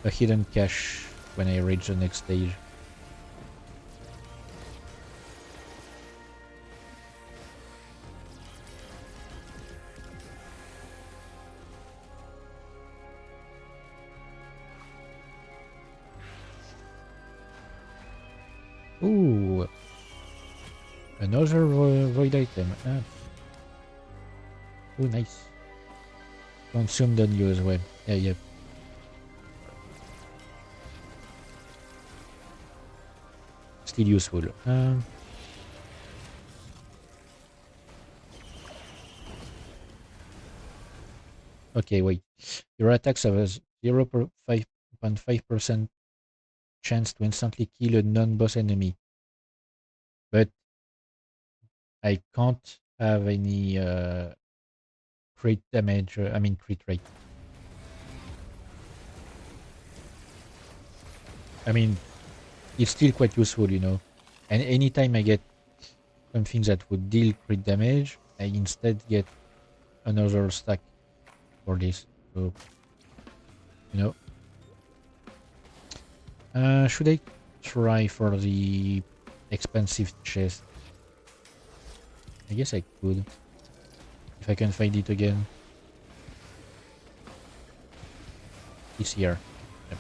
hidden cache when I reach the next stage. Ooh, another void item. Oh, nice. Consumed on you as well. Yeah, yep. Still useful. Okay, wait. Your attacks have a 0.5% chance to instantly kill a non-boss enemy. But I can't have any crit damage, I mean crit rate. I mean, it's still quite useful, you know. And anytime I get something that would deal crit damage, I instead get another stack for this. So, you know. Should I try for the expensive chest? I guess I could. If I can find it again. It's here. Yep.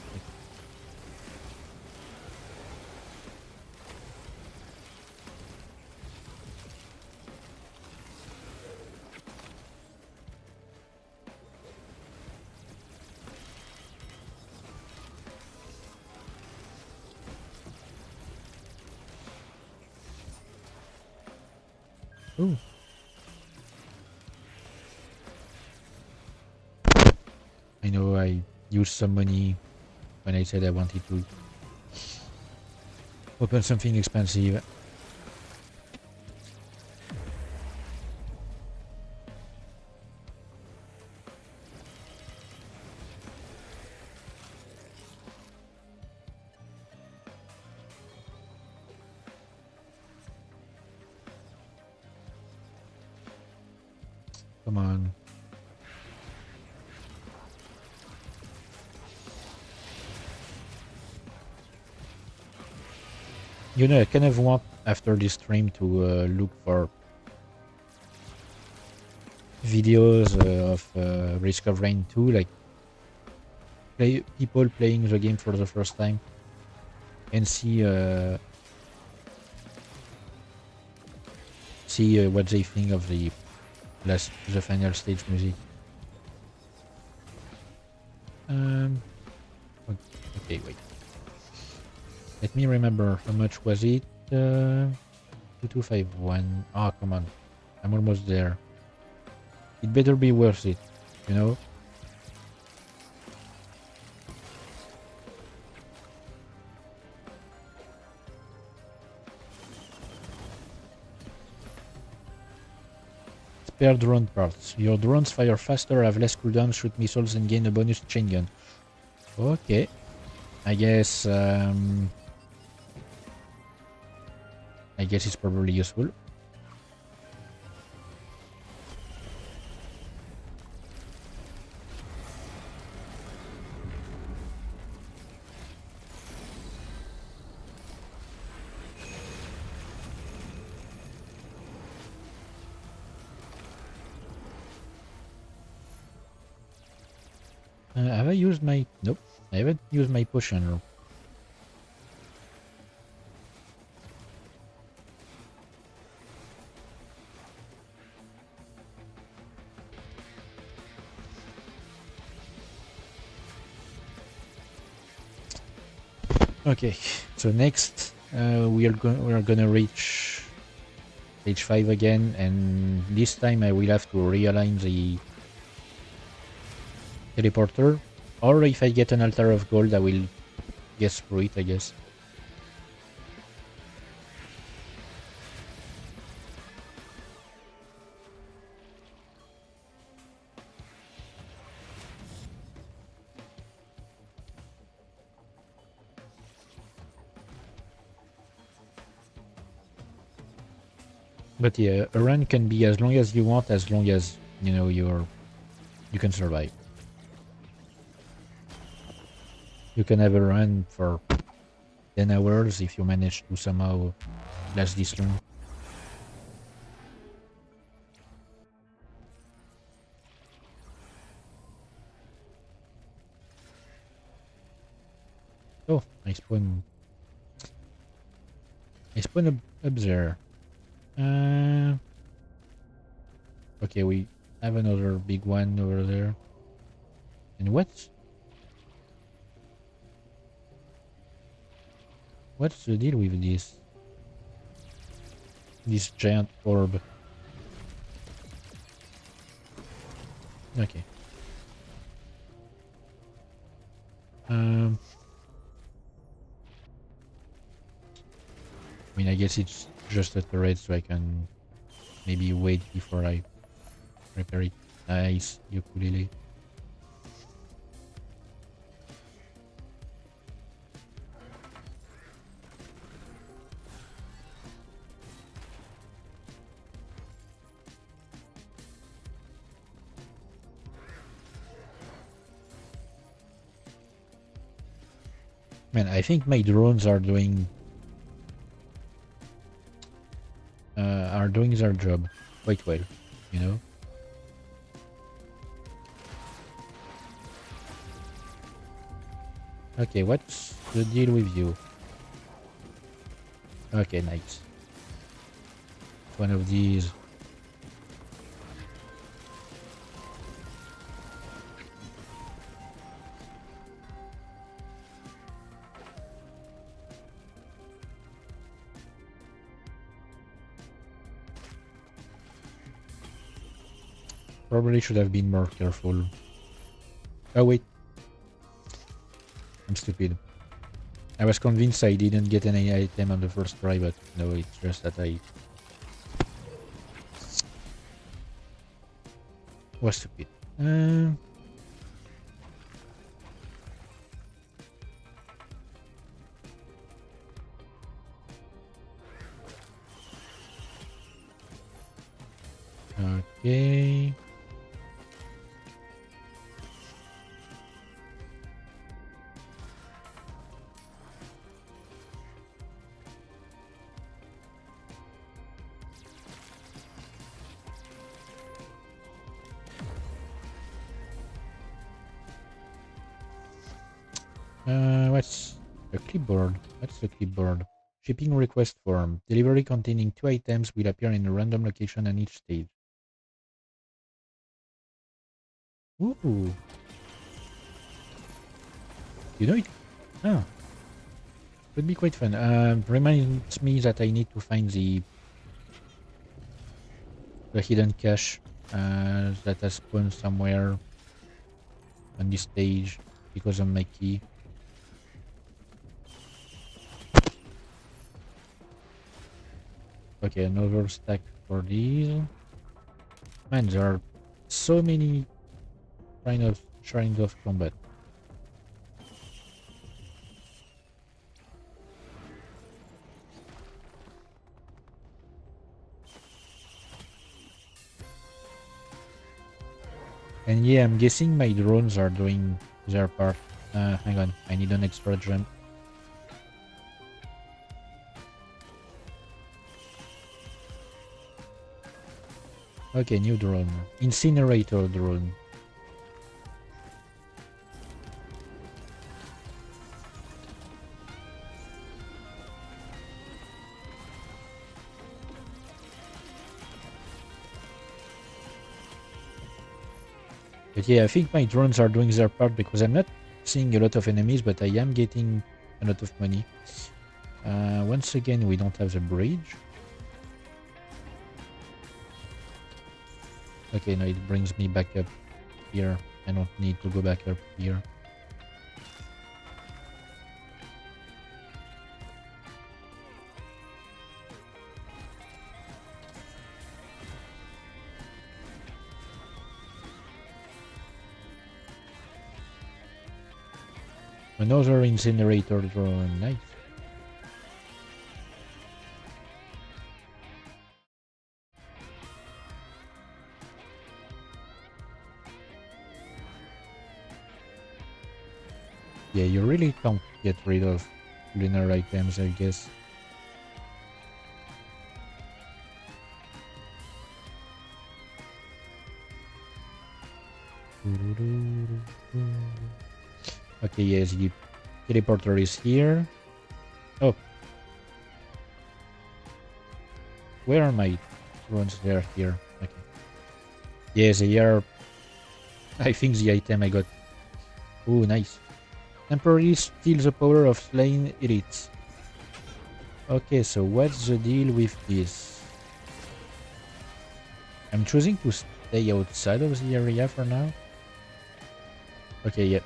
Ooh. I know I used some money when I said I wanted to open something expensive. Come on. You know, I kind of want after this stream to look for videos of Risk of Rain 2, like people playing the game for the first time and see what they think of the final stage music. Okay, wait. Let me remember how much was it. 2251. Oh, come on. I'm almost there. It better be worth it, you know? Spare drone parts. Your drones fire faster, have less cooldown, shoot missiles, and gain a bonus chain gun. Okay. I guess it's probably useful. Have I used my... Nope. I haven't used my potion. Okay, so next we are gonna reach stage 5 again, and this time I will have to realign the teleporter, or if I get an altar of gold I will guess through it, I guess. But yeah, a run can be as long as you want, as long as you know you can survive. You can have a run for 10 hours if you manage to somehow last this long. Oh, I spawn up there. Okay, we have another big one over there. And what's the deal with this giant orb? Okay. I mean, I guess it's just a turret, so I can maybe wait before I repair it. Nice, ukulele. Man, I think my drones are doing their job quite well, you know. Okay, what's the deal with you? Okay, nice. One of these. Probably should have been more careful. Oh wait, I'm stupid. I was convinced I didn't get any item on the first try, but no, it's just that I was stupid. Okay. What's the clipboard? What's the clipboard? Shipping request form. Delivery containing 2 items will appear in a random location on each stage. Ooh. You know it? Oh. Would be quite fun. Reminds me that I need to find the hidden cache that has spawned somewhere on this stage because of my key. Okay, another stack for these. Man, there are so many shrines of combat. And yeah, I'm guessing my drones are doing their part. Hang on, I need an extra jump. Okay, new drone. Incinerator drone. But yeah, I think my drones are doing their part because I'm not seeing a lot of enemies, but I am getting a lot of money. Once again, we don't have the bridge. Okay, now it brings me back up here. I don't need to go back up here. Another incinerator drone, nice. Yeah, you really can't get rid of lunar items, I guess. Okay, yes, the teleporter is here. Oh. Where are my drones? They are here. Okay. Yes, they are. I think the item I got. Oh, nice. Temporarily steals the power of slain elites. Okay, so what's the deal with this? I'm choosing to stay outside of the area for now. Okay, yeah.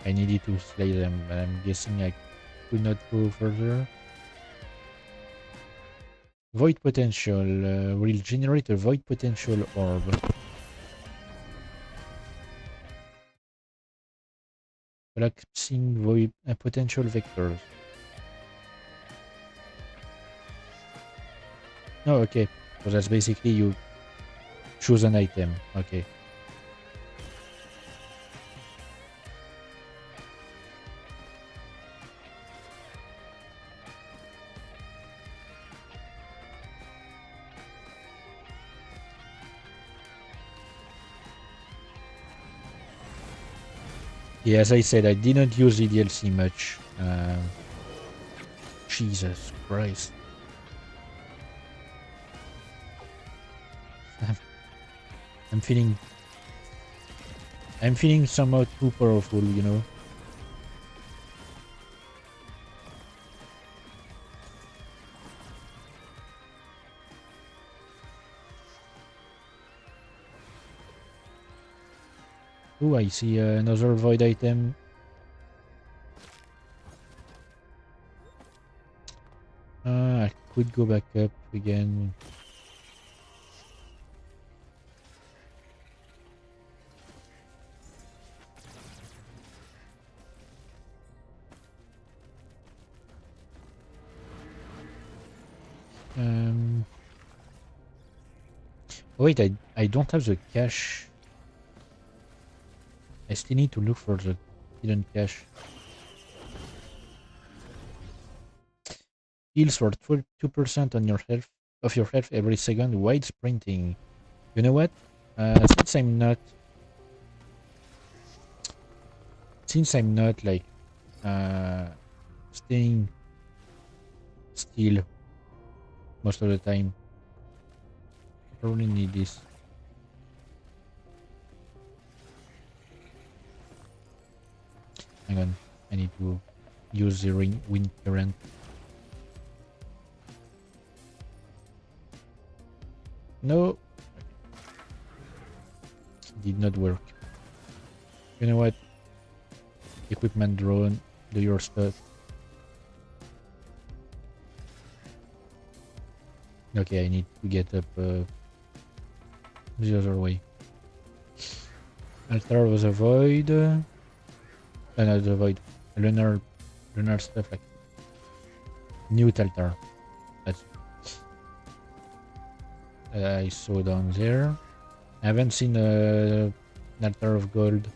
I needed to slay them, but I'm guessing I could not go further. Void potential will generate a void potential orb. Collapsing void potential vectors. Oh, okay. So that's basically you choose an item. Okay. Yeah, as I said, I didn't use the DLC much. Jesus Christ. I'm feeling somehow too powerful, you know. Oh, I see another void item. I could go back up again. Wait, I don't have the cache. I still need to look for the hidden cache. Heals for 2% on your health of your health every second while sprinting. You know what? Since I'm not like staying still most of the time, I probably need this. Hang on, I need to use the wind current. No, did not work. You know what? Equipment drone, do your stuff. Okay, I need to get up the other way. Altar was a void. Not a void. Lunar stuff like new altar. That's I saw down there. I haven't seen an altar of gold.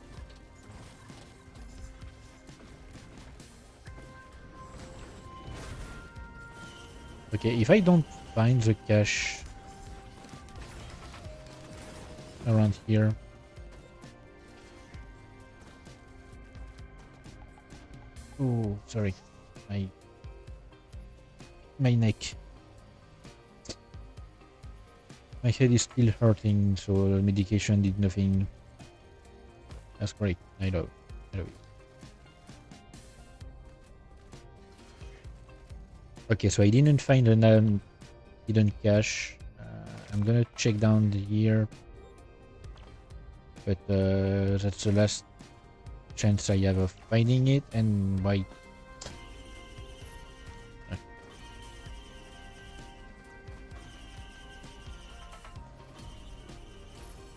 Okay, if I don't find the cache around here. Oh, sorry. My neck. My head is still hurting, so medication did nothing. That's great. I love it. I love it. Okay, so I didn't find an hidden cache. I'm gonna check down here, but that's the last chance I have of finding it. And why?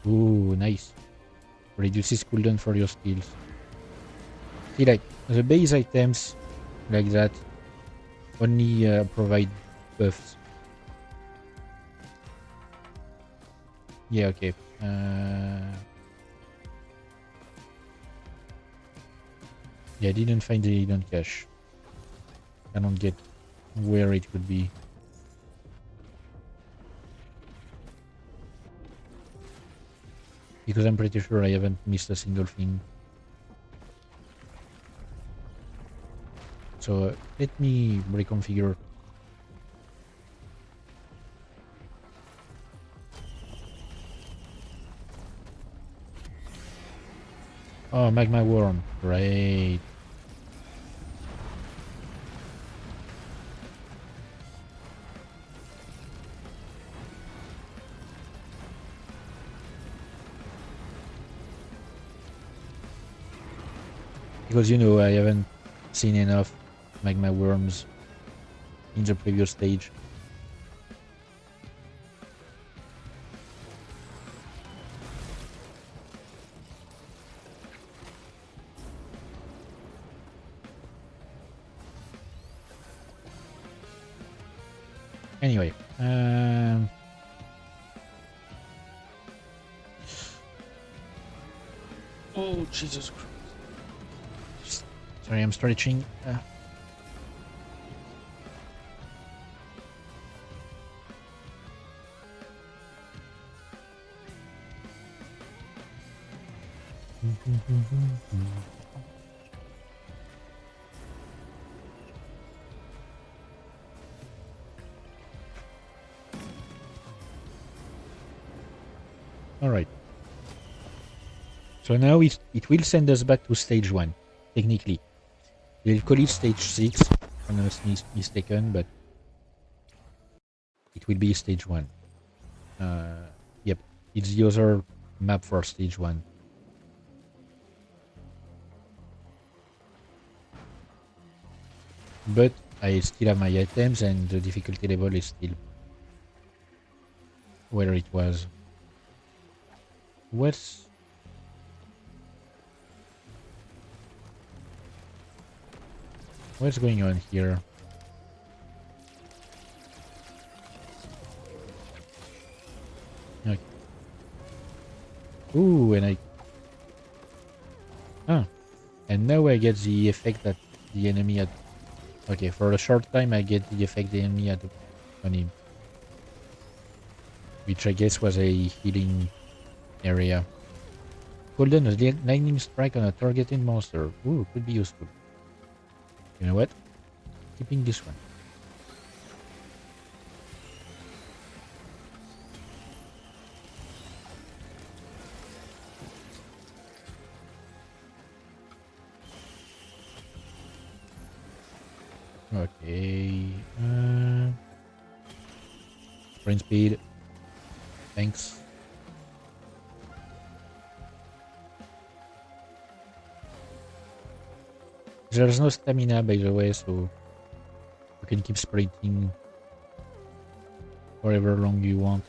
Ooh, nice. Reduces cooldown for your skills. See, like the base items like that only provide buffs. Yeah, okay. Yeah, I didn't find the hidden cache. I don't get where it could be. Because I'm pretty sure I haven't missed a single thing. So let me reconfigure. Oh, magma worm. Great. Because, you know, I haven't seen enough magma worms in the previous stage. Anyway, oh, Jesus Christ. Sorry, I'm stretching. Alright. So now it will send us back to stage 1, technically. We'll call it stage 6, if I'm not mistaken, but it will be stage 1. Yep, it's the other map for stage 1. But I still have my items and the difficulty level is still where it was. What's going on here? Okay. Ooh, and I... Ah. And now I get the effect that the enemy had... Okay, for a short time I get the effect the enemy had on him. Which I guess was a healing area. Cooldown a lightning strike on a targeted monster. Ooh, could be useful. You know what? Keeping this one. Okay. Sprint speed. Thanks. There's no stamina, by the way, so you can keep sprinting however long you want.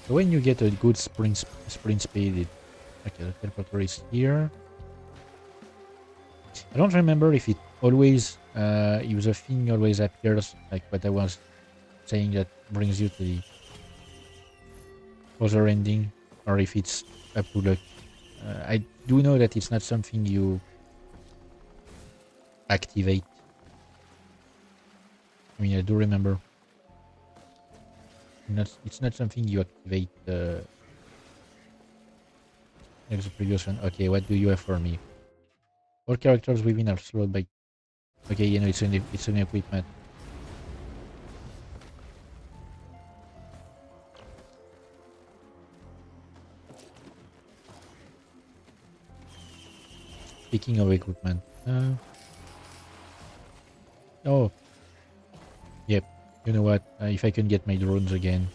So when you get a good sprint speed, okay, the teleporter is here. I don't remember if it always, if the thing always appears, like what I was saying that brings you to the other ending, or if it's up to luck. I do know that it's not something you activate. I mean, I do remember. It's not something you activate like the previous one. Okay, what do you have for me? All characters within are slowed by... Okay, you know, it's an equipment. Speaking of equipment. Oh, yep. You know what? If I can get my drones again.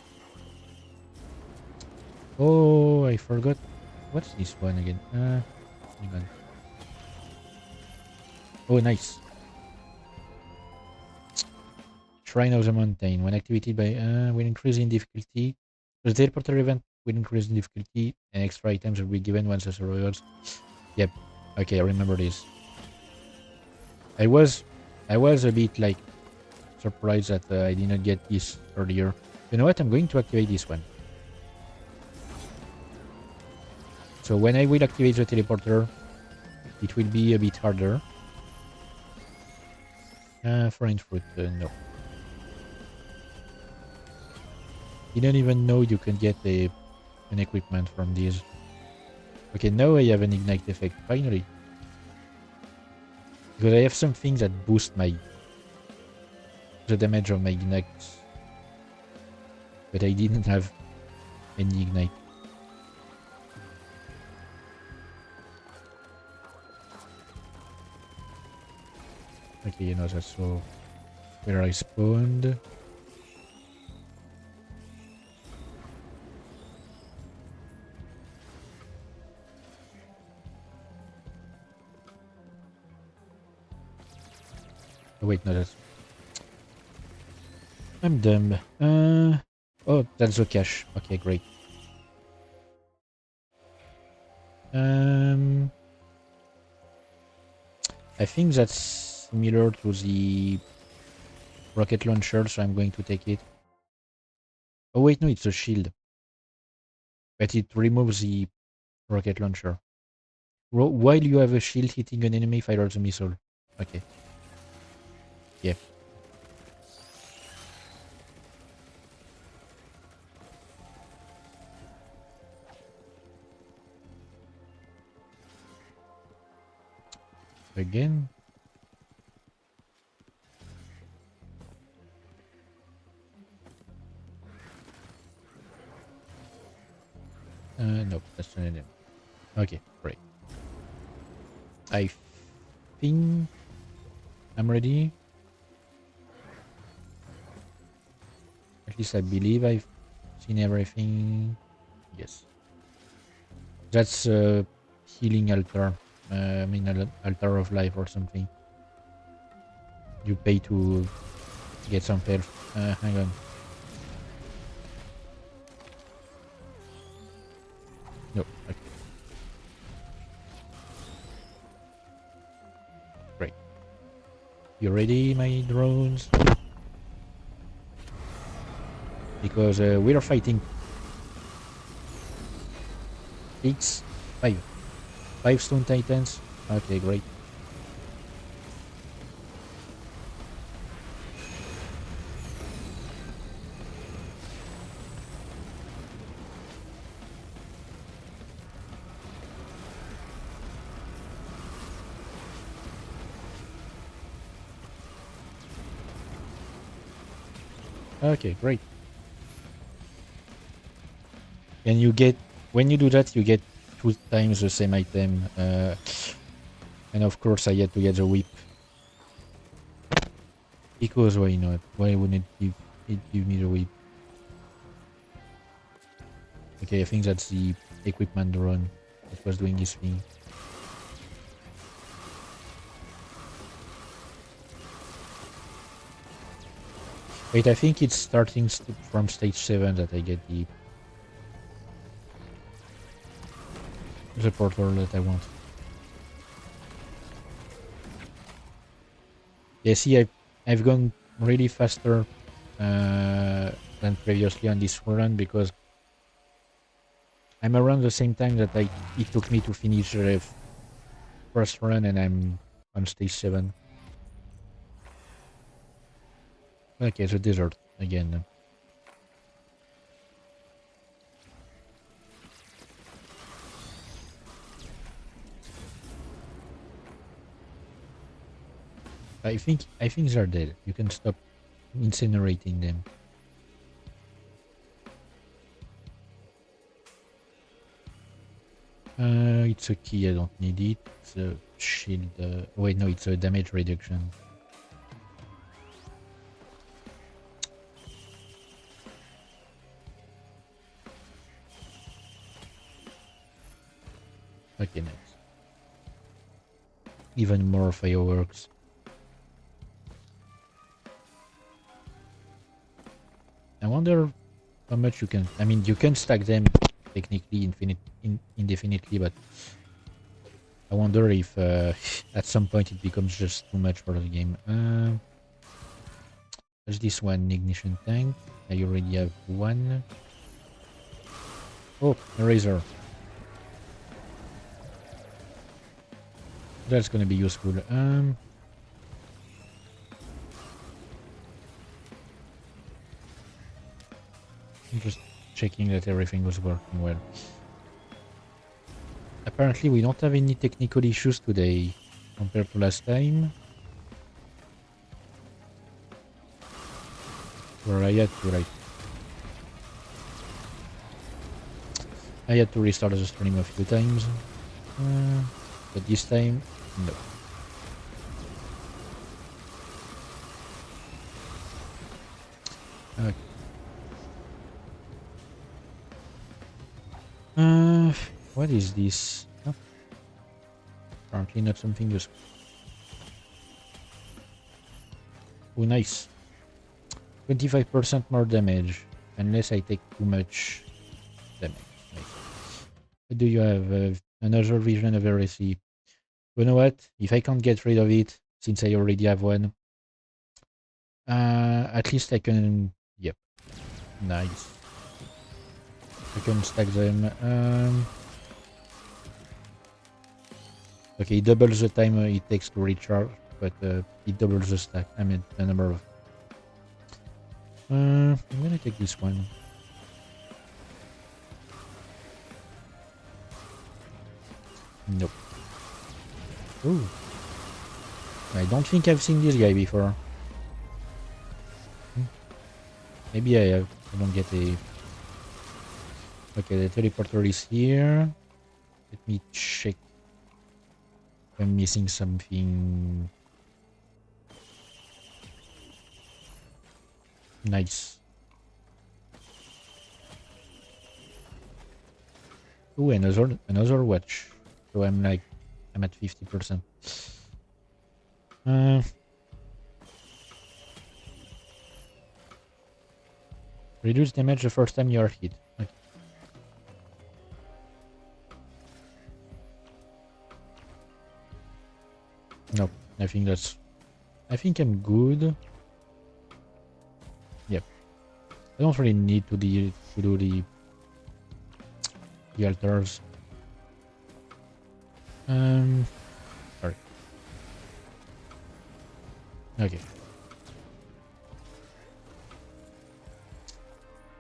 Oh, I forgot. What's this one again? Hang on. Oh, nice. Shrine of the Mountain. When activated by will increase in difficulty. The teleporter event will increase in difficulty, and extra items will be given once the survivors. Yep. Okay, I remember this. I was a bit like surprised that I did not get this earlier. You know what? I'm going to activate this one. So when I will activate the teleporter, it will be a bit harder. Foreign fruit, no. Didn't even know you can get an equipment from these. Okay, now I have an ignite effect, finally. Because I have some things that boost the damage of my ignites. But I didn't have any ignite. Okay, you know, that's so where I spawned. Oh wait, no, that's... I'm dumb. Oh, that's the cache. Okay, great. I think that's similar to the rocket launcher, so I'm going to take it. Oh wait, no, it's a shield. But it removes the rocket launcher. While you have a shield hitting an enemy, fire the missile. Okay. Yeah. Again. No, that's an enemy. Okay, great. I think I'm ready. At least I believe I've seen everything. Yes. That's a healing altar. I mean, altar of life or something. You pay to get some health. Hang on. No, okay. Great. You ready, my drones? Because we are fighting 5 stone titans. Okay, great. Okay, great. And you get, when you do that, you get 2 times the same item. And of course, I had to get the whip. Because why not? Why wouldn't it give me the whip? Okay, I think that's the equipment drone that was doing his thing. Wait, I think it's starting from stage 7 that I get the portal that I want. Yeah, see, I've gone really faster than previously on this run because I'm around the same time that it took me to finish the first run, and I'm on stage 7. Okay, the desert again. I think they're dead. You can stop incinerating them. It's a key. I don't need it. It's a shield. Wait, no, it's a damage reduction. Okay, nice. Even more fireworks. I wonder how much you can. I mean, you can stack them technically indefinitely, but I wonder if at some point it becomes just too much for the game. There's this one ignition tank. I already have one. Oh, eraser. That's gonna be useful. I'm just checking that everything was working well. Apparently we don't have any technical issues today compared to last time, where I had to restart the stream a few times, but this time no. Okay. What is this? Oh. Apparently not something useful. Oh, nice. 25% more damage, unless I take too much damage. Nice. Do you have another vision of heresy? You know what? If I can't get rid of it, since I already have one, at least I can... Yep. Nice. I can stack them. Okay, it doubles the time it takes to recharge, but it doubles the stack. I mean, the number of... I'm gonna take this one. Nope. Ooh. I don't think I've seen this guy before. Maybe I have. I don't get a... Okay, the teleporter is here. Let me check. I'm missing something. Nice. Ooh, another watch. So I'm at 50%. Reduce damage the first time you are hit. Okay. Nope, I think I'm good. Yep. I don't really need to do the altars. Sorry. Okay.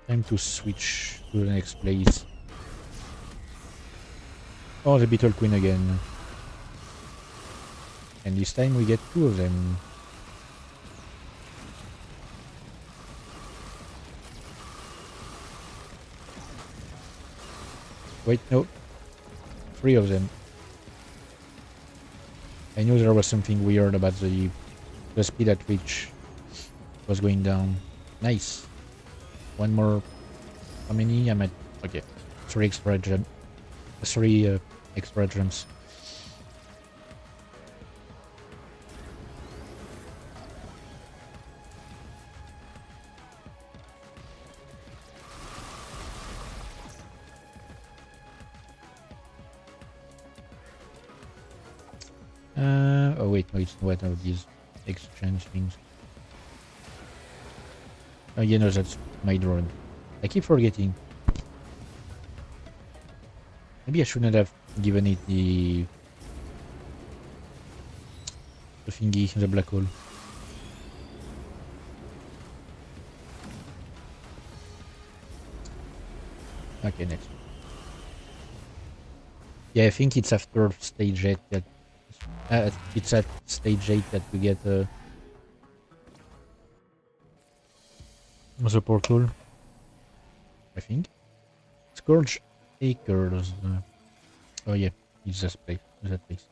Time to switch to the next place. Oh, the Beetle Queen again. And this time we get two of them. Wait, no. Three of them. I knew there was something weird about the speed at which it was going down. Nice. One more. How many? I'm at... Okay. 3 extra gems. 3 extra gems. Oh wait, no, it's what are these exchange things? Oh, you know, that's my drone. I keep forgetting. Maybe I shouldn't have given it the thingy, the black hole. Okay, next. Yeah, I think it's after stage 8 that... it's at stage 8 that we get the portal. I think. Scourge Acres. Oh yeah, it's that place.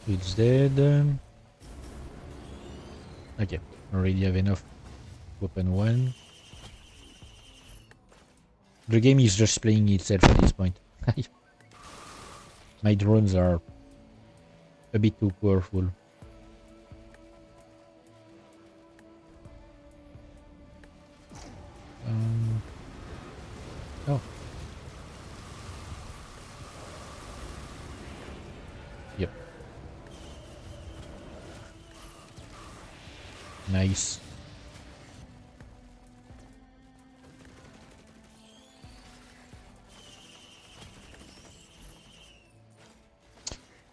It's dead. Okay, already have enough to open one. The game is just playing itself at this point. My drones are a bit too powerful. Oh. Yep. Nice.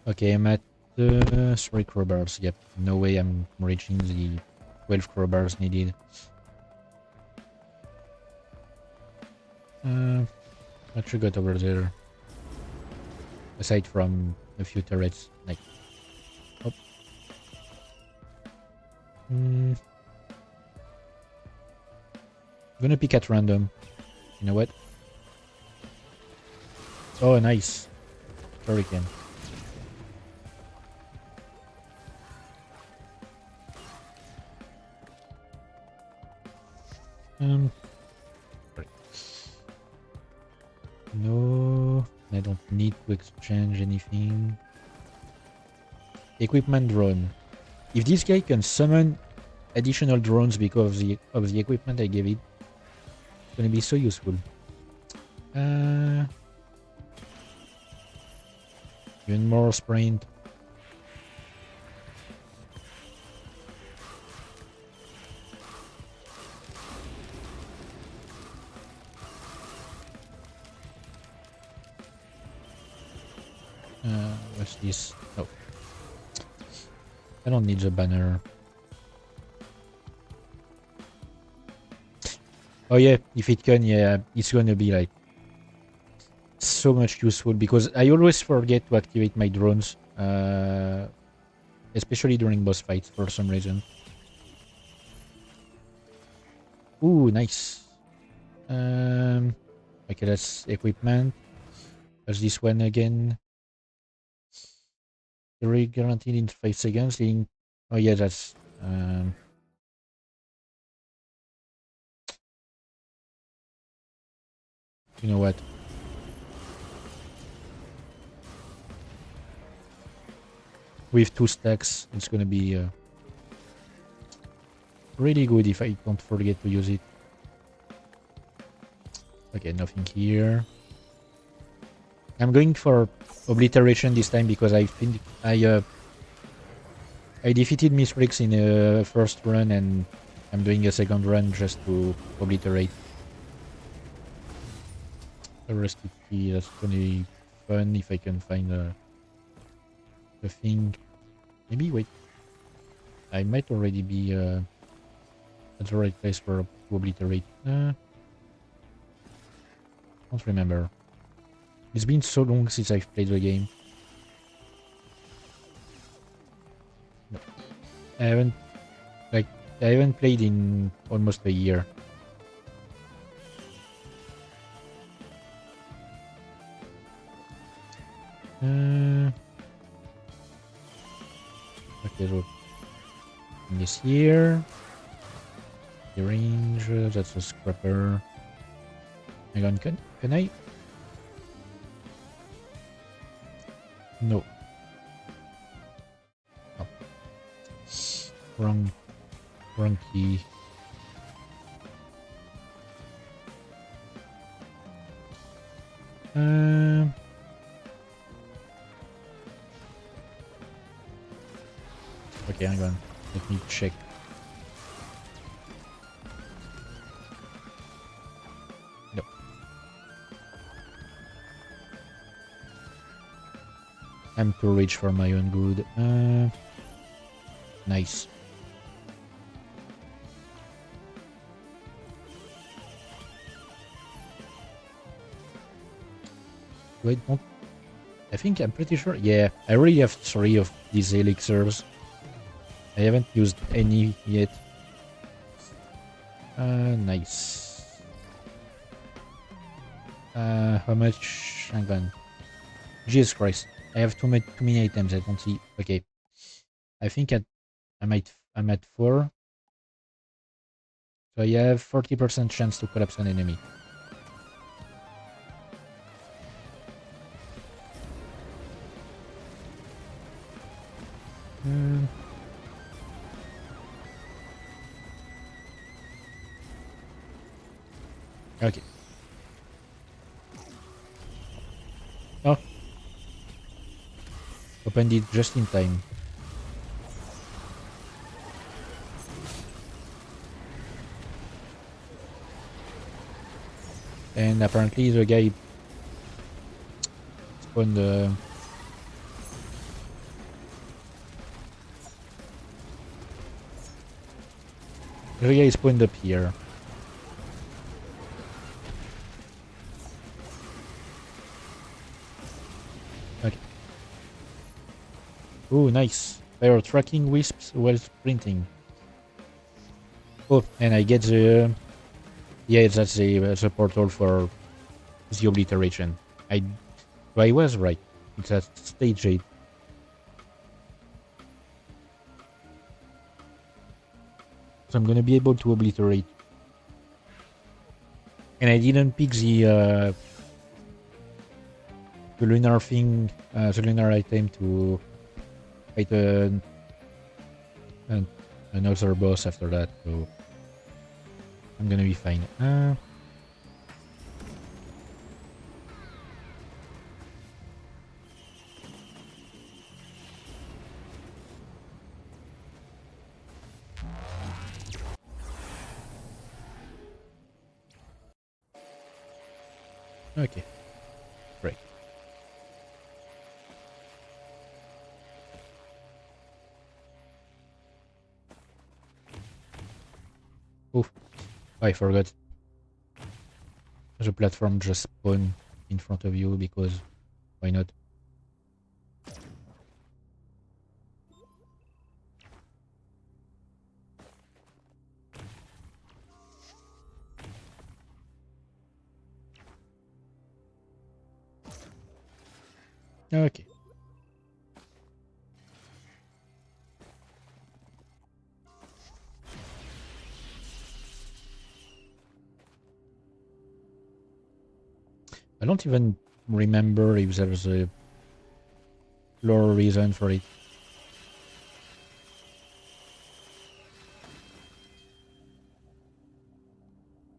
Okay, I'm at 3 crowbars. Yep. No way I'm reaching the 12 crowbars needed. What you got over there? Aside from a few turrets, like... Oh. I'm gonna pick at random. You know what? Oh, nice. Hurricane. Right. No, I don't need to exchange anything. Equipment drone. If this guy can summon additional drones because of the equipment I gave it, it's gonna be so useful. Even more sprint. What's this? Oh. I don't need the banner. Oh yeah, if it can, yeah, it's gonna be like so much useful because I always forget to activate my drones, especially during boss fights for some reason. Ooh, nice. Okay, that's equipment. There's this one again. Very guaranteed in 5 seconds. Oh yeah, that's you know what? With 2 stacks, it's gonna be really good if I don't forget to use it. Okay, nothing here. I'm going for obliteration this time because I think I defeated Misrix in a first run and I'm doing a second run just to obliterate. A rusty key, that's gonna be fun if I can find a thing. Maybe wait. I might already be at the right place for to obliterate. Don't remember. It's been so long since I've played the game. No. I haven't played in almost a year. Okay, so this here. The range, that's a scrapper. Hang on, can I? No. Oh. Wrong key. Okay, hang on. Let me check. No. I'm too rich for my own good. Nice. Wait, don't. I think I'm pretty sure. Yeah, I already have 3 of these elixirs. I haven't used any yet. Nice. How much? Hang on. Jesus Christ. I have too many items. I don't see. Okay, I think I'm at 4, so I have 40% chance to collapse an enemy. Hmm. Okay. Oh, opened it just in time. And apparently the guy spawned up here. Okay. Oh, nice. They are tracking wisps while sprinting. Oh, and I get the... Yeah, that's the portal for the obliteration. I was right. It's at stage 8. So I'm gonna be able to obliterate. And I didn't pick the lunar thing, the lunar item to fight another boss after that, so I'm gonna be fine. Okay, great. Oof, I forgot. The platform just spawned in front of you because why not? Okay. I don't even remember if there's a lore reason for it.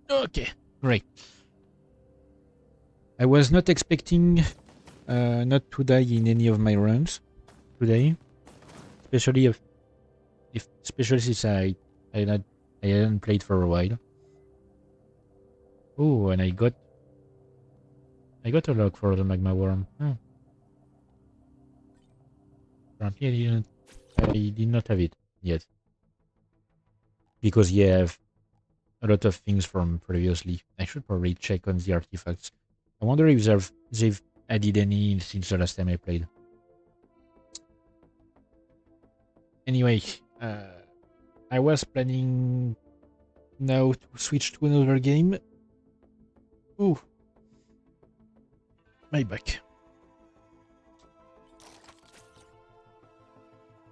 Okay, great. I was not expecting not to die in any of my runs today, especially if especially since I hadn't played for a while. Oh, and I got a log for the magma worm. Oh, apparently I did not have it yet because yeah, I have a lot of things from previously. I should probably check on the artifacts. I wonder if they've added any since the last time I played. Anyway, I was planning now to switch to another game. Oh, my back.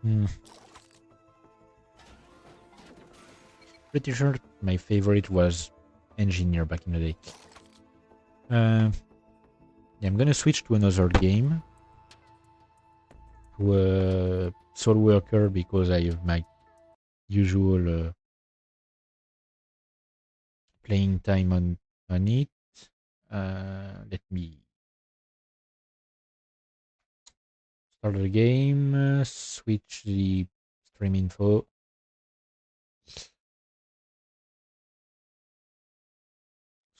Hmm. Pretty sure my favorite was Engineer back in the day. Yeah, I'm gonna switch to another game. To SoulWorker because I have my usual playing time on it. Let me start the game, switch the stream info.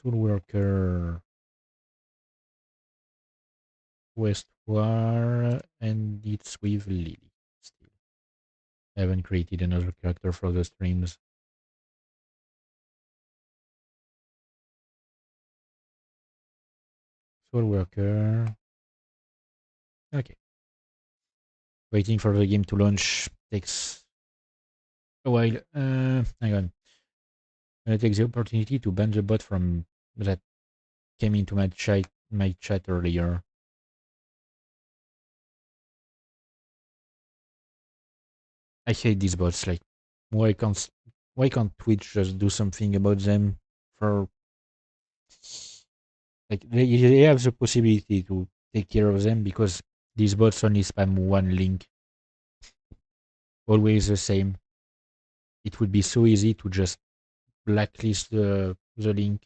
SoulWorker West War, and it's with Lily. Still, I haven't created another character for the streams. SoulWorker. Okay. Waiting for the game to launch takes a while. Hang on. I'm gonna take the opportunity to ban the bot from that came into my chat earlier. I hate these bots. Like, why can't why can't Twitch just do something about them? For like, they have the possibility to take care of them because these bots only spam one link, always the same. It would be so easy to just blacklist the link,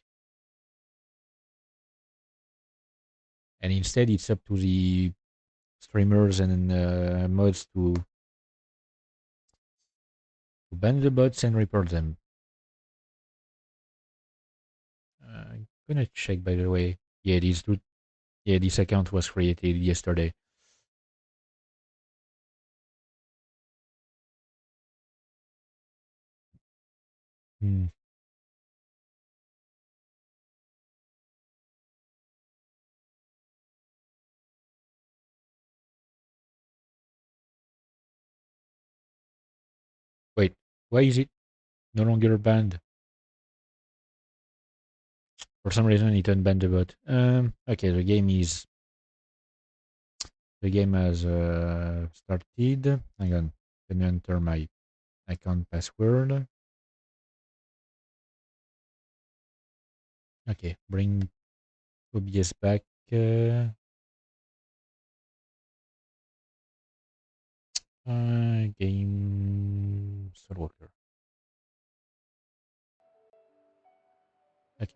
and instead it's up to the streamers and mods to ban the bots and report them. I'm gonna check, by the way. Yeah, this account was created yesterday. Hmm. Wait, why is it no longer banned? For some reason, it unbanned the bot. Okay, the game has started. Hang on, let me enter my account password. Okay, bring OBS back. Game SoulWorker. Okay.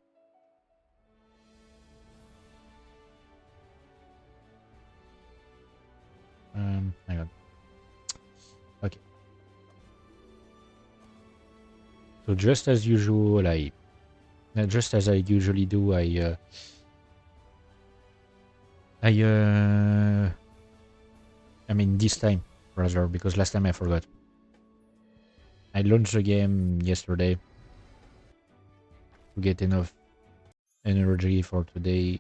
Hang on. Okay. So just as usual, just as I usually do, I mean this time rather, because last time I forgot. I launched the game yesterday to get enough energy for today.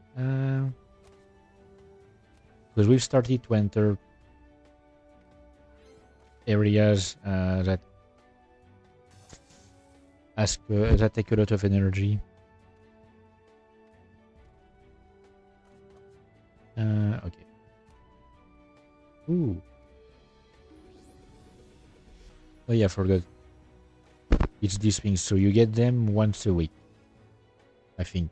Because we've started to enter areas that take a lot of energy. Okay. Ooh. Oh yeah, I forgot. It's these things, so you get them once a week, I think.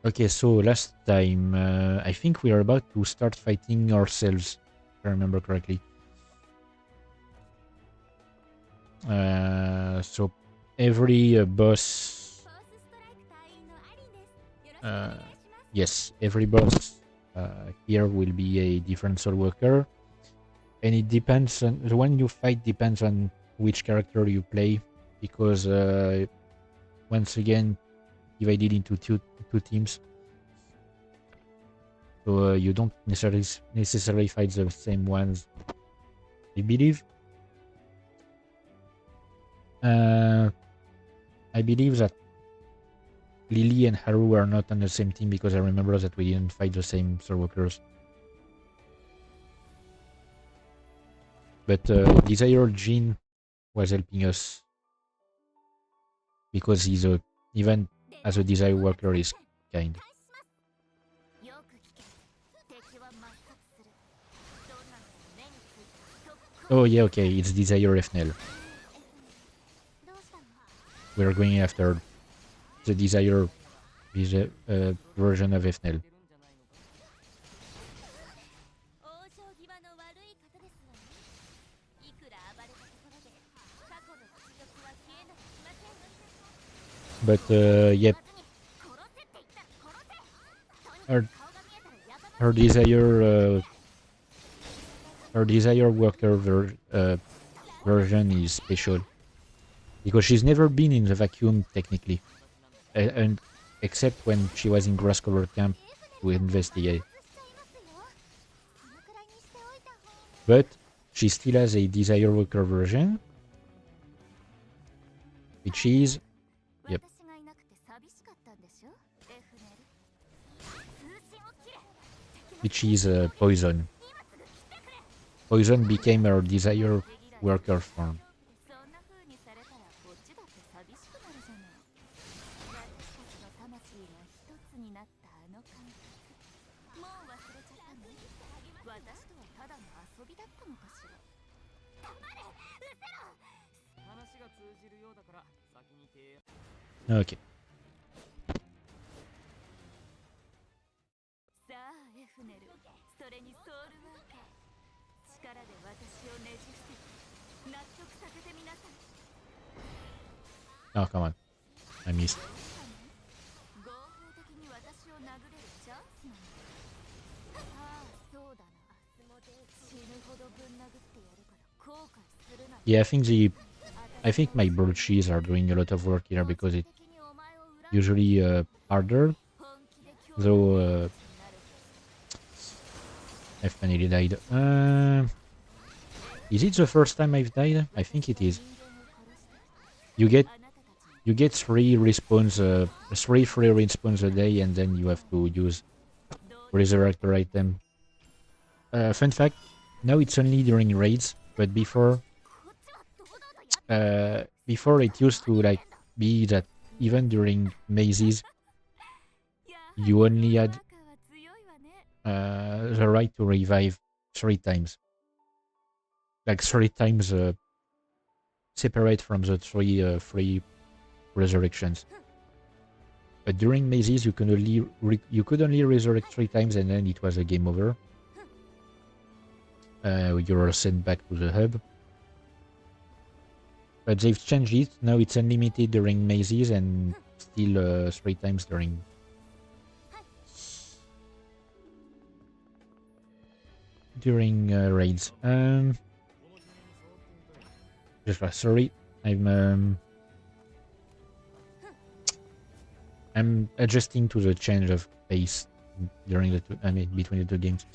Okay, so last time, I think we are about to start fighting ourselves, if I remember correctly. So every boss, yes, every boss here will be a different SoulWorker, and it depends on the one you fight depends on which character you play, because once again divided into two teams, so you don't necessarily fight the same ones, I believe. I believe that Lily and Haru are not on the same team because I remember that we didn't fight the same SoulWorkers. But Desire Jean was helping us because he's even as a Desire Worker is kind. Oh yeah, okay, it's Desire FNL. We're going after the Desire version of FNL. But yep, her Desire Worker version is special because she's never been in the vacuum technically, and except when she was in Grass Cover Camp to investigate. But she still has a Desire Worker version, which is, yep, which is Poison. Poison became her Desire Worker form. Okay. Oh, come on. I missed. Yeah, I think my broaches are doing a lot of work here because it's usually harder. Though I finally died. Is it the first time I've died? I think it is. You get three respawns, three free respawns a day, and then you have to use resurrector item. Fun fact: now it's only during raids, but before it used to like be that even during mazes, you only had the right to revive 3 times, like 3 times separate from the three free resurrections. But during mazes, you could only resurrect 3 times, and then it was a game over. You were sent back to the hub. But they've changed it. Now it's unlimited during mazes and still 3 times during. During raids. Sorry, I'm adjusting to the change of pace during between the two games.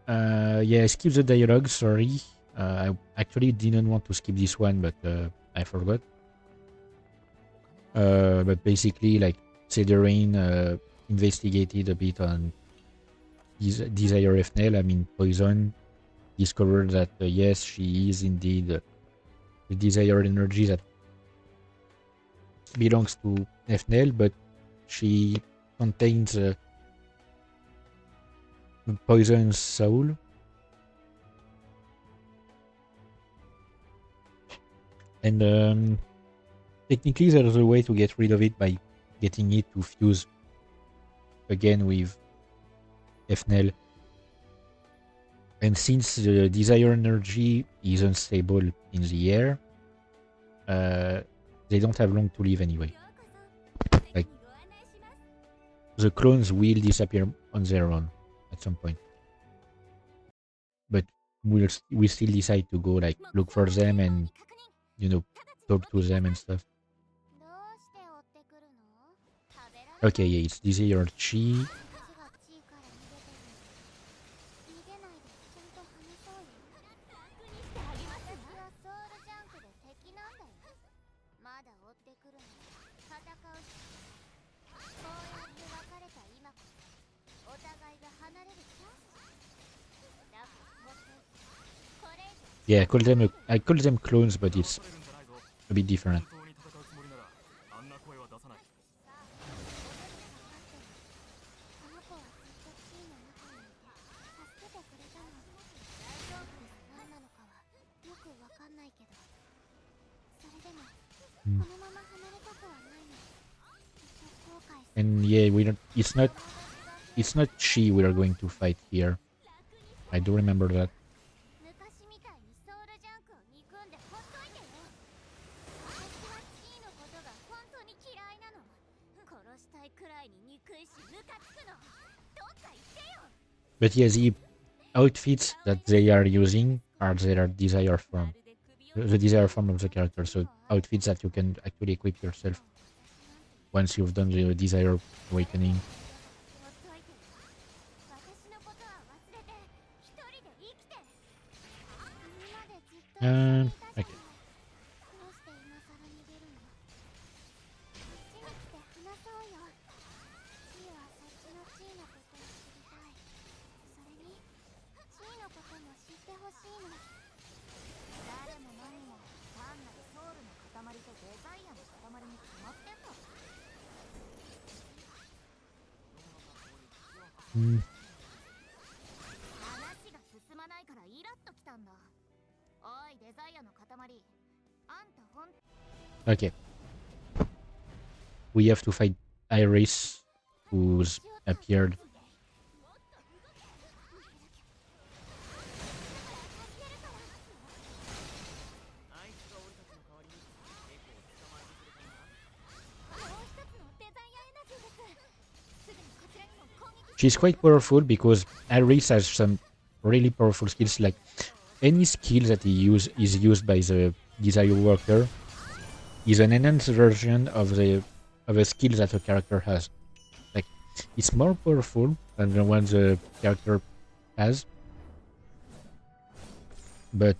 Yeah, I skipped the dialogue, sorry. I actually didn't want to skip this one, but I forgot. But basically, like, Cederain investigated a bit on Desire FNL, Poison, discovered that yes, she is indeed the desired energy that belongs to FNL, but she contains Poison's soul. And technically there's a way to get rid of it by getting it to fuse again with FNL. And since the desire energy is unstable in the air, they don't have long to live anyway. Like, the clones will disappear on their own at some point. But we still decide to go, like, look for them and, talk to them and stuff. Okay, yeah, it's Desire Chi. Yeah, I call them clones, but it's a bit different. And yeah, it's not she we are going to fight here. I do remember that. But yeah, the outfits that they are using are their desire form. The desire form of the character. So outfits that you can actually equip yourself once you've done the desire awakening. Okay. Okay. We have to fight Iris, who's appeared. She's quite powerful because Iris has some really powerful skills. Like any skill that is used by the Desire Worker is an enhanced version of a skill that a character has. Like it's more powerful than the one the character has, but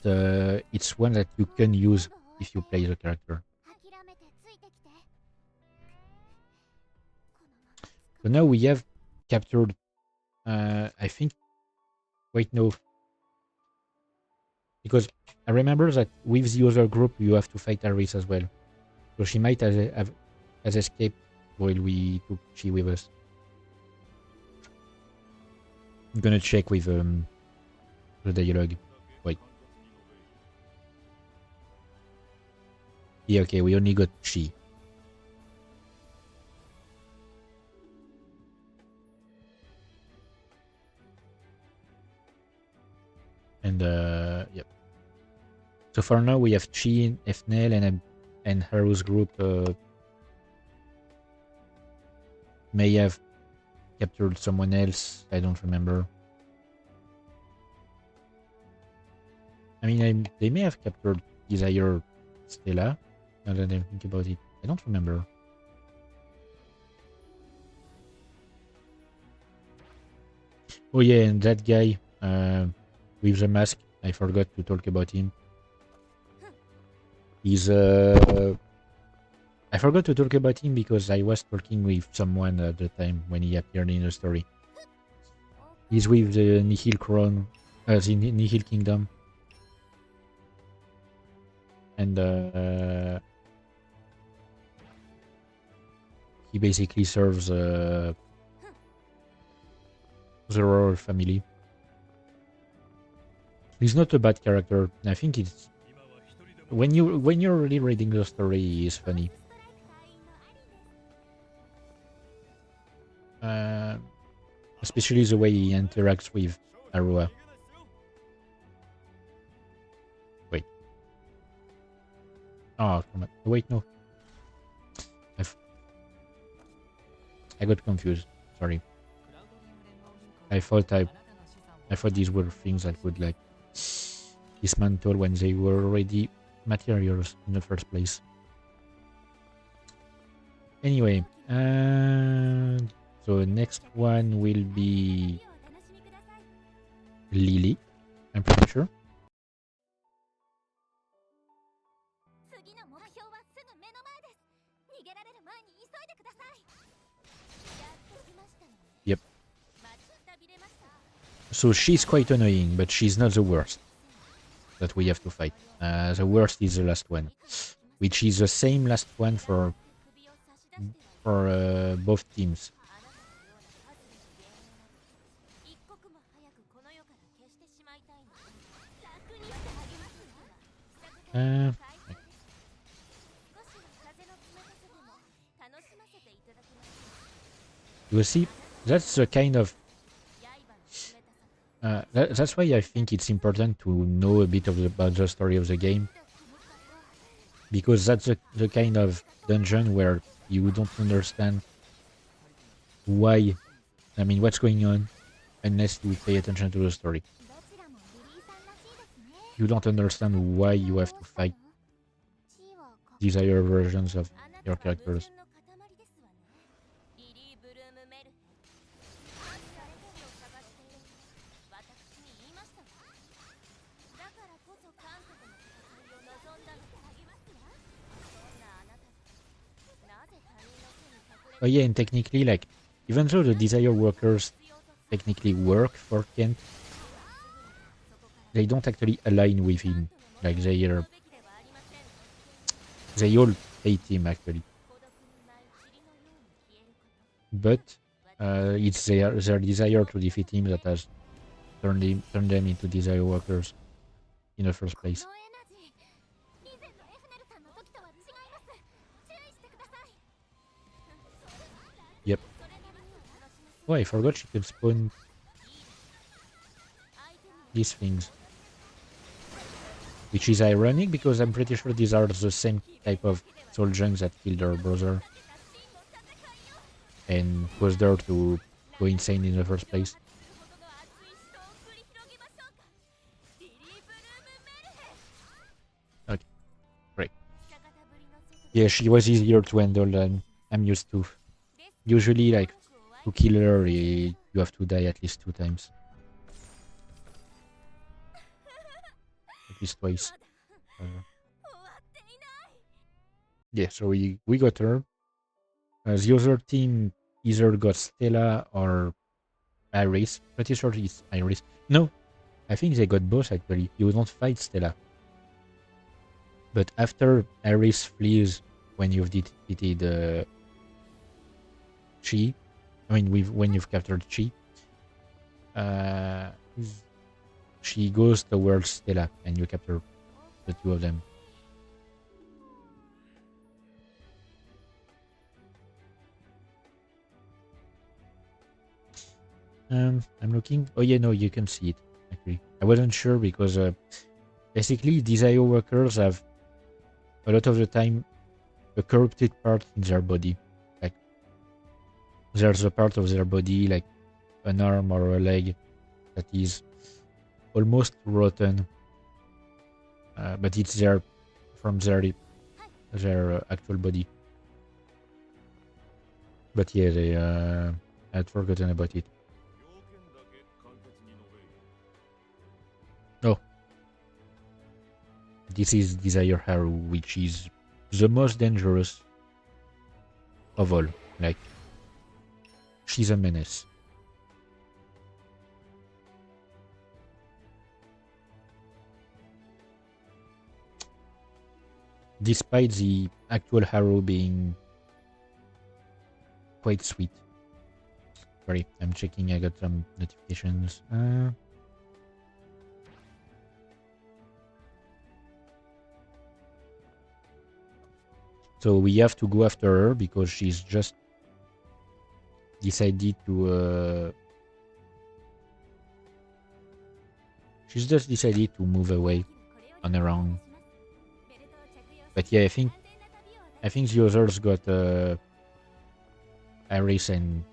it's one that you can use if you play the character. So now we have captured, I think, wait, no. Because I remember that with the other group, you have to fight Aris as well. So she might have escaped while we took Chi with us. I'm gonna check with the dialogue. Wait. Yeah, okay, we only got Chi. And yep. So for now we have Chi, Efnel, and Haru's group may have captured someone else. I don't remember. I mean, they may have captured Desire Stella. Now that I think about it, I don't remember. Oh yeah, and that guy with the mask, I forgot to talk about him. He's I forgot to talk about him because I was talking with someone at the time when he appeared in the story. He's with the Nihil Crown, the Nihil Kingdom. And he basically serves the royal family. He's not a bad character. I think it's when you're really reading the story, he's funny. Especially the way he interacts with Arua. Wait. Oh, come on. Wait, no. I got confused. Sorry. I thought these were things that would like dismantle when they were already materials in the first place. Anyway, so next one will be Lily, I'm pretty sure. Yep. So she's quite annoying, but she's not the worst that we have to fight. The worst is the last one, which is the same last one for both teams. You see, that's the kind of that's why I think it's important to know a bit about the story of the game, because that's the kind of dungeon where you don't understand why, I mean, what's going on, unless you pay attention to the story. You don't understand why you have to fight desire versions of your characters. Oh yeah, and technically, like, even though the desire workers technically work for Kent, they don't actually align with him. Like, they all hate him actually. But it's their desire to defeat him that has turned them into desire workers in the first place. Yep. Oh, I forgot she can spawn these things. Which is ironic because I'm pretty sure these are the same type of soul junks that killed her brother and was there to go insane in the first place. Okay, great. Yeah, she was easier to handle than I'm used to. Usually, like, to kill her, you have to die at least 2 times. At least twice. Yeah, so we got her. The other team either got Stella or Iris. Pretty sure it's Iris. No, I think they got both actually. You don't fight Stella. But after Iris flees when you've defeated Chi, when you've captured Chi, uh, she goes towards Stella and you capture the two of them. I'm looking. Oh yeah, no, you can see it. Actually, I wasn't sure because basically these IO workers have a lot of the time a corrupted part in their body. Like there's a part of their body, like an arm or a leg, that is almost rotten, but it's there from their actual body. But yeah, they I'd forgotten about it. Oh, this is Desire Haru, which is the most dangerous of all. Like, she's a menace. Despite the actual Haru being quite sweet. Sorry, I'm checking. I got some notifications. So we have to go after her because she's just decided to. She's just decided to move away on her own. But yeah, I think the others got Iris and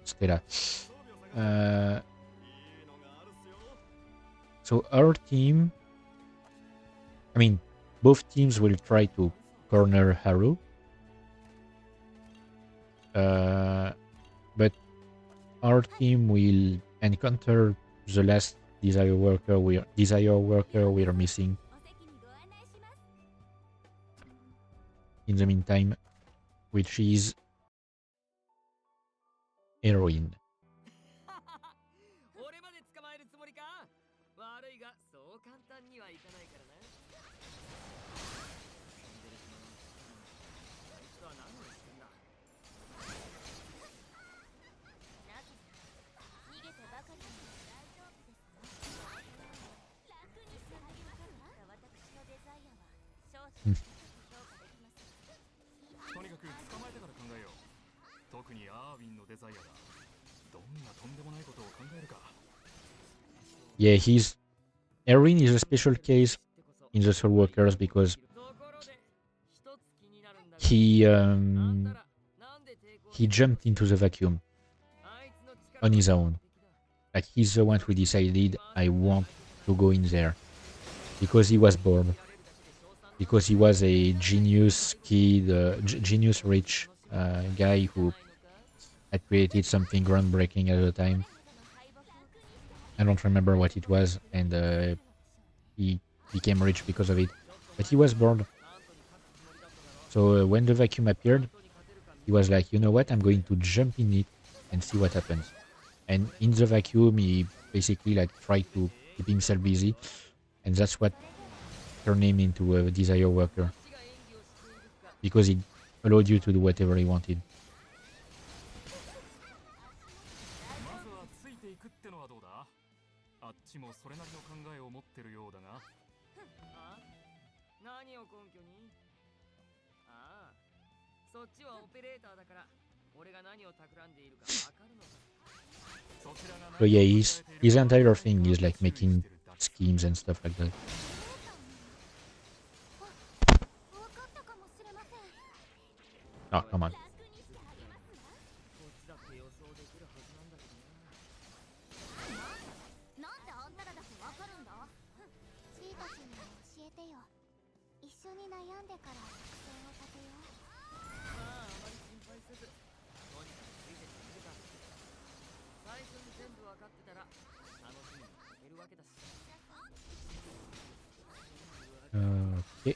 Stella. So our team, I mean, both teams will try to corner Haru. But our team will encounter the last Desire Worker we're missing. In the meantime, which is Heroine. Yeah, Erin is a special case in the SoulWorkers because he jumped into the vacuum on his own. Like, he's the one who decided, I want to go in there because he was bored. Because he was a genius kid, genius rich guy who had created something groundbreaking at the time. I don't remember what it was, and he became rich because of it. But he was bored. So when the vacuum appeared, he was like, you know what, I'm going to jump in it and see what happens. And in the vacuum, he basically like tried to keep himself busy, and that's what turned him into a Desire Worker. Because it allowed you to do whatever he wanted. So yeah, his entire thing is like making schemes and stuff like that. Oh, come on. Okay.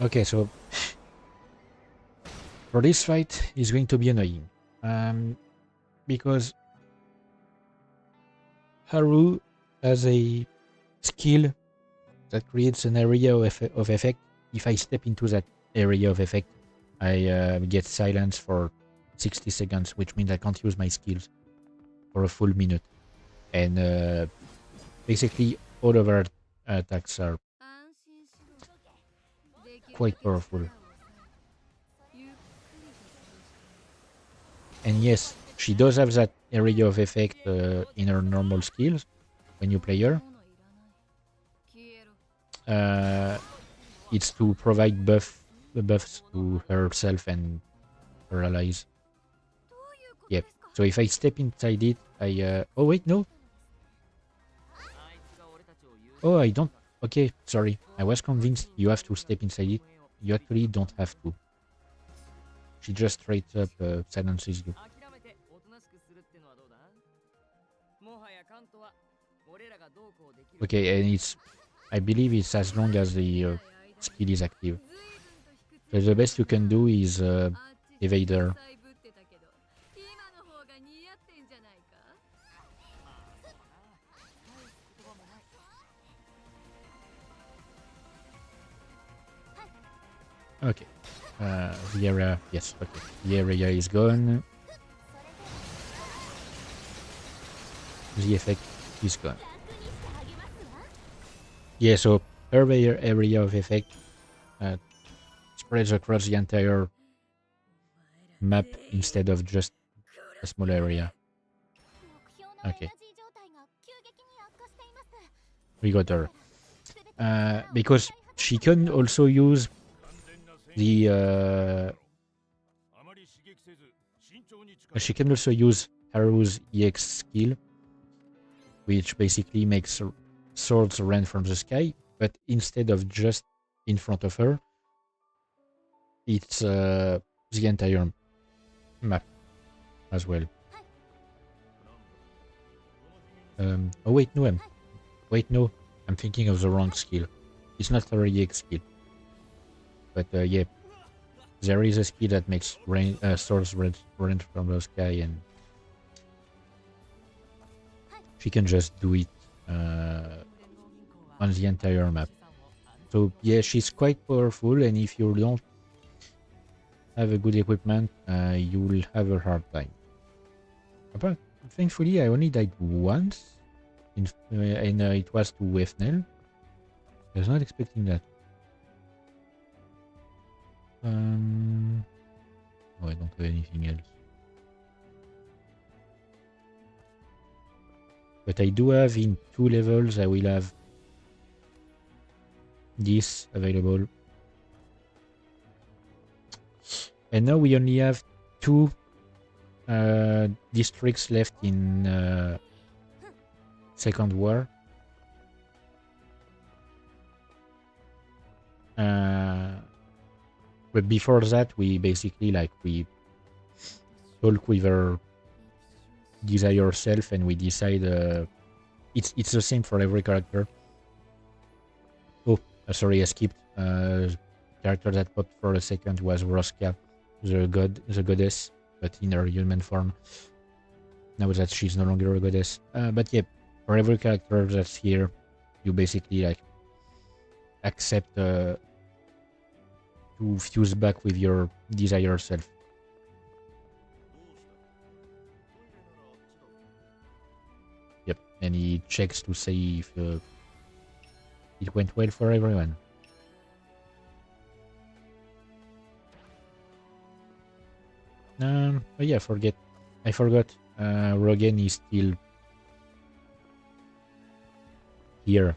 Okay, so for this fight is going to be annoying. Because Haru has a skill that creates an area of effect. If I step into that area of effect, I get silence for 60 seconds, which means I can't use my skills for a full minute. And basically, all of her attacks are quite powerful. And yes, she does have that area of effect in her normal skills when you play her. It's to provide buffs to herself and her allies. Yep. So if I step inside it, oh wait, no. Oh, I don't. Okay, sorry. I was convinced you have to step inside it. You actually don't have to. She just straight up silences you. Okay, and I believe it's as long as the skill is active. So the best you can do is evade her. Okay. The area, yes, okay. The area is gone. The effect is gone. Yeah, so her area of effect spreads across the entire map instead of just a small area. Okay. We got her. Because she can also use the she can also use Haru's EX skill, which basically makes swords rain from the sky, but instead of just in front of her, it's the entire map as well. Oh wait, no, I'm thinking of the wrong skill. It's not her EX skill. But yeah, there is a skill that makes swords rain from the sky, and she can just do it on the entire map. So yeah, she's quite powerful, and if you don't have a good equipment, you will have a hard time. But thankfully, I only died once, and it was to Wefnel. I was not expecting that. Oh, I don't have anything else. But I do have in 2 levels, I will have this available. And now we only have 2 districts left in Second War. But before that, we basically we talk with our desire self, and we decide. It's the same for every character. Oh, sorry, I skipped. Character that popped for a second was Roska, the goddess, but in her human form. Now that she's no longer a goddess. But yeah, for every character that's here, you basically accept to fuse back with your desire self. and he checks to see if it went well for everyone. Oh yeah, I forgot. Rogan is still here.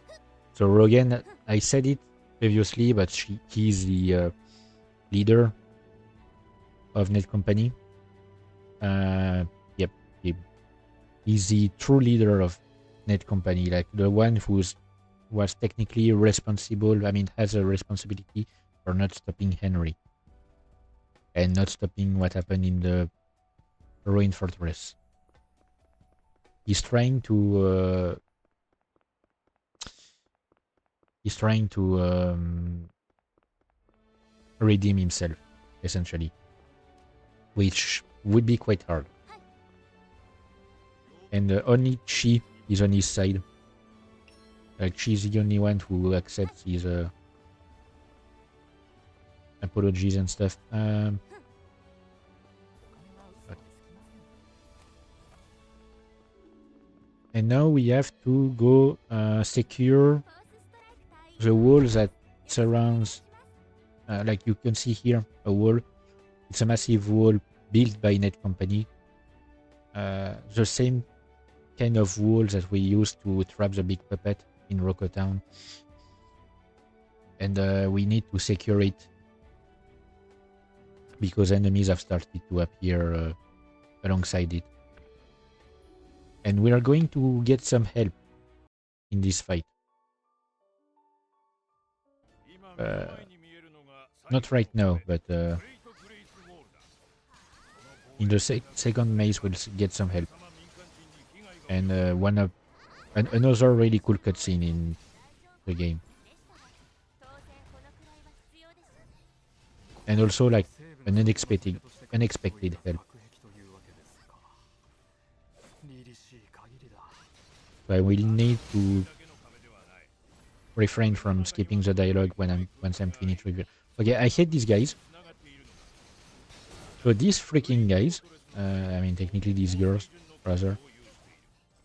So Rogan, I said it previously, but he's the leader of Netcompany. Yep, he's the true leader of Netcompany, like the one was technically responsible. I mean, has a responsibility for not stopping Henry and not stopping what happened in the ruined fortress. He's trying to redeem himself, essentially, which would be quite hard. And only Chi is on his side. Like, she's the only one who accepts his apologies and stuff. Okay. And now we have to go secure the wall that surrounds, like you can see here, a wall. It's a massive wall built by Netcompany. The same kind of wall that we used to trap the big puppet in Rocco Town. And we need to secure it because enemies have started to appear alongside it. And we are going to get some help in this fight. Not right now, but in the second maze we'll get some help. And another really cool cutscene in the game. And also like an unexpected help. So I will need to refrain from skipping the dialogue once I'm finished with it. Okay, I hate these guys. So these freaking guys, I mean technically these girls, rather,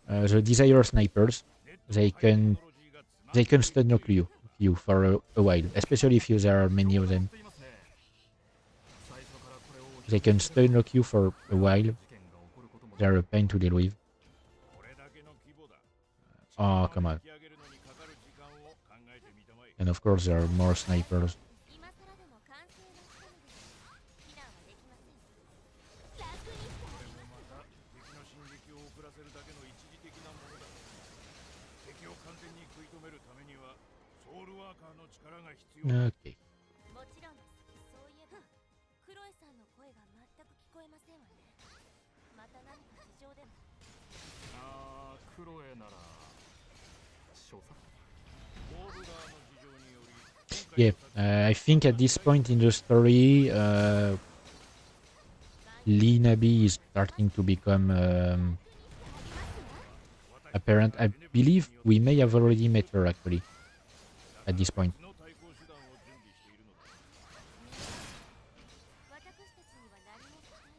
the Desire Snipers, they can stun knock you for a while, especially if there are many of them. They can stun knock you for a while. They're a pain to deal with. Oh, come on. And of course there are more snipers. Okay. Yeah, I think at this point in the story, Lee Nabi is starting to become apparent. I believe we may have already met her actually at this point.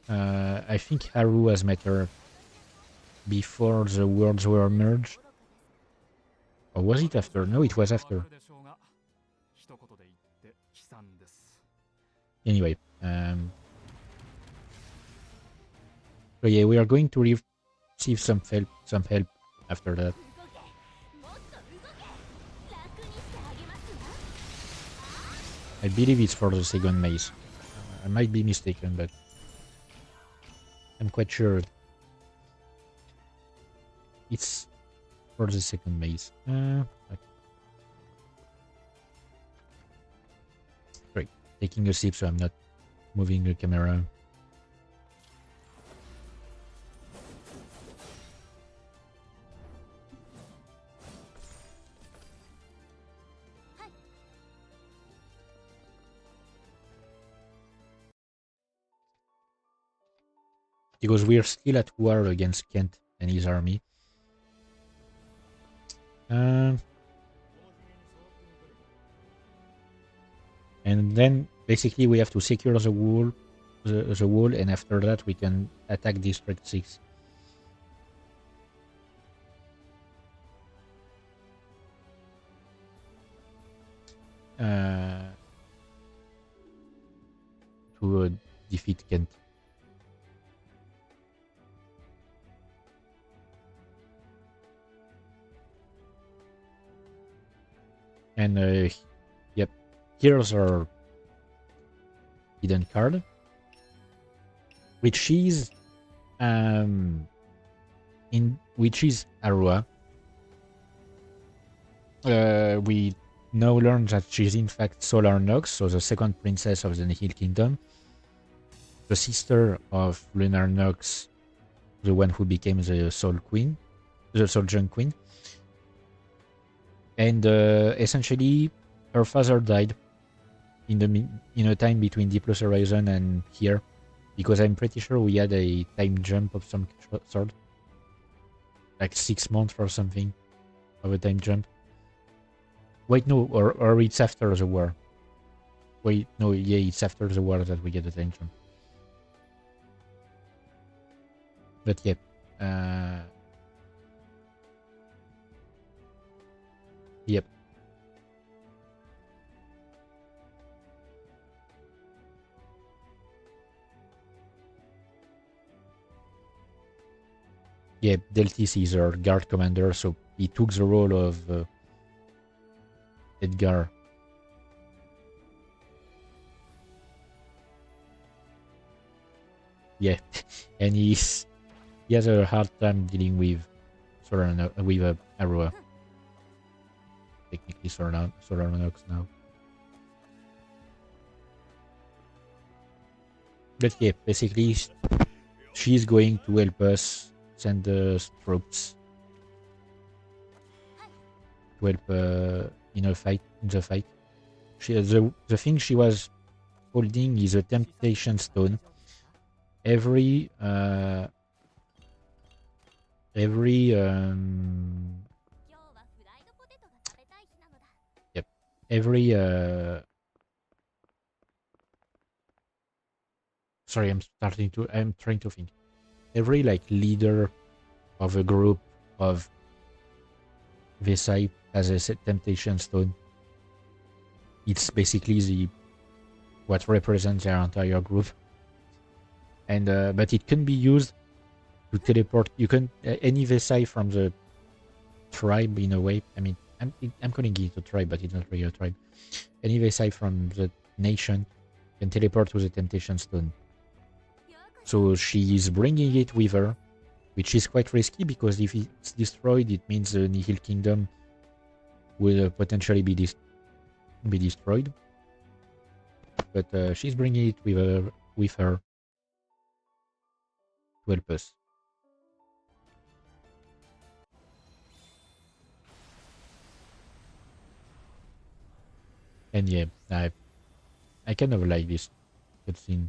I think Haru has met her before the worlds were merged. Or was it after? No, it was after. Anyway, so yeah, we are going to receive some help after that. I believe it's for the second maze. I might be mistaken, but I'm quite sure it's for the second maze. Great. Taking a sip so I'm not moving the camera. Because we're still at war against Kent and his army. And then basically we have to secure the wall, and after that we can attack District 6. defeat Kent. And yep, here's our hidden card, which is Arua. We now learn that she's in fact Solar Nox, so the second princess of the Nihil Kingdom, the sister of Lunar Nox, the one who became the Soul Queen, the Soul Junk Queen. And essentially, her father died in a time between Deep Plus Horizon and here, because I'm pretty sure we had a time jump of some sort, like 6 months or something of a time jump. Wait, no, or it's after the war. Wait, no, yeah, it's after the war that we get the time jump. But yeah, yep. Yeah, Deltis is our guard commander, so he took the role of Edgar. Yeah, and he has a hard time dealing with Arua. Technically Solar Nox now. But yeah, basically she's going to help us send the troops to help in the fight. The thing she was holding is a temptation stone. Every sorry, I'm trying to think. Every like leader of a group of Vesai has a temptation stone. It's basically what represents their entire group. And but it can be used to teleport. You can any Vesai from the tribe in a way. I mean, I'm calling it a tribe, but it's not really a tribe. Any Vesai from the nation can teleport to the temptation stone. So she is bringing it with her, which is quite risky because if it's destroyed, it means the Nihil Kingdom will potentially be destroyed. But she's bringing it with her to help us. And yeah, I kind of like this cutscene.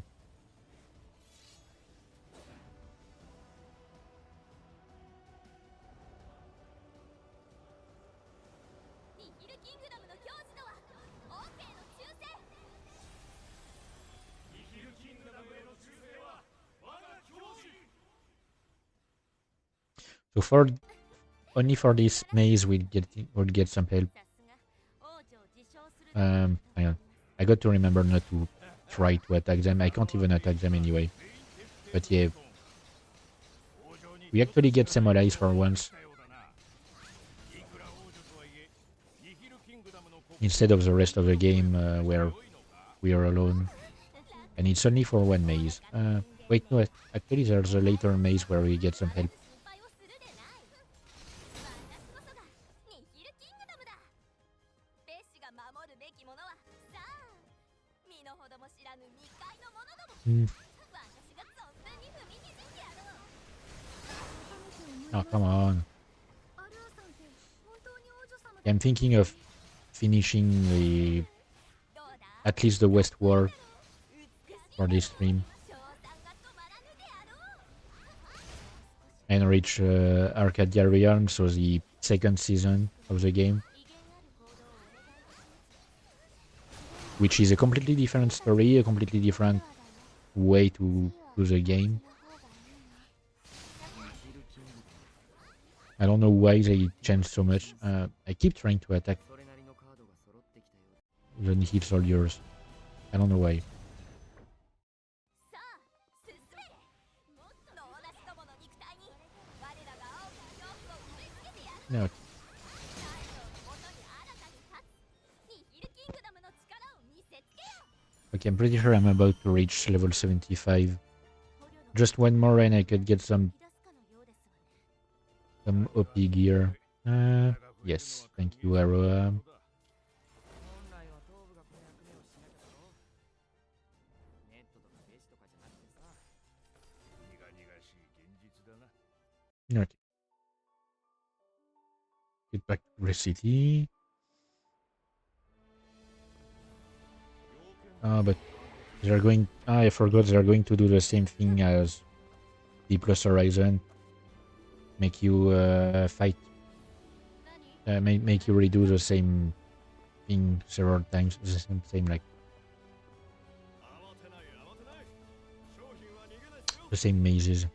So only for this maze we'll get some help. Hang on. I got to remember not to try to attack them. I can't even attack them anyway. But yeah, we actually get some allies for once, instead of the rest of the game where we are alone. And it's only for one maze. Wait, no, actually there's a later maze where we get some help. Oh, come on. I'm thinking of finishing at least the West War for this stream. And reach Arcadia Realm, so the second season of the game. Which is a completely different story, a completely different way to do the game. I don't know why they changed so much. I keep trying to attack the Nihil soldiers. I don't know why. No. Okay, I'm pretty sure I'm about to reach level 75. Just one more and I could get some OP gear. Yes, thank you, Aroa. Okay. Get back to Rest City. But they're going... I forgot they're going to do the same thing as D Plus Horizon. Make you fight. Make you redo the same thing several times. The same like... the same mazes.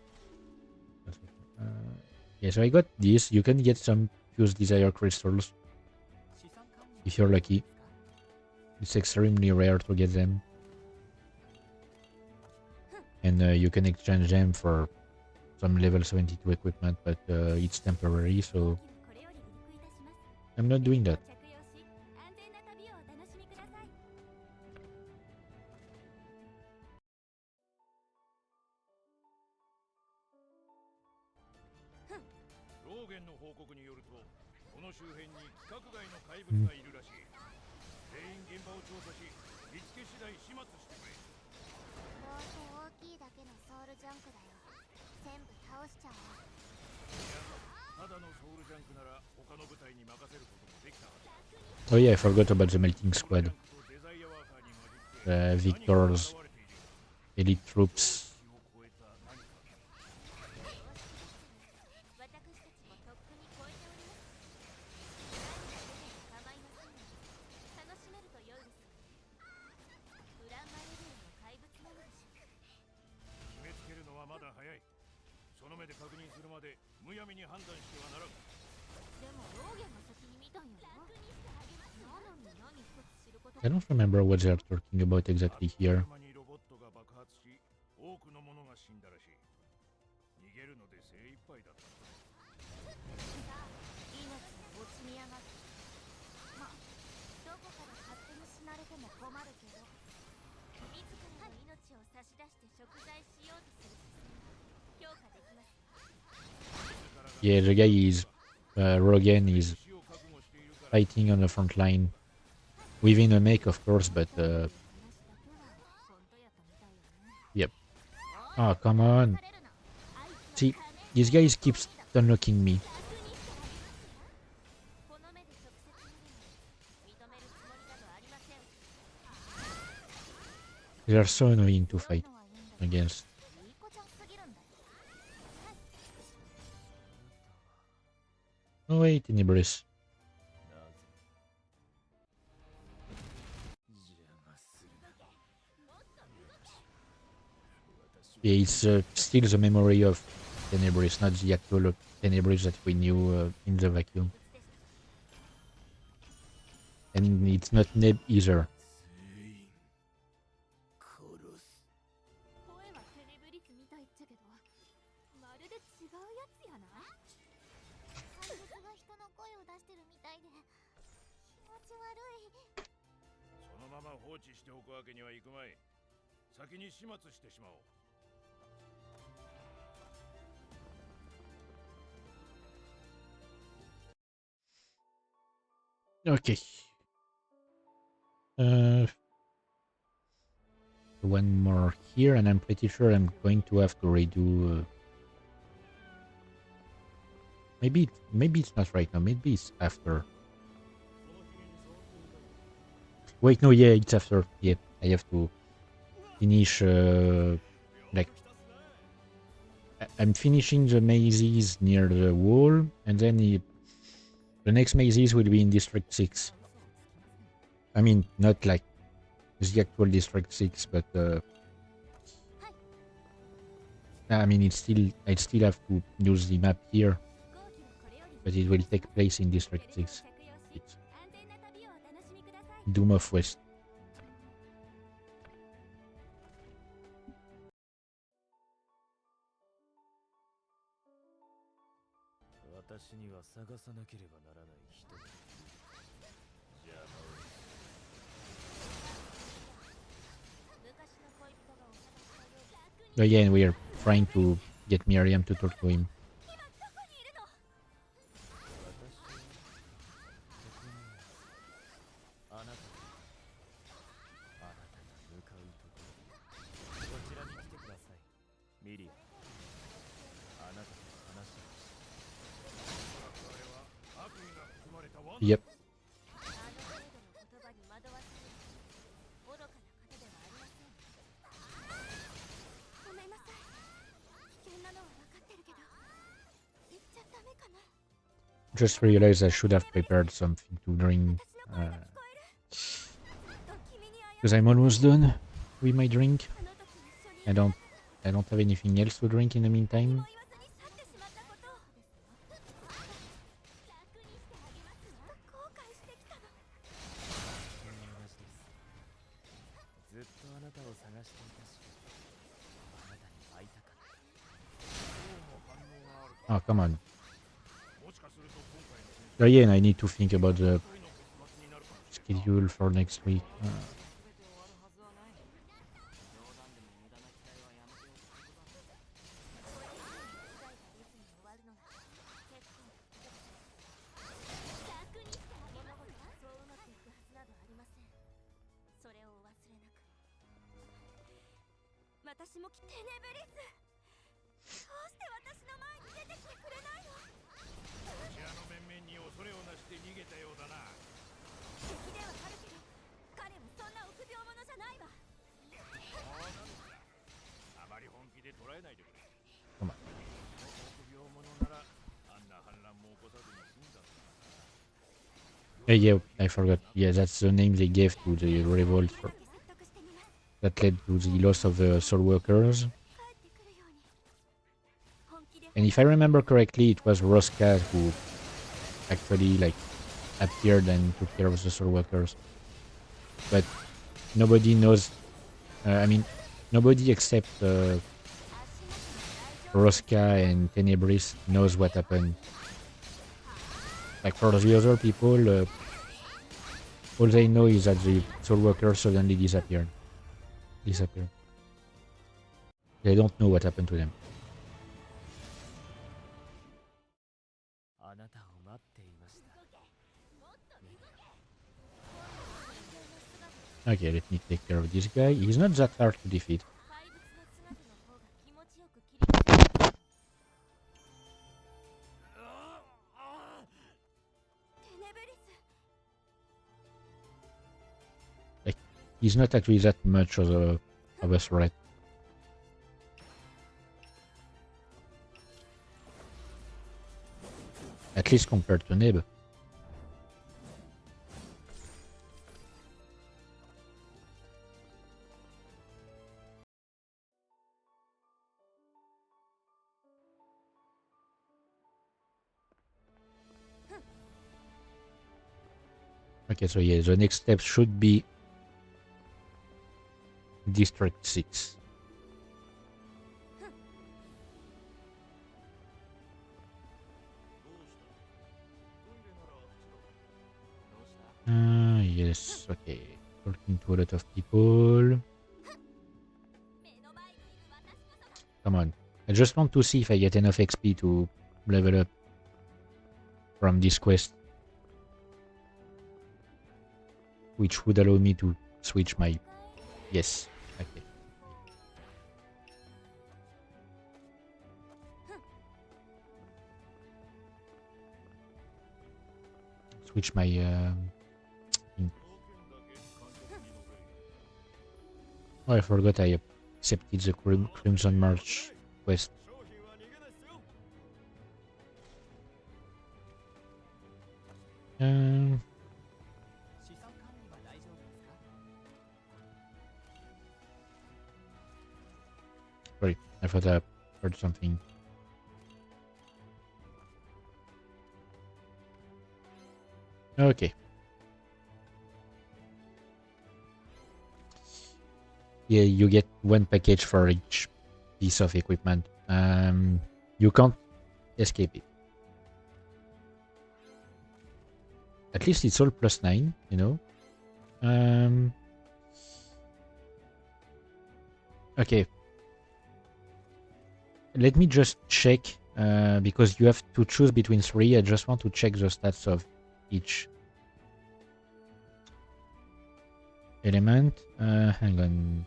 Yeah, so I got this. You can get some Fuse Desire Crystals if you're lucky. It's extremely rare to get them. And you can exchange them for some level 72 equipment, but it's temporary, so I'm not doing that. Oh yeah, I forgot about the melting squad. Victor's elite troops. I don't remember what they're talking about exactly here. Yeah, the guy is... Rogan is fighting on the front line. Within a make, of course, but... yep. Oh, come on. See, these guys keep unlocking me. They are so annoying to fight against. Oh wait, Tenebris. Yeah, it's still the memory of Tenebris, not the actual Tenebris that we knew in the vacuum. And it's not Neb either. Okay. One more here, and I'm pretty sure I'm going to have to redo... maybe it's not right now. Maybe it's after. Wait, no, yeah, it's after. Yeah, I have to finish... like... I'm finishing the mazes near the wall, and then the next mazes will be in District 6. I mean, not like the actual District 6, but I mean, I still have to use the map here, but it will take place in District 6. It's Doom of West. Again, we are trying to get Miriam to talk to him. Yep. Just realized I should have prepared something to drink. Because I'm almost done with my drink. I don't have anything else to drink in the meantime. Oh, come on. Again, I need to think about the schedule for next week. Come on. Yeah, I forgot. Yeah, that's the name they gave to the revolt that led to the loss of the SoulWorkers. And if I remember correctly, it was Rosca who actually appeared and took care of the SoulWorkers. But nobody knows. I mean, nobody except Rosca and Tenebris knows what happened. Like for the other people, all they know is that the SoulWorkers suddenly disappeared. They don't know what happened to them. Okay, let me take care of this guy. He's not that hard to defeat. He's not actually that much of a threat. At least compared to Neb. Okay, so yeah, the next step should be District 6. Yes, okay. Talking to a lot of people. Come on. I just want to see if I get enough XP to level up from this quest. Which would allow me to switch my... Yes, okay. Switch my... Oh, I forgot I accepted the Crimson March quest. Sorry, I thought I heard something. Okay. Yeah, you get one package for each piece of equipment. You can't escape it. At least it's all +9, you know. Okay. Let me just check, because you have to choose between 3. I just want to check the stats of each element. Hang on.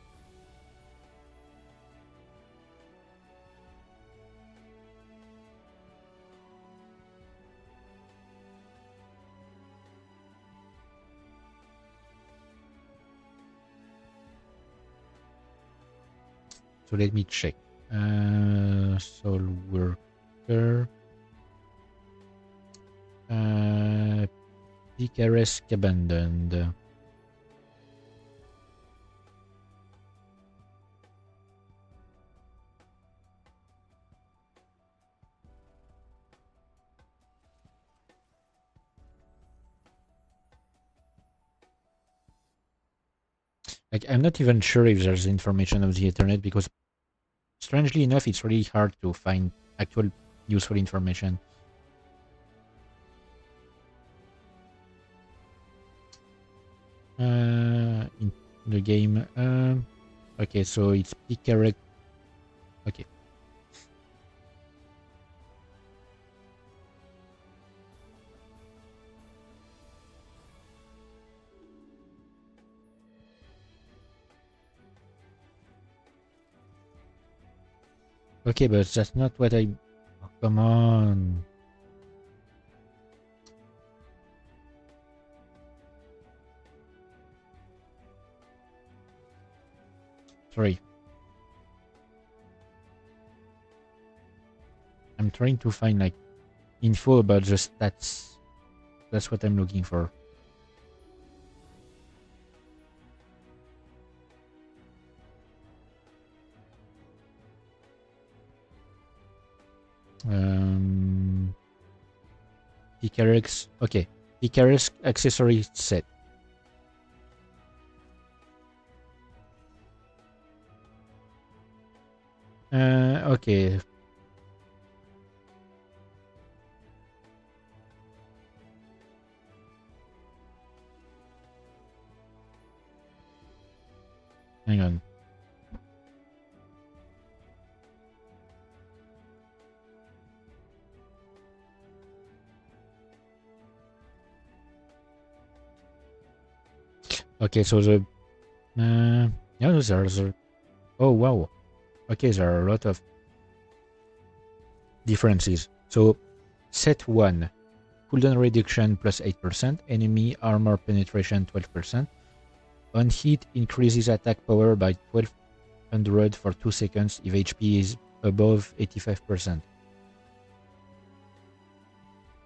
So let me check. SoulWorker. Picaresque abandoned. Like, I'm not even sure if there's information on the internet, because strangely enough, it's really hard to find actual useful information. In the game. Okay, so it's Picaresque. Okay. Okay, but that's not what I... Oh, come on. Sorry. I'm trying to find, like, info about the stats. That's what I'm looking for. Picaresque. Okay. Picaresque accessory set. Okay. Hang on. Okay, so the... yeah, there's... Oh, wow. Okay, there are a lot of differences. So, set 1. Cooldown reduction plus 8%. Enemy armor penetration 12%. On hit, increases attack power by 1200 for 2 seconds if HP is above 85%.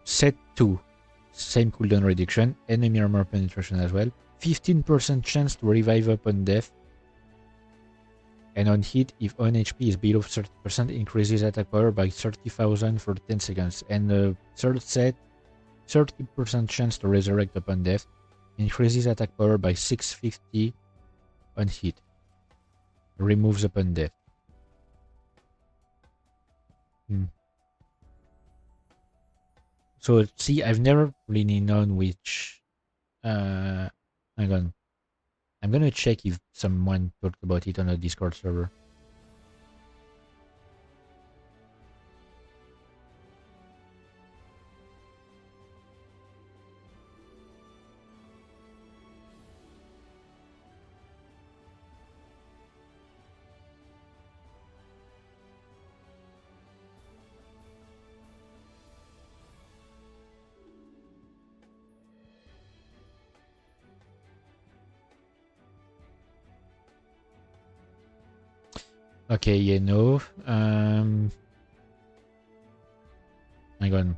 Set 2. Same cooldown reduction. Enemy armor penetration as well. 15% chance to revive upon death. And on hit, if on HP is below 30%, increases attack power by 30,000 for 10 seconds. And the third set, 30% chance to resurrect upon death. Increases attack power by 650 on hit. Removes upon death. So, see, I've never really known which... hang on. I'm gonna check if someone talked about it on a Discord server. Okay, yeah, no. Hang on.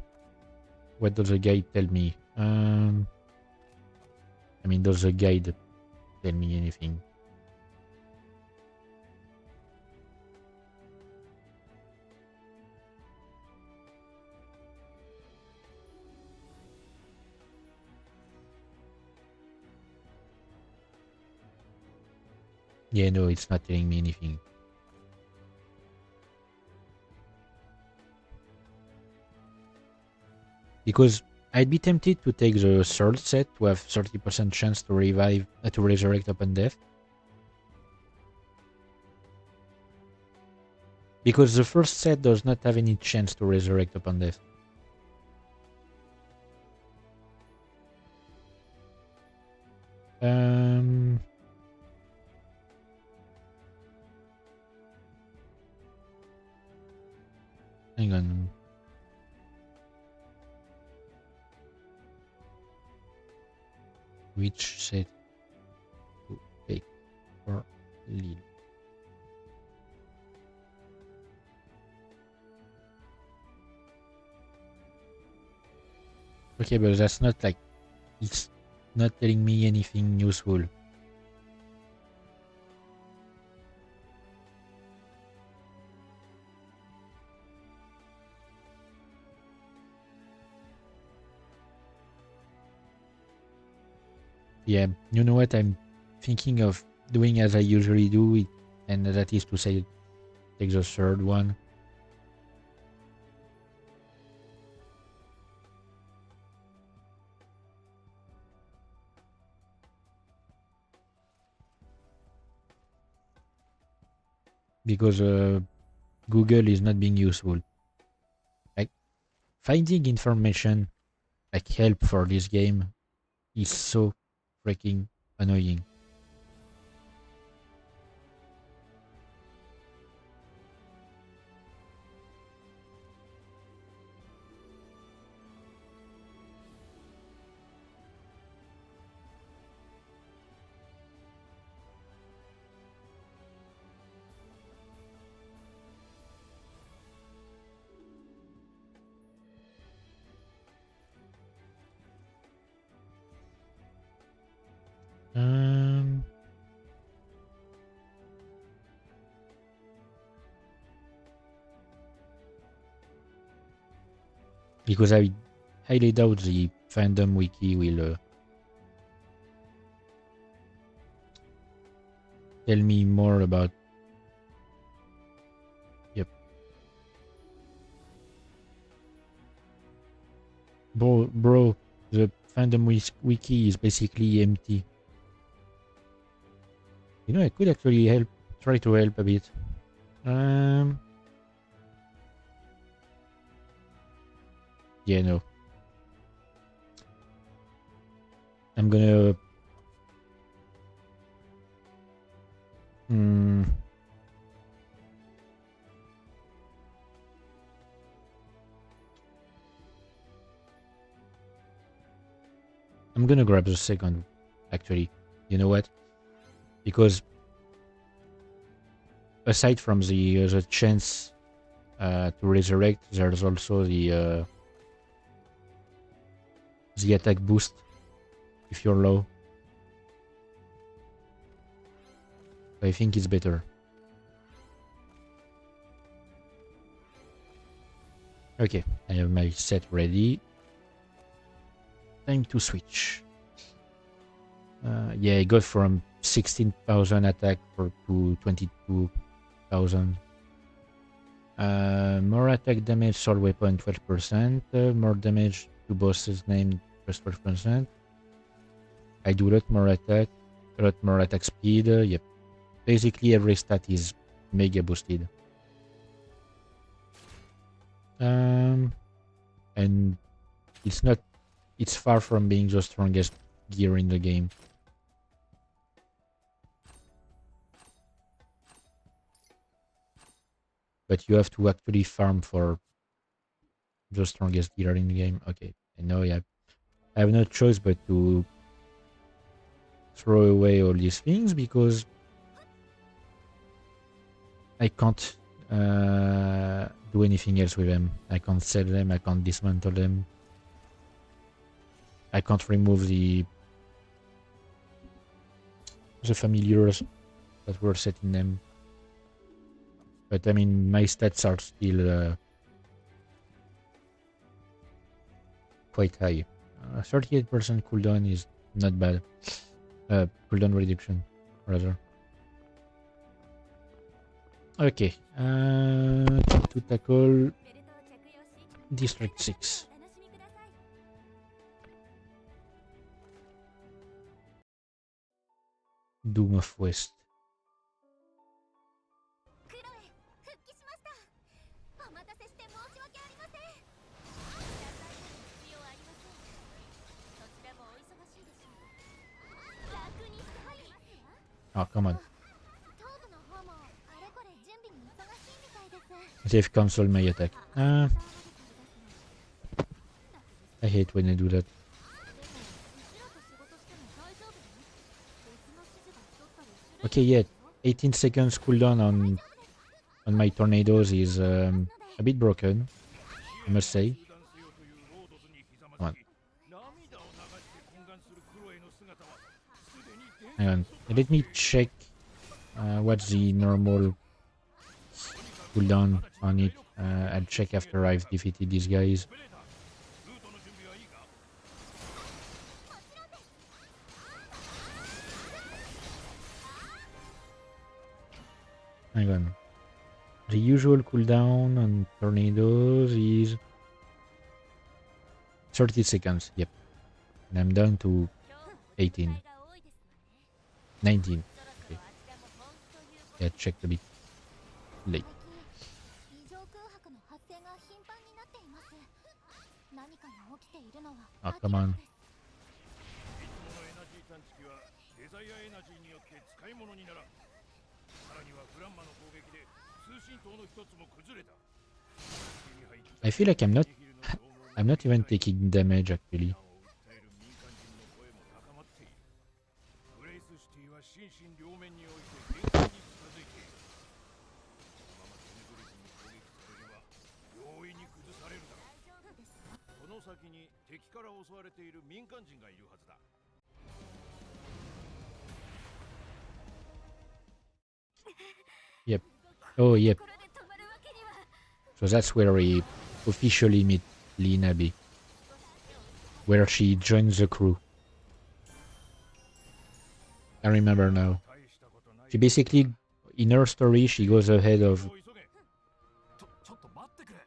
What does the guide tell me? I mean, does the guide tell me anything? Yeah, no, it's not telling me anything. Because I'd be tempted to take the third set to have 30% chance to to resurrect upon death. Because the first set does not have any chance to resurrect upon death. Hang on. Which set to take for lead? Okay, but that's not like, it's not telling me anything useful. Yeah, you know what? I'm thinking of doing as I usually do, and that is to say, take the third one. Because Google is not being useful. Like, finding information, like help for this game, is so freaking annoying. Because I highly doubt the fandom wiki will tell me more about. Yep. Bro, the fandom wiki is basically empty. You know, I could actually try to help a bit. Yeah, no. I'm gonna... I'm gonna grab the second, actually. You know what? Because aside from the chance to resurrect, there's also the attack boost if you're low. I think it's better. Okay, I have my set ready. Time to switch. Yeah, I got from 16,000 attack to 22,000. More attack damage, soul weapon 12%. More damage to bosses named plus 12%. I do a lot more attack, a lot more attack speed. Yep. Basically every stat is mega boosted. And it's far from being the strongest gear in the game. But you have to actually farm for the strongest gear in the game. Okay, I know I have no choice but to throw away all these things because I can't do anything else with them. I can't sell them, I can't dismantle them. I can't remove the familiars that were set in them. But I mean, my stats are still quite high. 38% cooldown is not bad. Cooldown reduction, rather. Okay, to tackle District 6. Doom of West. Oh, come on. They've cancelled my attack. I hate when they do that. Okay, yeah, 18 seconds cooldown on my tornadoes is a bit broken, I must say. Come on. Hang on. Let me check what's the normal cooldown on it. I'll check after I've defeated these guys. Hang on. The usual cooldown on tornadoes is 30 seconds. Yep. And I'm down to 18. 19. Okay. Yeah, checked a bit late. Oh, come on. I feel like I'm not even taking damage actually. Yep. Oh, yep. So that's where we officially meet Lina B. Where she joins the crew. I remember now. She basically, in her story, she goes ahead of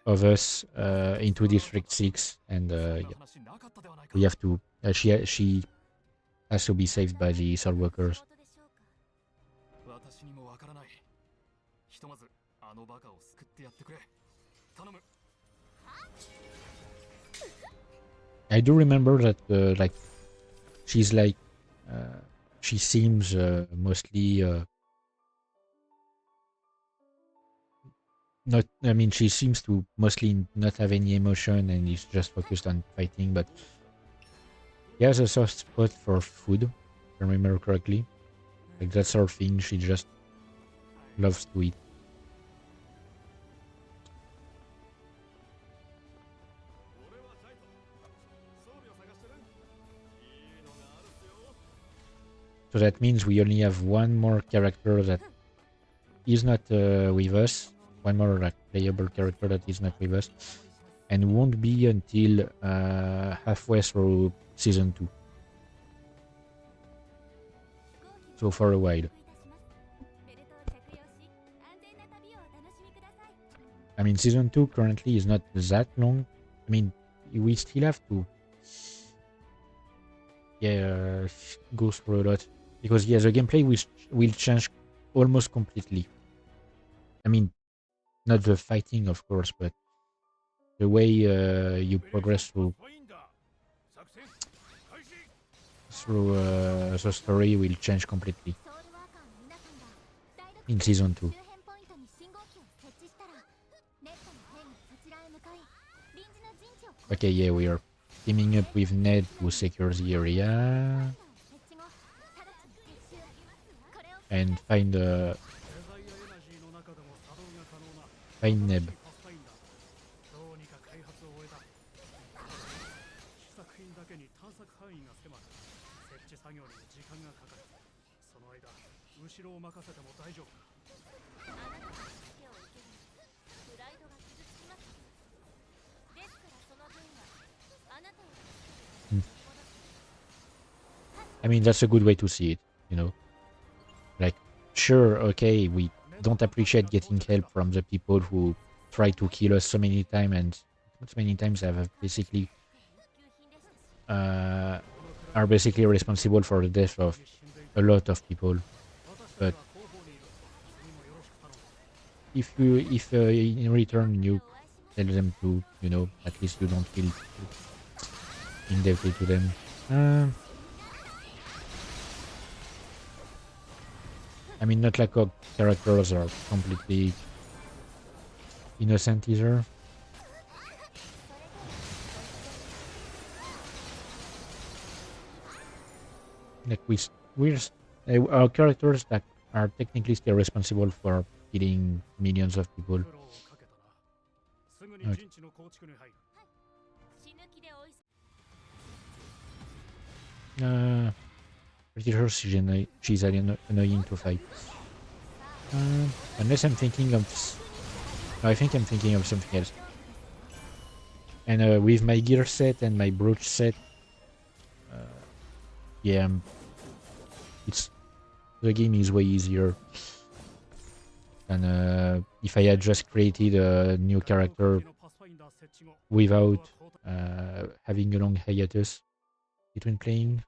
us into District 6, and yeah. We have to. She has to be saved by the SoulWorkers. I do remember that like she's like she seems mostly not. I mean, she seems to mostly not have any emotion and is just focused on fighting. But she has a soft spot for food, if I remember correctly. Like that's her thing. She just loves to eat. So that means we only have one more character that is not with us. One more like playable character that is not with us, and won't be until halfway through season 2. So for a while. I mean, season 2 currently is not that long. I mean, we still have to go through a lot. Because, yeah, the gameplay will change almost completely. I mean, not the fighting, of course, but the way you progress through the story will change completely in Season 2. Okay, yeah, we are teaming up with Ned to secure the area. And find Neb. I mean, that's a good way to see it, you know. Like, sure, okay, we don't appreciate getting help from the people who try to kill us so many times, and so many times have basically are basically responsible for the death of a lot of people. But if in return you tell them to, at least you don't feel indebted to them. I mean, not like our characters are completely innocent either. Like our characters that are technically still responsible for killing millions of people. Okay. Pretty sure she's annoying to fight. Unless I'm thinking of... I think I'm thinking of something else. And with my gear set and my brooch set, yeah, the game is way easier than if I had just created a new character without having a long hiatus between playing.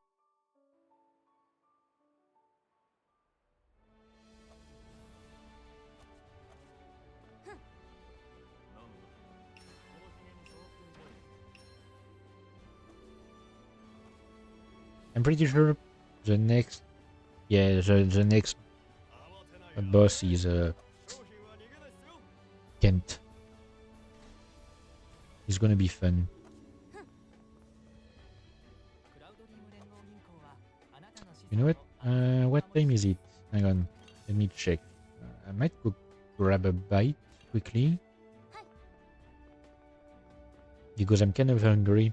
I'm pretty sure the next, the next boss is Kent. It's gonna be fun. You know what? What time is it? Hang on, let me check. I might go grab a bite quickly because I'm kind of hungry.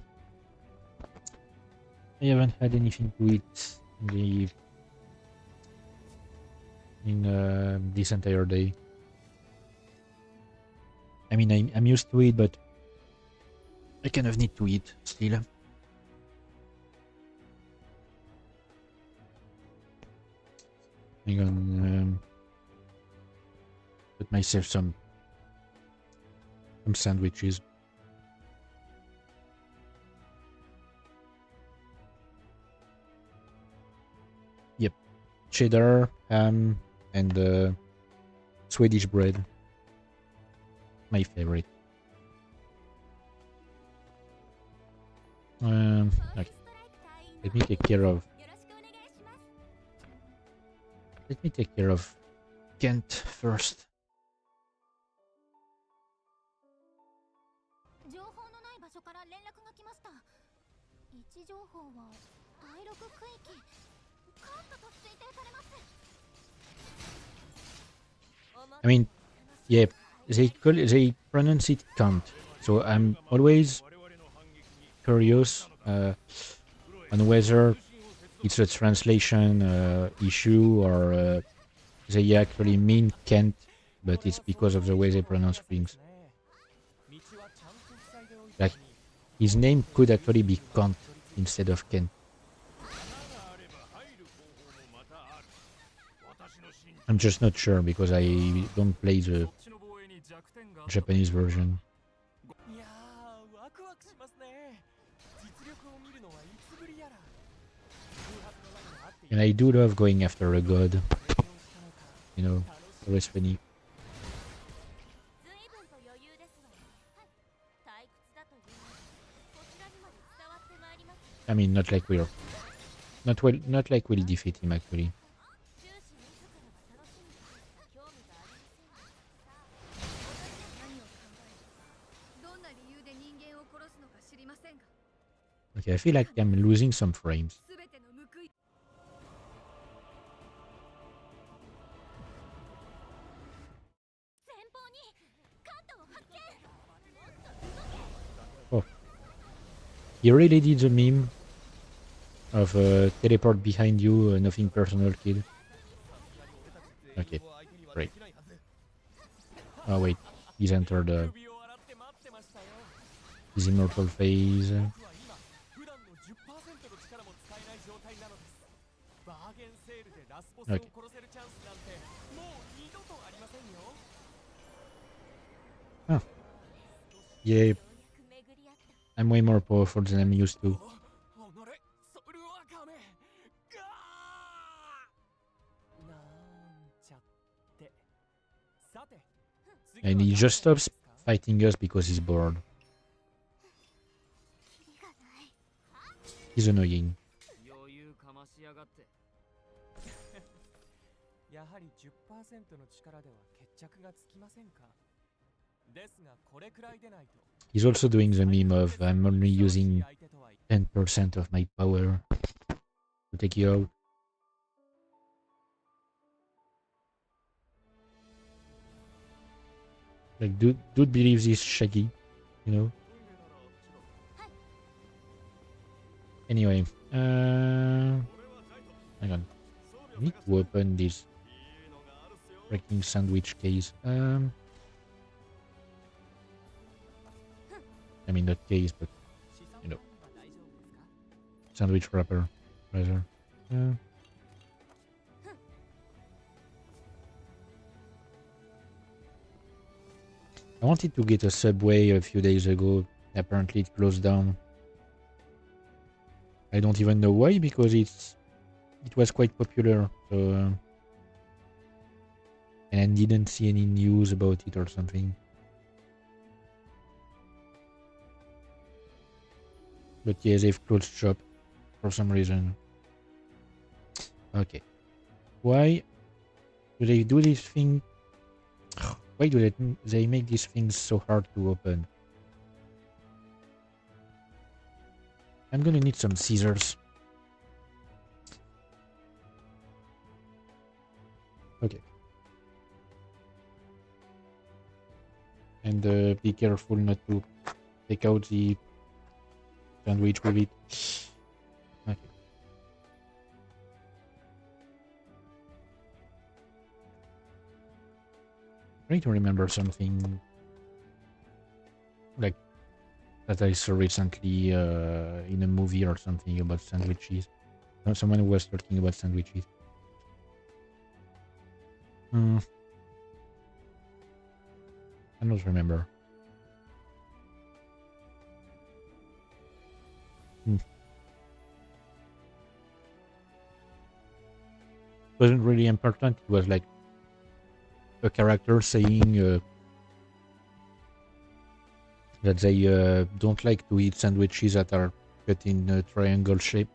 I haven't had anything to eat in this entire day. I mean, I'm used to it, but I kind of need to eat still. Hang on, put myself some sandwiches. Yep, cheddar, ham, and Swedish bread. My favorite. Okay. Let me take care of Kent first. I mean, yeah, they pronounce it Kant, so I'm always curious on whether it's a translation issue or they actually mean Kent, but it's because of the way they pronounce things. Like, his name could actually be Kant instead of Kent. I'm just not sure because I don't play the Japanese version. And I do love going after a god. You know, always funny. I mean, not like we'll defeat him actually. Okay, I feel like I'm losing some frames. Oh, you really did the meme of teleport behind you, nothing personal, kid. Okay, great. Oh wait, he's entered his immortal phase. Okay. Oh. Yeah, I'm way more powerful than I'm used to. And he just stops fighting us because he's bored. He's annoying. やはり 10% の力では決着がつきませんか。ですがこれくらいでないと。He's also doing the meme of I'm only using 10% of my power to take you out. Like, dude believes he's Shaggy, you know? Anyway, hang on. I need to open this freaking sandwich case. I mean, not case, but, you know, sandwich wrapper, rather. I wanted to get a Subway a few days ago. Apparently it closed down. I don't even know why, because it was quite popular. So, and I didn't see any news about it or something. But yeah, they've closed shop for some reason. Okay. Why do they do this thing? Why do they make these things so hard to open? I'm gonna need some scissors. Okay. And be careful not to take out the sandwich with it. Okay. I'm trying to remember something like that I saw recently in a movie or something about sandwiches. Someone was talking about sandwiches. I don't remember. It wasn't really important. It was like a character saying that they don't like to eat sandwiches that are cut in a triangular shape.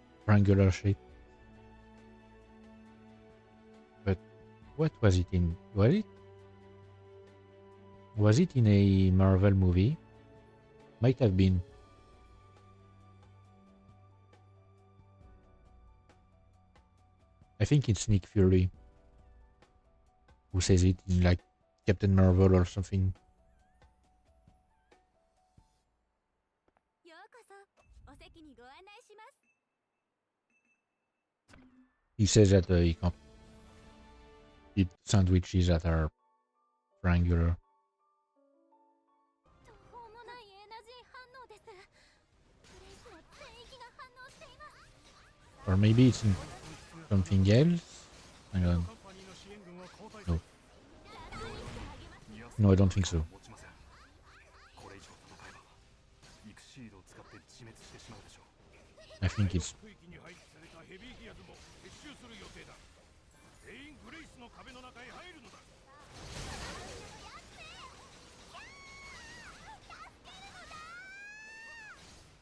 But what was it in? Was it in a Marvel movie? Might have been. I think it's Nick Fury who says it in like Captain Marvel or something. He says that he can't eat sandwiches that are triangular. Or maybe it's in something else? Hang on. No. No, I don't think so. I think it's...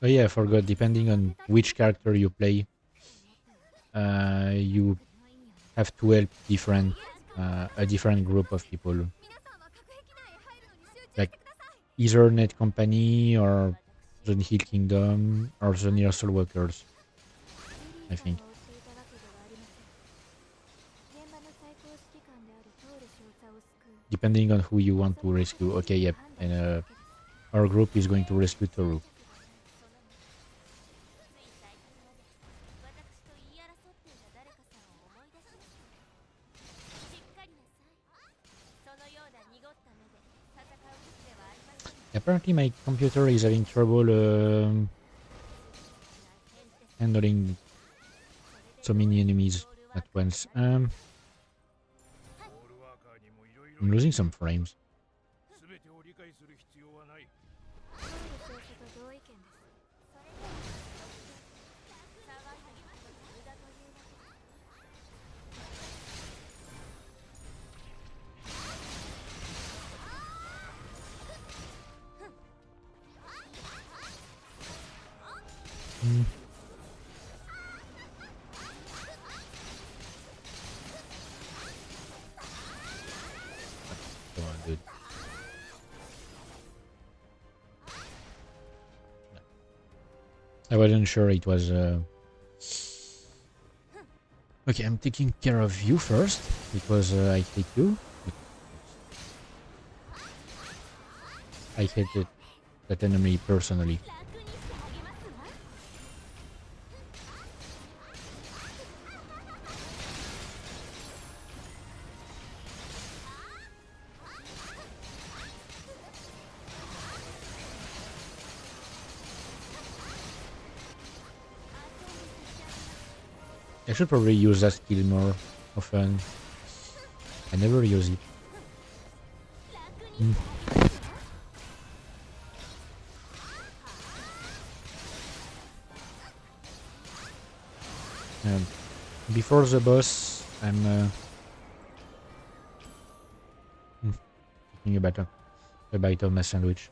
Oh yeah, I forgot. Depending on which character you play, you have to help a different group of people. Like either Net Company or the Hill Kingdom or the near SoulWorkers, I think. Depending on who you want to rescue. Okay, yep. And our group is going to rescue Toru. Apparently my computer is having trouble handling so many enemies at once. I'm losing some frames. Mm. Come on, dude. No. I wasn't sure it was. Okay, I'm taking care of you first because I hate you. I hated that enemy personally. I should probably use that skill more often. I never use it. Mm. Um, before the boss, I'm taking a bite of my sandwich.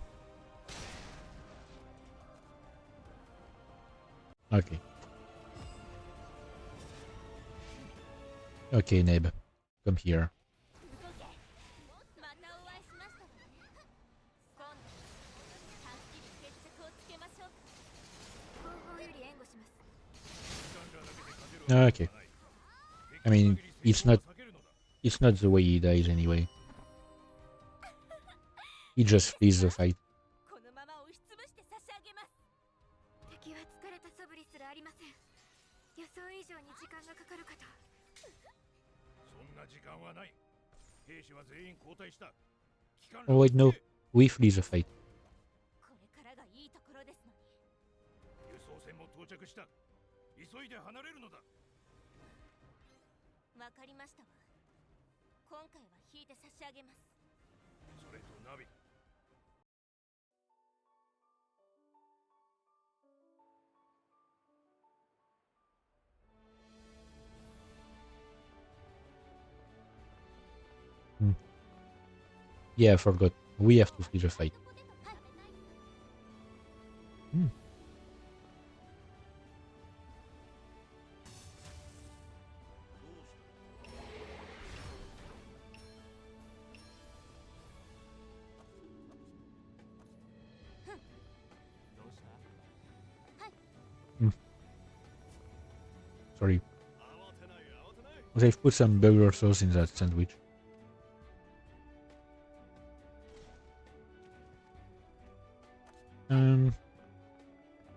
Okay. Okay, Neb. Come here. Okay. I mean, it's not the way he dies anyway. He just flees the fight. このまま押しつぶして差し上げます。敵は疲れた素振りすらありません。予想以上に時間がかかるかと。そんな時間はない。兵士は全員交代した。 Oh wait, no. We flee the fight. これからがいいところですのに。輸送船も到着した。急いで離れるのだ。わかりましたわ。今回は引いて差し上げます。それとナビ。 Yeah, I forgot. We have to flee the fight. Hmm. Sorry. They've put some burger sauce in that sandwich.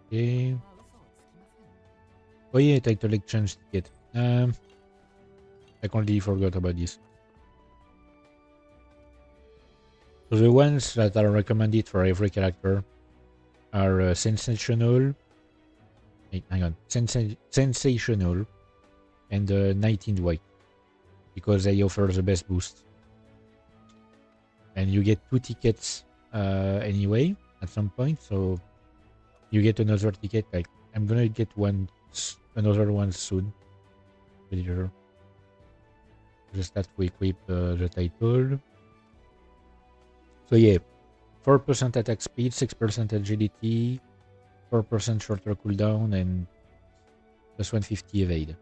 Okay. Oh yeah, title exchange ticket. I completely forgot about this. So the ones that are recommended for every character are sensational. Wait, hang on, sensational, and 19 white, because they offer the best boost. And you get 2 tickets anyway at some point, so you get another ticket. Like I'm gonna get another one soon. Later. Just have to equip the title. So yeah, 4% attack speed, 6% agility, 4% shorter cooldown, and plus 150 evade.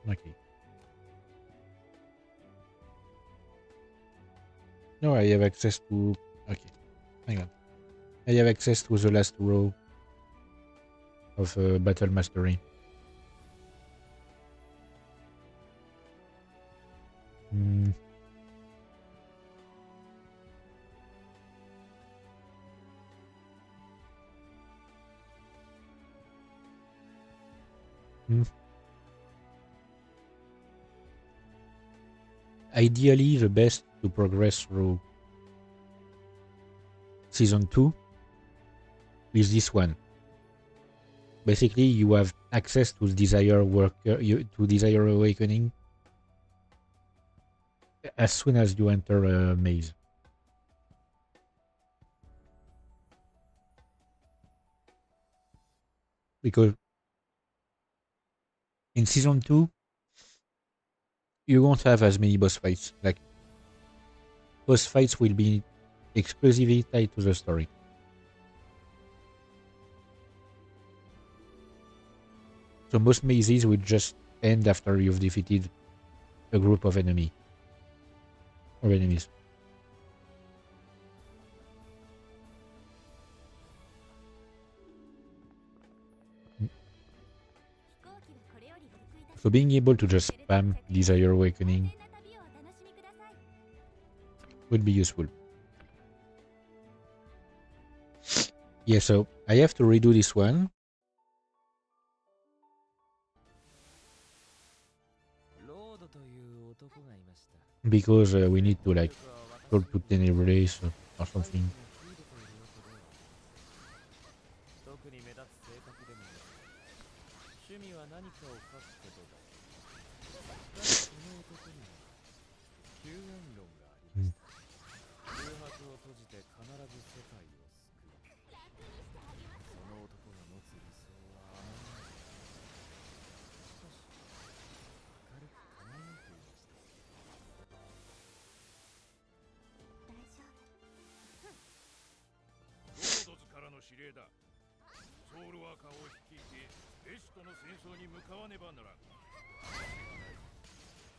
Okay. No, I have access to... Okay, hang on. I have access to the last row of Battle Mastery. Hmm. Ideally, the best to progress through Season 2 is this one. Basically, you have access to Desire Awakening as soon as you enter a maze. Because in Season 2, you won't have as many boss fights. Like, boss fights will be exclusively tied to the story. So most mazes will just end after you've defeated a group of enemies. So being able to just spam Desire Awakening would be useful. Yeah, so I have to redo this one. Because we need to like talk to Tenebris or something.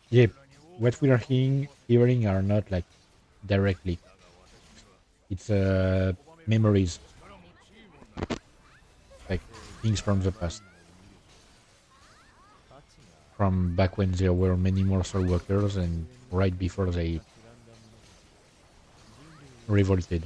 Yeah, what we are hearing are not like directly. It's memories, like things from the past, from back when there were many more SoulWorkers and right before they revolted.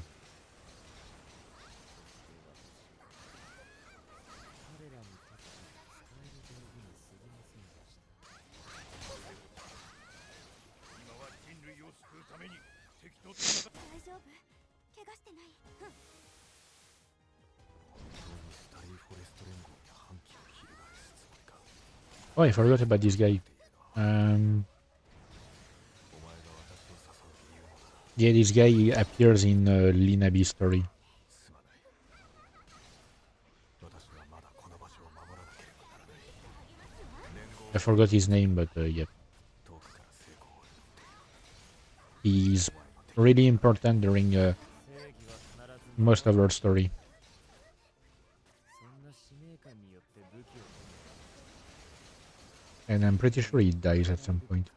Oh, I forgot about this guy. Yeah, this guy appears in Linabi's story. I forgot his name, but yeah. He's really important during most of our story. And I'm pretty sure he dies at some point.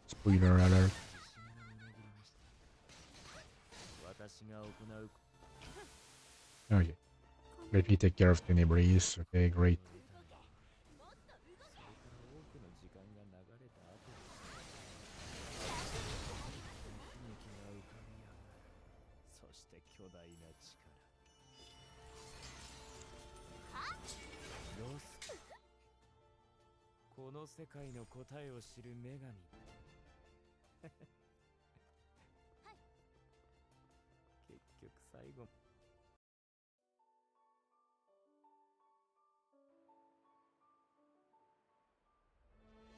Spoiler alert. Okay. Let me take care of Tenebris. Okay, great.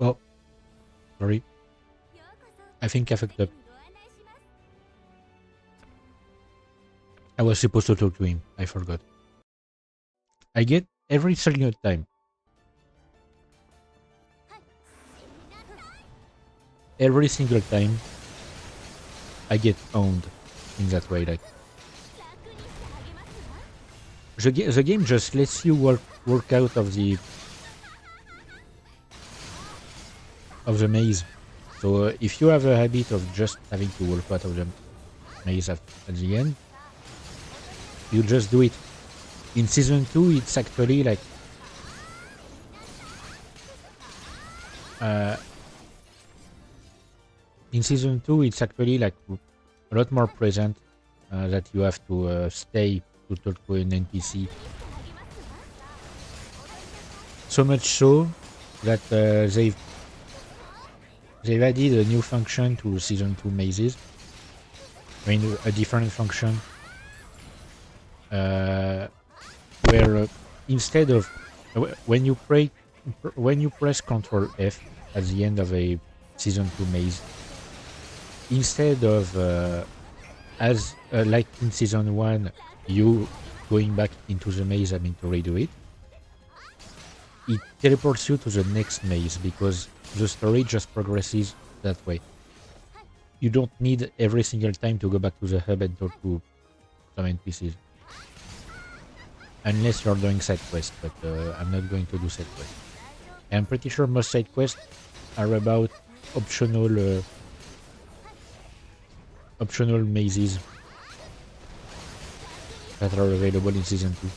Oh, sorry. I think I fucked up. I was supposed to talk to him. I forgot. I get every single time. Every single time I get owned in that way. Like the game just lets you work out of the maze. So if you have a habit of just having to work out of the maze at the end, you just do it. In season 2, it's actually like in season 2, it's actually like a lot more present that you have to stay to talk to an NPC. So much so that they've added a new function to season 2 mazes. I mean, a different function where instead of when you press Ctrl F at the end of a season 2 maze, instead of as like in season 1 you going back into the maze having to redo it, it teleports you to the next maze because the story just progresses that way. you don't need every single time to go back to the hub and talk to some NPCs. Unless you're doing side quests, but I'm not going to do side quests. I'm pretty sure most side quests are about optional optional mazes that are available in season 2.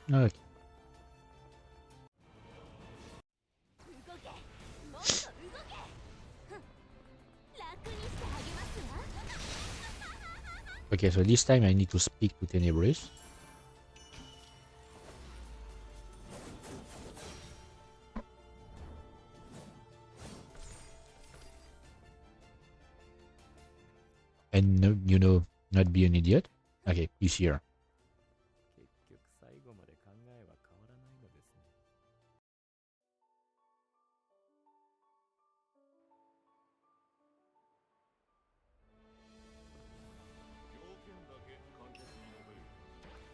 Okay. 動けもっと動けふん楽にしてあげますわ Okay, so this time I need to speak to Tenebrous. And no, you know, not be an idiot. Okay, he's here. 結局最後まで考えは変わらないのですね。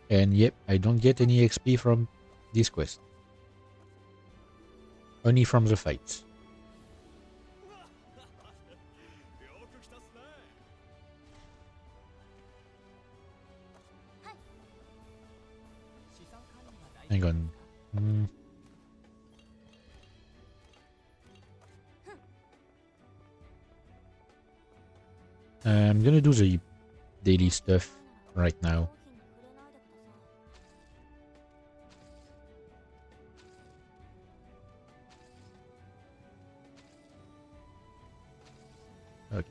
And yep, I don't get any XP from this quest. Only from the fights. よく来たっすね。 資産管理は大 Hang 丈夫 on. ですか？ I'm gonna do the daily stuff right now. 商品に触れないでください Okay.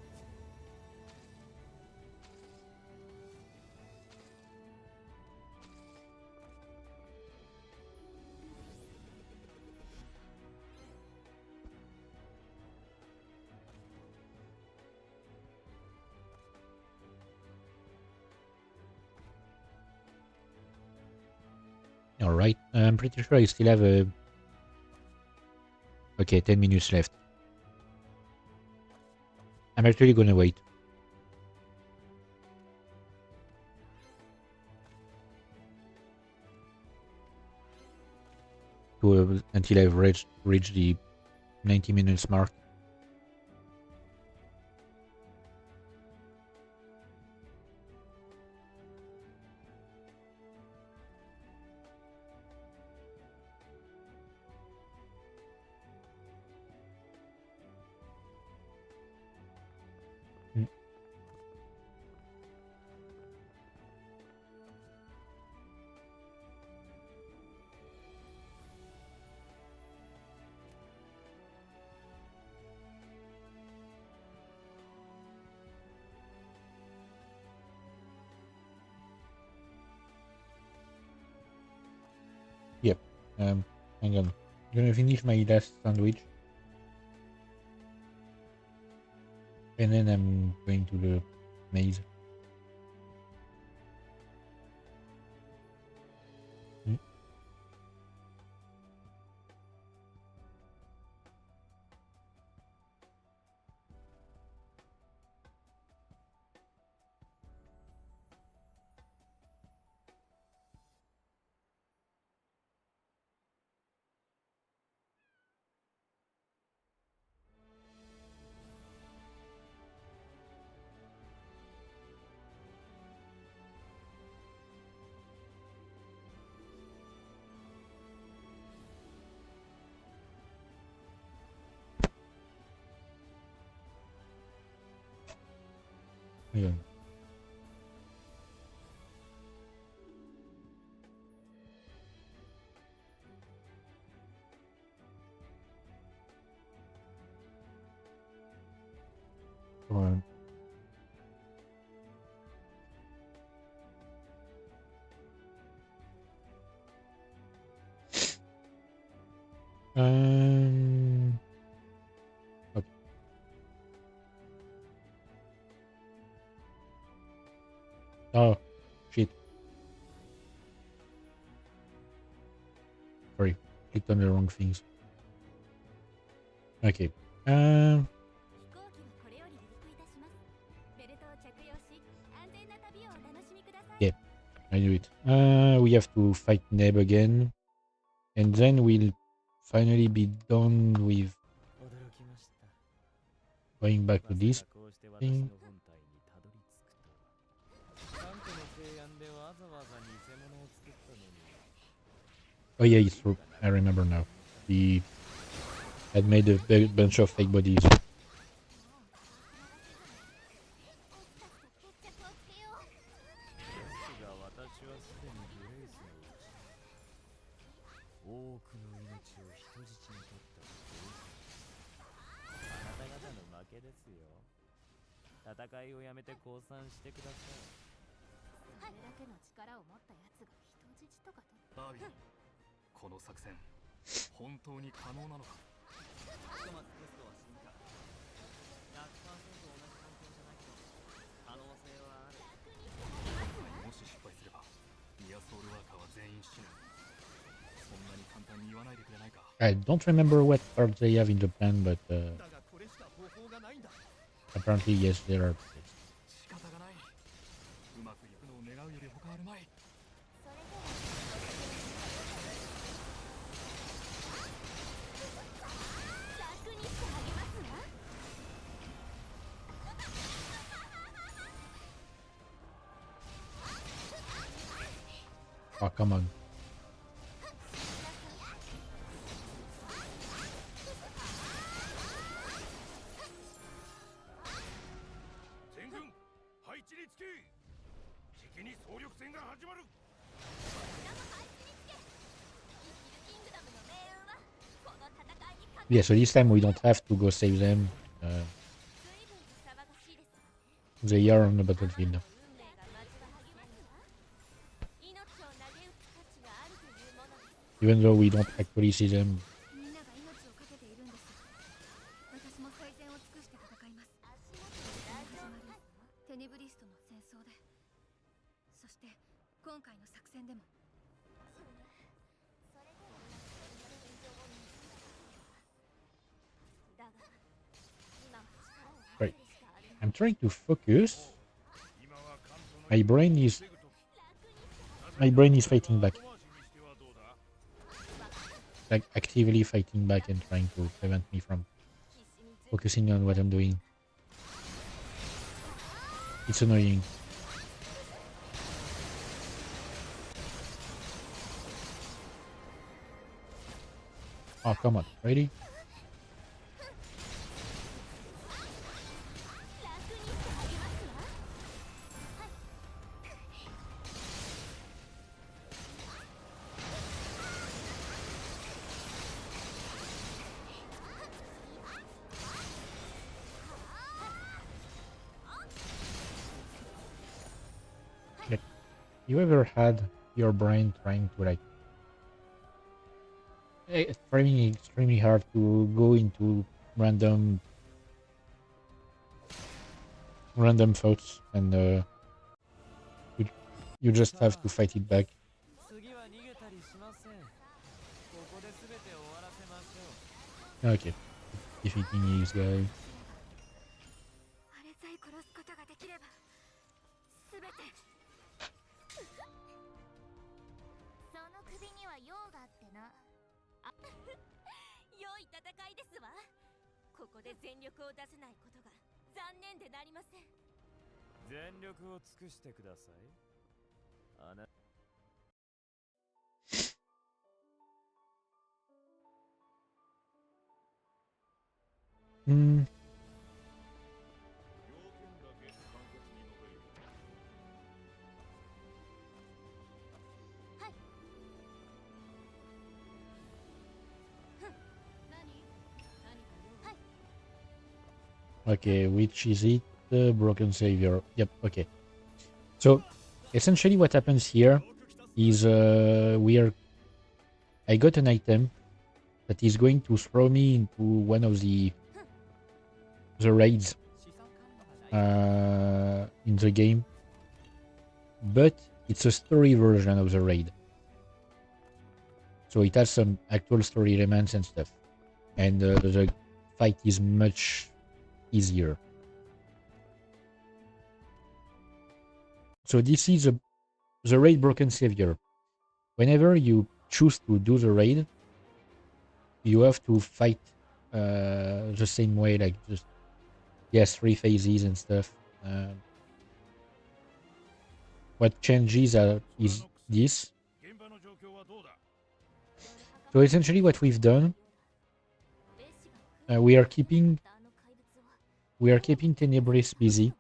Alright, I'm pretty sure I still have a... Okay, 10 minutes left. I'm actually gonna wait. Until I've reached the 90 minutes mark. Yep. Hang on. I'm gonna finish my last sandwich. And then I'm going to the maze. Yeah. Come on. Okay. Oh, shit. Sorry, clicked on the wrong things. Okay. 飛行機はこれより離陸いたします。ベルトを着用し、安全な旅をお楽しみください。 Yeah, I do it. We have to fight Neb again, and then we'll finally be done with 驚きました。 going back to ま this さかこうして私 thing. の本体にたどり着くとは。サントの提案でわざわざ偽物を作ったのに。 Oh yeah, it's true. I remember now. He had made a bunch of fake bodies. 決着をつけよう。ですが私はすでにグレイスのうち多くの命を人質に取ったあなた方の負けですよ。戦いをやめて降参してください。それだけの力を持ったやつが人質とかと。バービー、この作戦本当に可能なのか。ひとまずテストは進化。100%同じ環境じゃないけど可能性はある。もし失敗すればニアソウルワーカーは全員死ぬ。そんなに簡単に言わないでくれないか。 I don't remember what parts they have in the plan, but だがこれしか方法がないんだ。 apparently yes, there are. 仕方がない。うまくいくのを願うより他あるまい。それでは楽にしてあげますわ。 Oh, come on. 全軍配置につけ。じきに総力戦が始まる。みんなも配置につけ。生きるキングダムの命運はこの戦いにかか Yeah, so this time we don't have to go save them. 随分と騒がしいですわね。 They are on the battlefield. 運命が待ちわ励ますわ。命を投げ打つ価値があるというものです。 Even though we don't actually see them. みんなが命を懸けているんです。私も最善を尽くして戦います。足元で大丈夫です。テネブリストの戦争で、そして今回の作戦でも。それではだが今は力を合わせるしかありません。 I'm trying to focus. 今は関東の My brain is 防ぐとき。 my brain is fighting back. 後回しにしてはどうだ。 Like actively fighting back and trying to prevent me from 必死に focusing on what I'm doing. It's annoying. Oh, come on. Ready? 楽にしてあげますわ。 You ever had your brain trying to like trying extremely hard to go into random thoughts and you just have to fight it back. 次は逃げたりしません。ここで全て終わらせましょう。 Okay. Defeating this guy. あれさえ殺すことができれば全て。その首には用があってな。あ良い戦いですわ。ここで全力を出せないことが残念でなりません。全力を尽くしてください。あな Hmm. 要件だけ簡潔に述べるよ。 Okay, which is it? The Broken Savior. Yep, okay. So, essentially what happens here is I got an item that is going to throw me into one of the raids in the game, but it's a story version of the raid. So it has some actual story elements and stuff. And the fight is much easier. So this is the raid Broken Savior. Whenever you choose to do the raid, you have to fight the same way, like just yes, 3 phases and stuff. What changes is this. So essentially, what we've done, we are keeping Tenebris busy.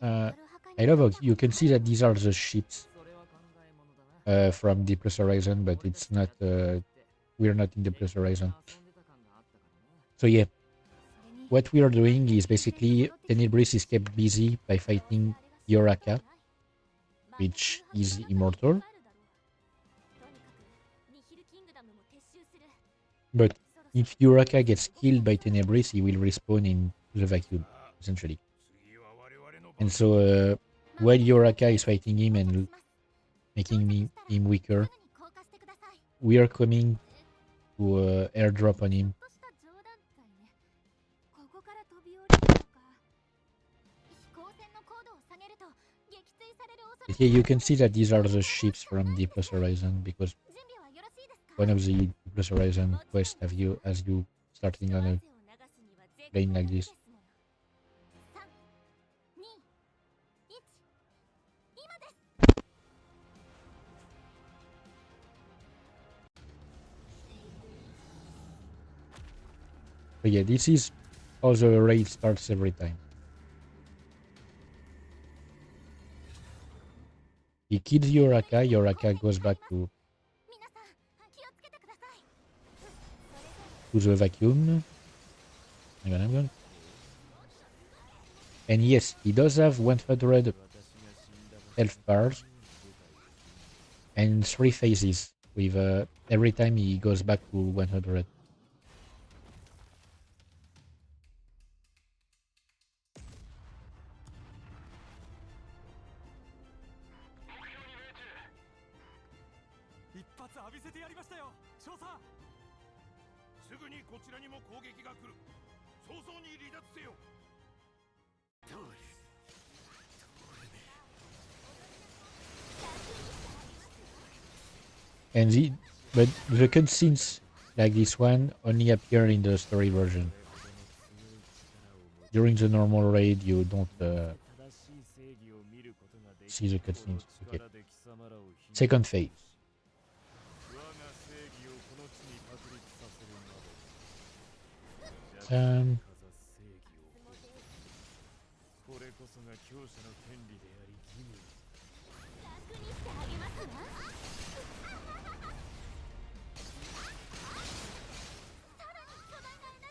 I love how you can see that these are the ships from Deep Plus Horizon, but it's not. We're not in Deep Plus Horizon. So yeah, what we are doing is basically Tenebris is kept busy by fighting Yoraka, which is immortal. But if Yoraka gets killed by Tenebris, he will respawn in the vacuum, essentially. And so while Yoraka is fighting him and making him weaker, we are coming to airdrop on him. But here you can see that these are the ships from Deep Plus Horizon, because one of the Deep Plus Horizon quests have you as you starting on a plane like this. But yeah, this is how the raid starts every time. He kills Yoraka, Yoraka goes back to the vacuum. Hang on. And yes, he does have 100 health bars and 3 phases with every time he goes back to 100. And but the cutscenes like this one only appear in the story version. During the normal raid, you don't see the cutscenes. Okay. Second phase.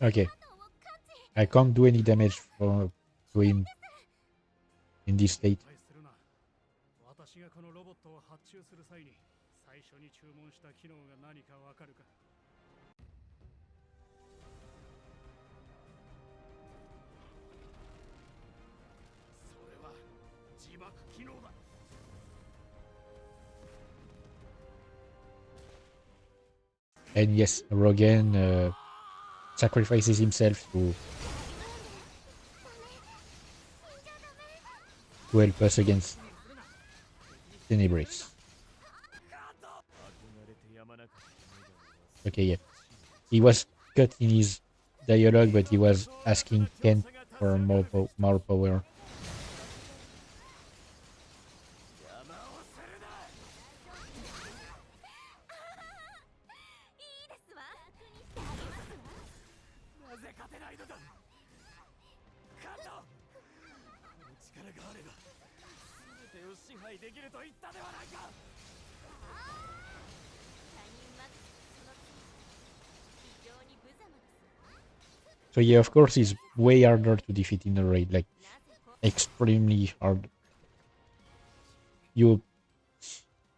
Okay. I can't do any damage to him in this state. And yes, Rogan sacrifices himself to help us against Tenebris. Okay, yeah. He was cut in his dialogue, but he was asking Kent for more power. So yeah, of course, it's way harder to defeat in a raid, like extremely hard. You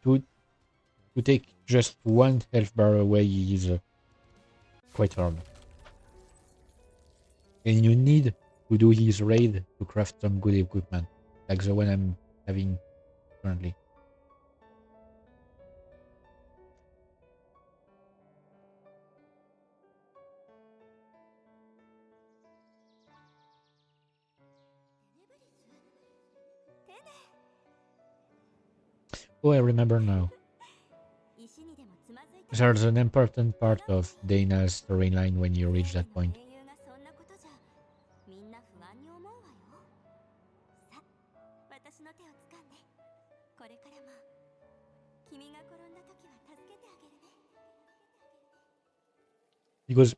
to take just 1 health bar away is quite hard, and you need to do his raid to craft some good equipment, like the one I'm having currently. Oh, I remember now. 石にでもつまずいた There's an important part of Dana's storyline when you reach that point. 英雄がそんなことじゃみんな不安に思うわよ。さ、私の手を掴んで、これからも君が転んだ時は助けてあげるね。 Because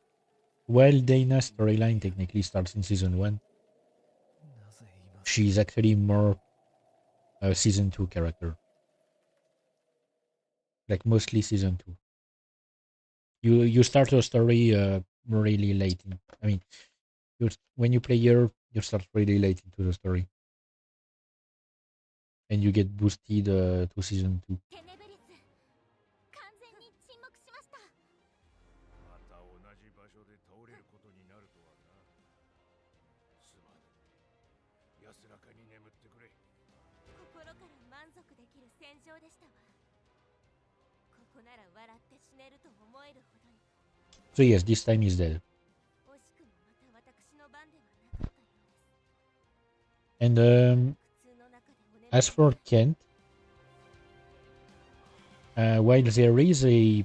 while Dana's storyline technically starts in season 1, なぜ今 she's actually more a season 2 character. Like mostly season 2. You start your story really late. I mean, when you play here, you start really late into the story. And you get boosted to season 2. テネブリス、完全に沈黙しました。また同じ場所で倒れることになるとはな。すまぬ。安らかに眠ってくれ。心から満足できる戦場でしたわ。ここなら笑って死ねると思えるほどに。 So yes, this time he's dead. 惜しくもまた私の番ではなかったようです。 And 苦痛の中でお眠り as for Kent, while there is a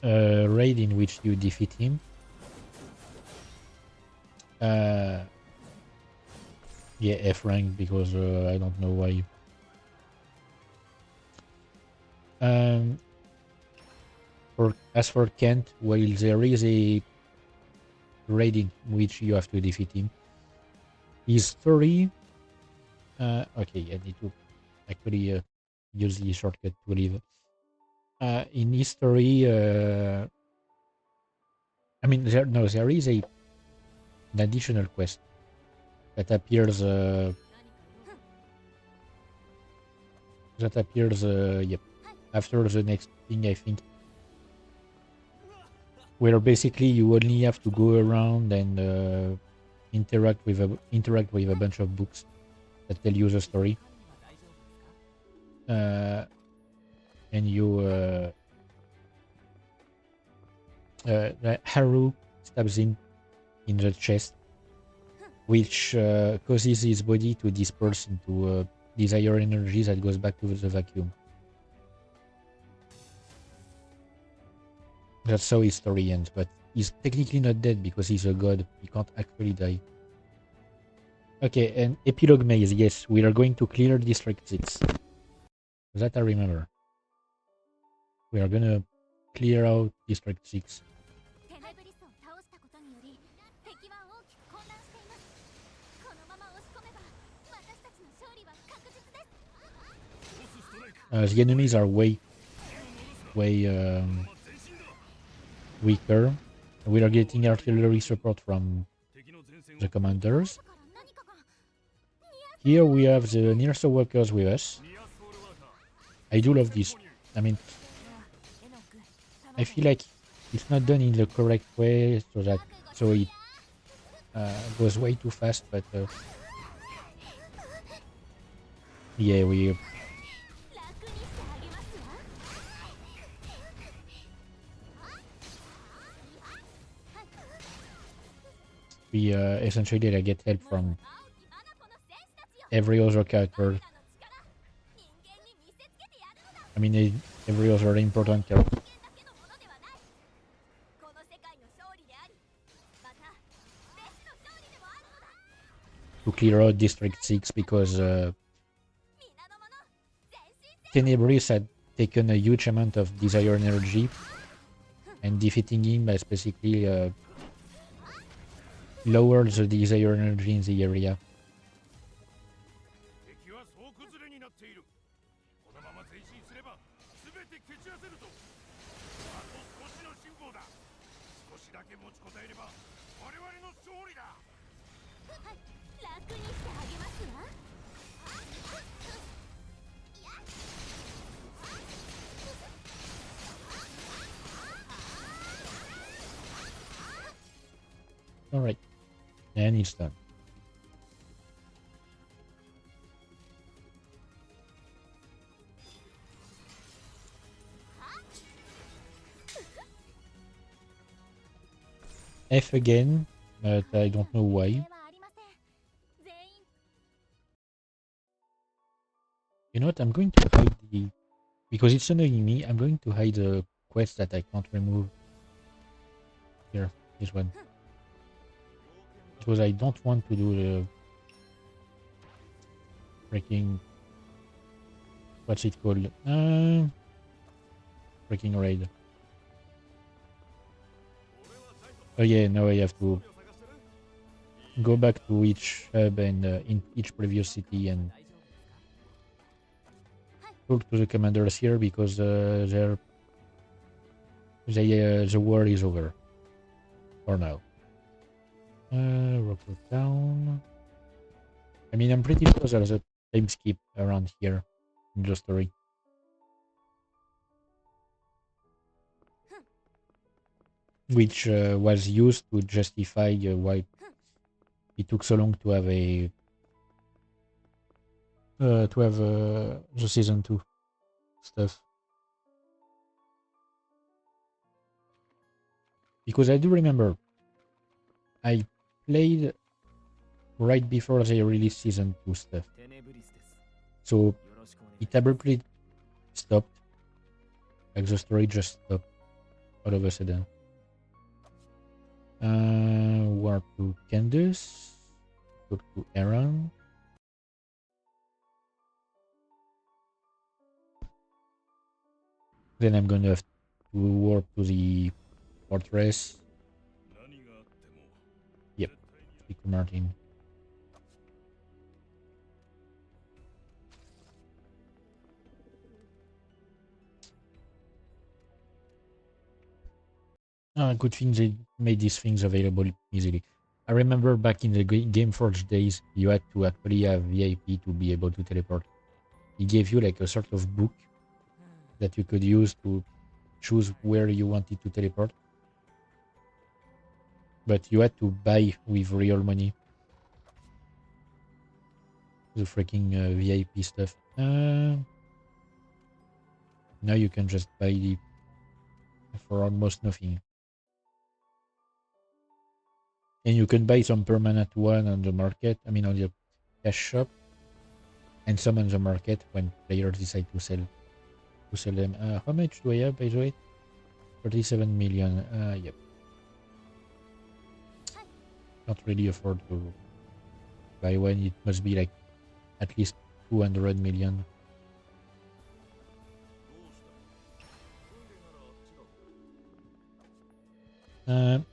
raid in which you defeat him, yeah, F rank because I don't know why. As for Kent, while there is a raid in which you have to defeat him, his story. Okay, I need to actually use the shortcut to leave. In his story, I mean, there is an additional quest that appears. Yep, after the next thing, I think, where basically you only have to go around and interact with a bunch of books that tell you the story. And you Haru stabs him in the chest, which causes his body to disperse into desire energy that goes back to the vacuum. That's how his story ends, but he's technically not dead because he's a god. He can't actually die. Okay, and epilogue maze. Yes, we are going to clear District 6. That I remember. We are gonna clear out District 6. テネブリスを倒したことにより敵は大きく混乱しています。このまま押し込めば私たちの勝利は確実です。 The enemies are way weaker. We are getting artillery support from the commanders. Here we have the near SoulWorkers with us. I do love this. I mean, I feel like it's not done in the correct way, so it goes way too fast. But yeah, we essentially like, get help from every other character. I mean, every other important character. To clear out District 6 because Tenebris had taken a huge amount of desire energy, and defeating him has basically lowered the desire energy in the area. 敵は総崩れになっている。このまま前進すれば全て蹴散らせるぞ。あと少しの辛抱だ。少しだけ持ちこたえれば我々の勝利だ。楽にしてあげますわ。 Alright, and it's done. F again, but I don't know why. You know what? I'm going to hide the... Because it's annoying me, I'm going to hide the quest that I can't remove. Here, this one. Because I don't want to do the... Freaking... What's it called? Freaking raid. Oh yeah, now I have to go back to each hub and in each previous city and talk to the commanders here because the war is over for now. Rockwood Town. I mean, I'm pretty sure there's a time skip around here in the story. Which was used to justify why it took so long to have a the season 2 stuff. Because I do remember I played right before they released season 2 stuff. So it abruptly stopped. Like the story just stopped all of a sudden. Warp to Candace. Talk to Aaron. Then I'm gonna have to warp to the fortress. Yep. Speak to Martin. Good thing they made these things available easily. I remember back in the Gameforge days, you had to actually have VIP to be able to teleport. It gave you like a sort of book that you could use to choose where you wanted to teleport. But you had to buy with real money the freaking VIP stuff. Now you can just buy it for almost nothing. And you can buy some permanent one on the market, I mean on the cash shop, and some on the market when players decide to sell them. How much do I have, by the way? 37 million. Yep. Not really afford to buy one. It must be like at least 200 million.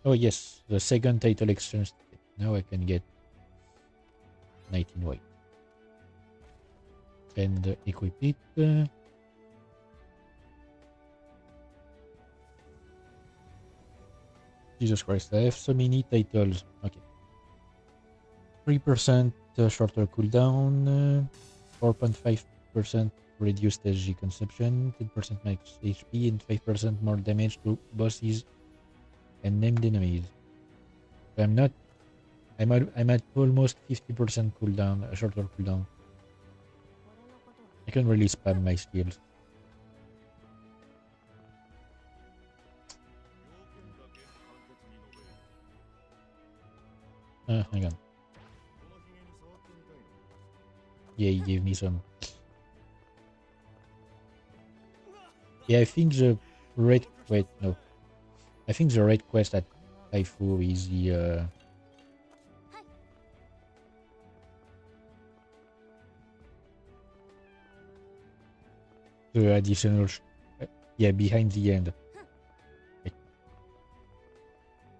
Oh yes, the second title exchange. Now I can get 19 white. And equip it. Jesus Christ, I have so many titles. Okay. 3% shorter cooldown, 4.5% reduced SG consumption, 10% max HP, and 5% more damage to bosses and named enemies. So I'm at almost 50% cooldown, shorter cooldown. I can really spam my skills. Hang on. Yeah, he gave me some. Yeah, I think the red... Wait, no. I think the red quest at Taifu is the additional... yeah, behind the end. Wait.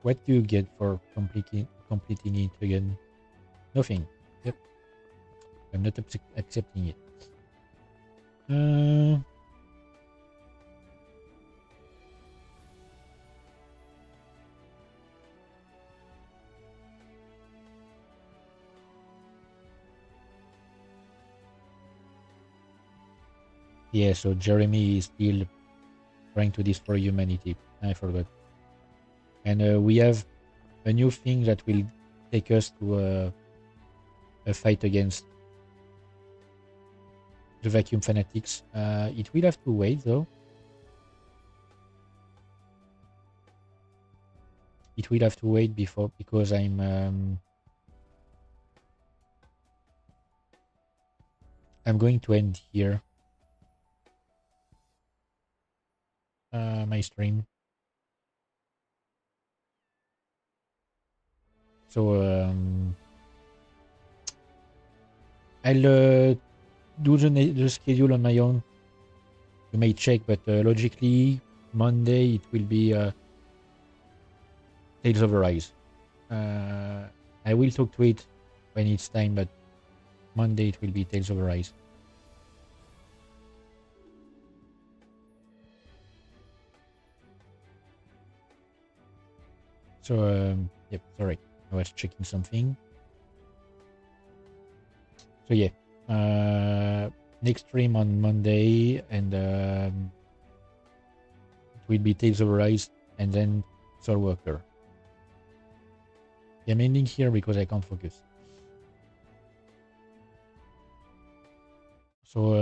What do you get for completing it again? Nothing. Yep. I'm not accepting it. Yeah, so Jeremy is still trying to destroy humanity. I forgot. And we have a new thing that will take us to a fight against the vacuum fanatics. It will have to wait though. It will have to wait because I'm I'm going to end here my stream. So I'll do the schedule on my own. You may check, but logically, Monday it will be Tales of Arise. I will talk to it when it's time, but Monday it will be Tales of Arise. So, yep, sorry, I was checking something. So yeah, next stream on Monday, and it will be Tales of Arise, and then SoulWorker. I'm ending here because I can't focus. So